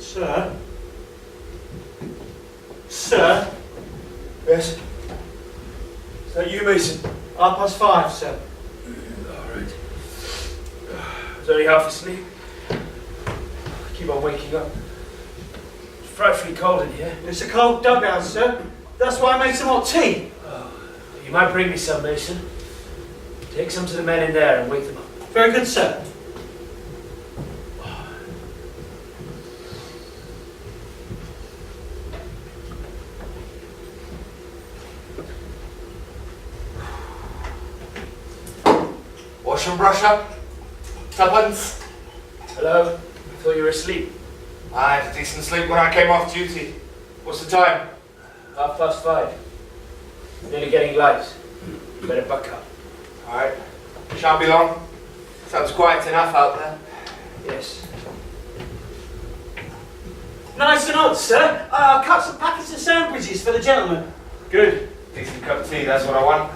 Sir? Sir? Yes? Is that you, Mason? 5:30, sir. All right. I was only half asleep. I keep on waking up. It's frightfully cold in here. It's a cold dugout, sir. That's why I made some hot tea. Oh, you might bring me some, Mason. Take some to the men in there and wake them up. Very good, sir. Wash and brush up. Tuppence. Hello? I thought you were asleep. I had a decent sleep when I came off duty. What's the time? 5:30. Nearly getting light. Better buck up. Alright. Shan't be long. Sounds quiet enough out there. Yes. Nice and hot, sir. I'll cut some packets of sandwiches for the gentlemen. Good. Decent cup of tea, that's what I want.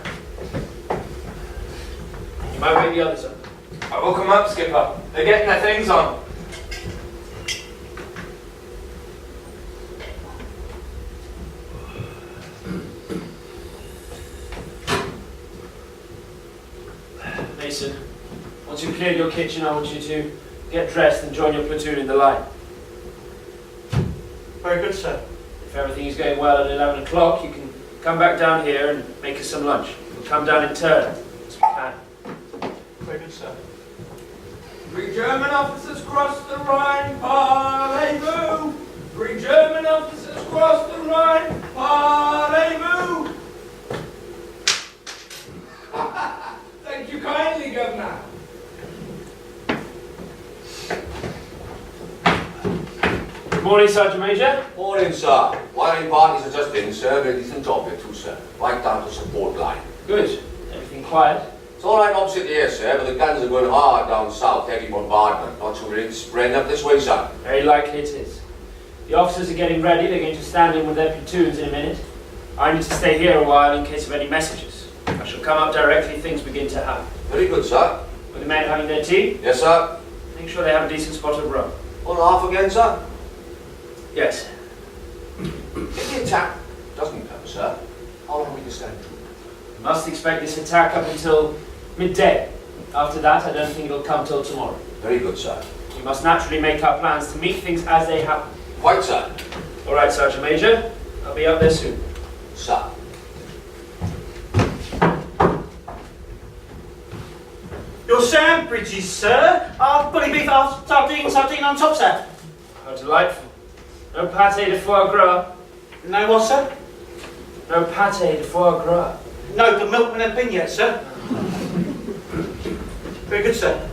You might wake the others up. I will come up, Skipper. They're getting their things on. Mason, once you've cleared your kitchen, I want you to get dressed and join your platoon in the line. Very good, sir. If everything is going well at 11 o'clock, you can come back down here and make us some lunch. We'll come down in turn, as we can. Very good, sir. 3 German officers cross the Rhine, parlez-vous! 3 German officers cross the Rhine, parlez-vous! Thank you kindly, Governor. Good morning, Sergeant Major. Morning, sir. Wiring parties are just in, sir. Ladies and job here too, sir. Right down to support line. Good. Everything quiet? It's all right opposite here, sir, but the guns are going hard down south, heavy bombardment. Not sure we're spreading up this way, sir. Very likely it is. The officers are getting ready. They're going to stand in with their platoons in a minute. I need to stay here a while in case of any messages. I shall come up directly if things begin to happen. Very good, sir. With the men having their tea, Yes, sir. make sure they have a decent spot of rum. On half again, sir. Yes. If the attack doesn't come, sir, how long are we to stand? You must expect this attack up until midday. After that, I don't think it'll come till tomorrow. Very good, sir. We must naturally make our plans to meet things as they happen. Quite, sir. All right, Sergeant Major. I'll be up there soon. Sir. Your sandwiches, sir. Bully beef, sardine on top, sir. How delightful. No pâté de foie gras. No what, sir? No pâté de foie gras. No, the milkman ain't been yet, sir. Very good, sir.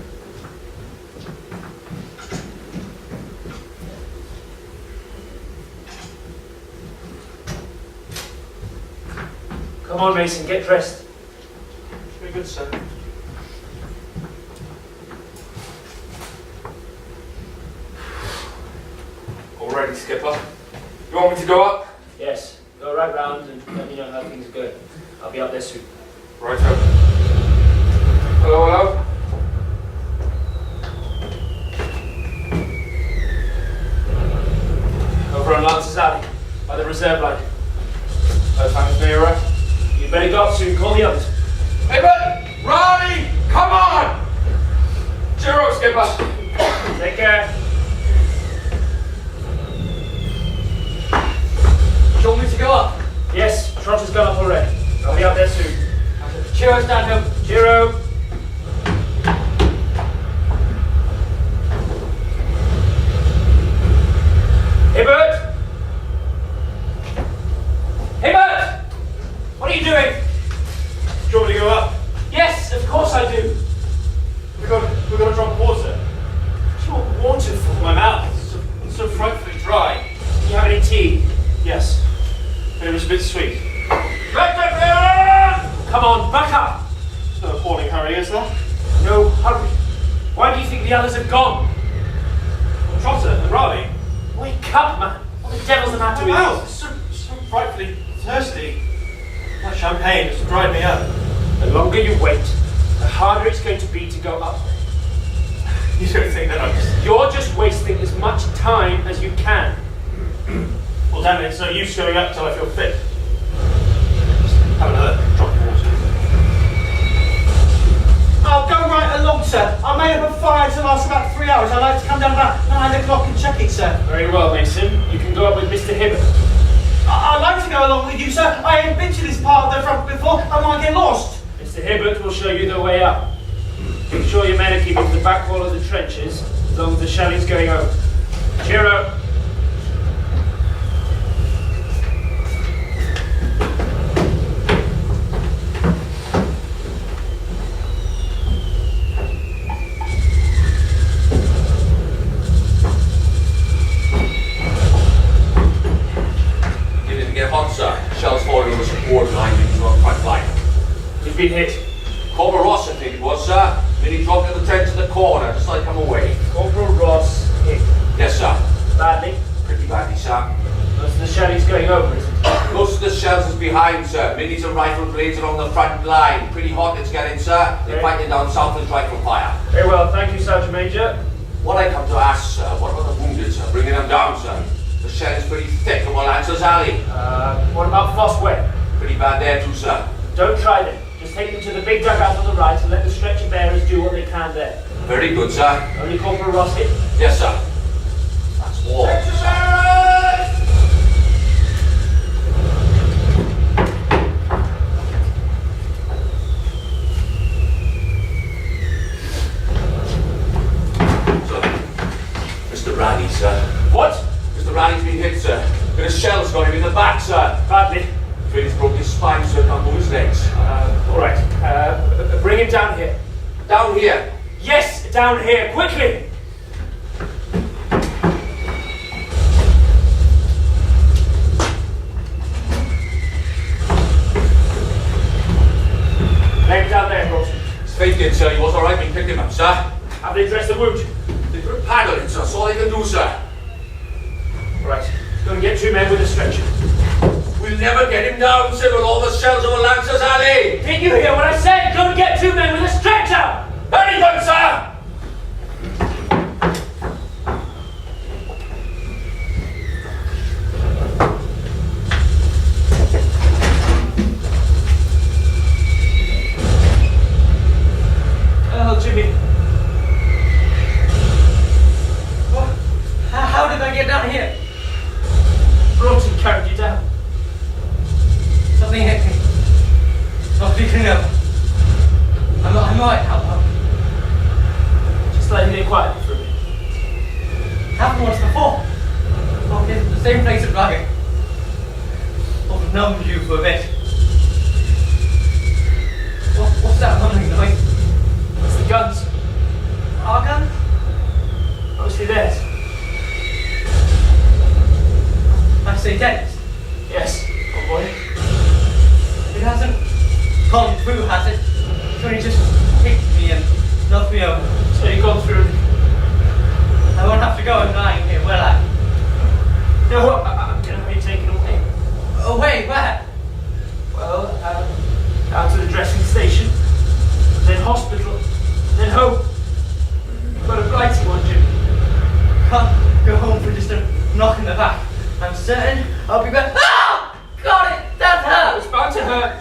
Come on, Mason, get dressed. Very good, sir. All ready, Skipper? You want me to go up? Yes, go right round and let me know how things are going. I'll be up there soon. Right up. Hello, hello. Over on Lance's Alley, by the reserve line. No time to me, all right? You'd better go up soon, call the others. Hey, bud! Ronnie! Come on! Cheer up, Skipper. Take care. Do you want me to go up? Yes, Trotter's gone up already. I'll be up there soon. Cheerio, Stanhope. Cheerio! Hey, Bert! Hey, Bert! What are you doing? Do you want me to go up? Yes, of course I do. We've got to drop water. What do you want water for? My mouth. It's so frightfully dry. Do you have any tea? Yes. It was a bit sweet. Come on, back up! There's no appalling hurry, is there? No hurry. Why do you think the others have gone? Trotter and Riley. Wake up, man. What the devil's the matter My with mouth is so frightfully thirsty. That champagne has dried me up. you? The longer you wait, the harder it's going to be to go up. You don't think that I'm just... You're just wasting as much time as you can. Well, damn it, it's no use going up till I feel fit. Just have another drop of water. I'll go right along, sir. I made up a fire to last about 3 hours. I'd like to come down about 9 o'clock and check it, sir. Very well, Mason. You can go up with Mr. Hibbert. I'd like to go along with you, sir. I ain't been to this part of the front before. I might get lost. Mr. Hibbert will show you the way up. Make sure your men are keeping to the back wall of the trenches as long as the shelling's going over. Cheerio! Beginning to get hot, sir. Shells falling on the support line into our front line. You've been hit. Corporal Ross, I think it was, sir. Then he dropped in the tent to the corner, just like I'm away. Corporal Ross hit. Yes, sir. Badly. Pretty badly, sir. Most of the shelling's going over, isn't it? Most of the shells is behind, sir. Minis and rifle blades are on the front line. Pretty hot it's getting, sir. They're Okay. fighting down south with rifle fire. Very well, thank you, Sergeant Major. What I come to ask, sir, what about the wounded, sir? Bringing them down, sir. The shell is pretty thick from Lancer's Alley. What about Fossway? Pretty bad there too, sir. Don't try them. Just take them to the big dugout on the right and let the stretcher bearers do what they can there. Very good, sir. Only Corporal Ross hit. Yes, sir. That's all. Mr. Raleigh, sir. What? Mr. Raleigh's been hit, sir. Got a shell's got him in the back, sir. Badly. Afraid he's broke his spine, sir. Can't move his legs. All right. Bring him down here. Down here. Yes, down here, quickly. Lay him down there, Wilson. Faith did, sir. He was all right. We picked him up, sir. Have they dressed the wound? They put a paddle in, sir. That's all they can do, sir. Right. Go and get 2 men with a stretcher. We'll never get him down, sir, with all the shells of a Lancer's alley. Did you hear what I said? Go and get 2 men with a stretcher! Very good, sir. Oh, Jimmy. How did I get down here? Broughton carried you down. Something hit me. Not speaking up. I'm right. How? Just lay here quietly for a minute. Happened once before. Oh, it's the same place at Ragging. Sort of numbed you for a bit. What's that humming noise? It's the guns. Our gun? Obviously theirs. I say Dennis. Yes, old boy. It hasn't gone through, has it? It's only just kicked me and knocked me over. So you've gone through. I won't have to go and lying here, will I? No, I'm going to have you taken away. Away, where? Well, out to the dressing station, then hospital, then home. You've got a blighty one, Jimmy. Can't go home for just a knock in the back. I'm certain I'll be back. Ah! Got it! That hurt! It's bound to hurt.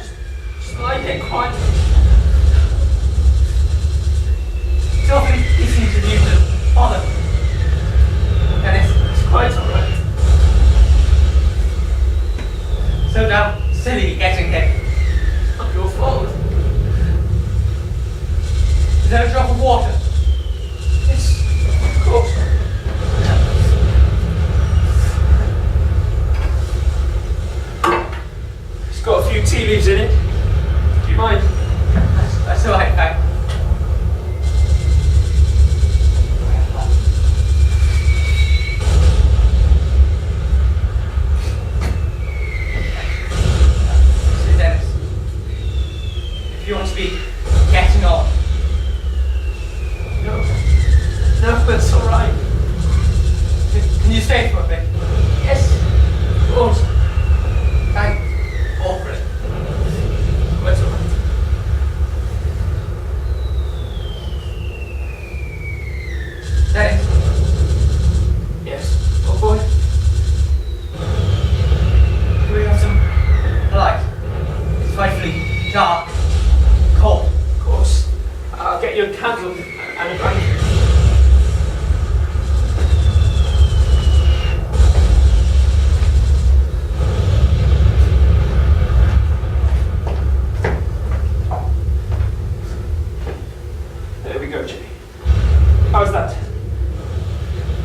Just lie there quietly. It's awfully easy to you to bother. Dennis, It's quite alright. so damn silly getting hit. Not your fault. Is there a drop of water? Yes, of course. It's got a few tea leaves in it. Do you mind? That's all right, thanks. See, Dennis, if you want to be getting on, No, that's alright. can you stay for a bit? Yes, of course. Thanks awfully. That's alright. Dennis, Yes, old boy. can we have some light? It's frightfully dark, cold. Of course. I'll get you a candle and a blanket. There we go, Jimmy. How's that?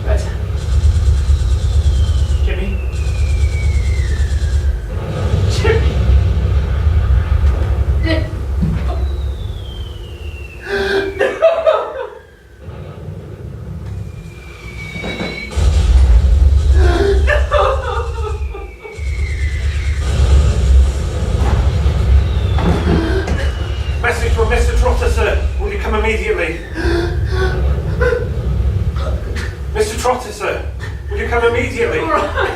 Better. Jimmy? Jimmy? Message from Mr. Trotter, sir. Will you come immediately? Mr. Trotter, sir. Will you come immediately? All right.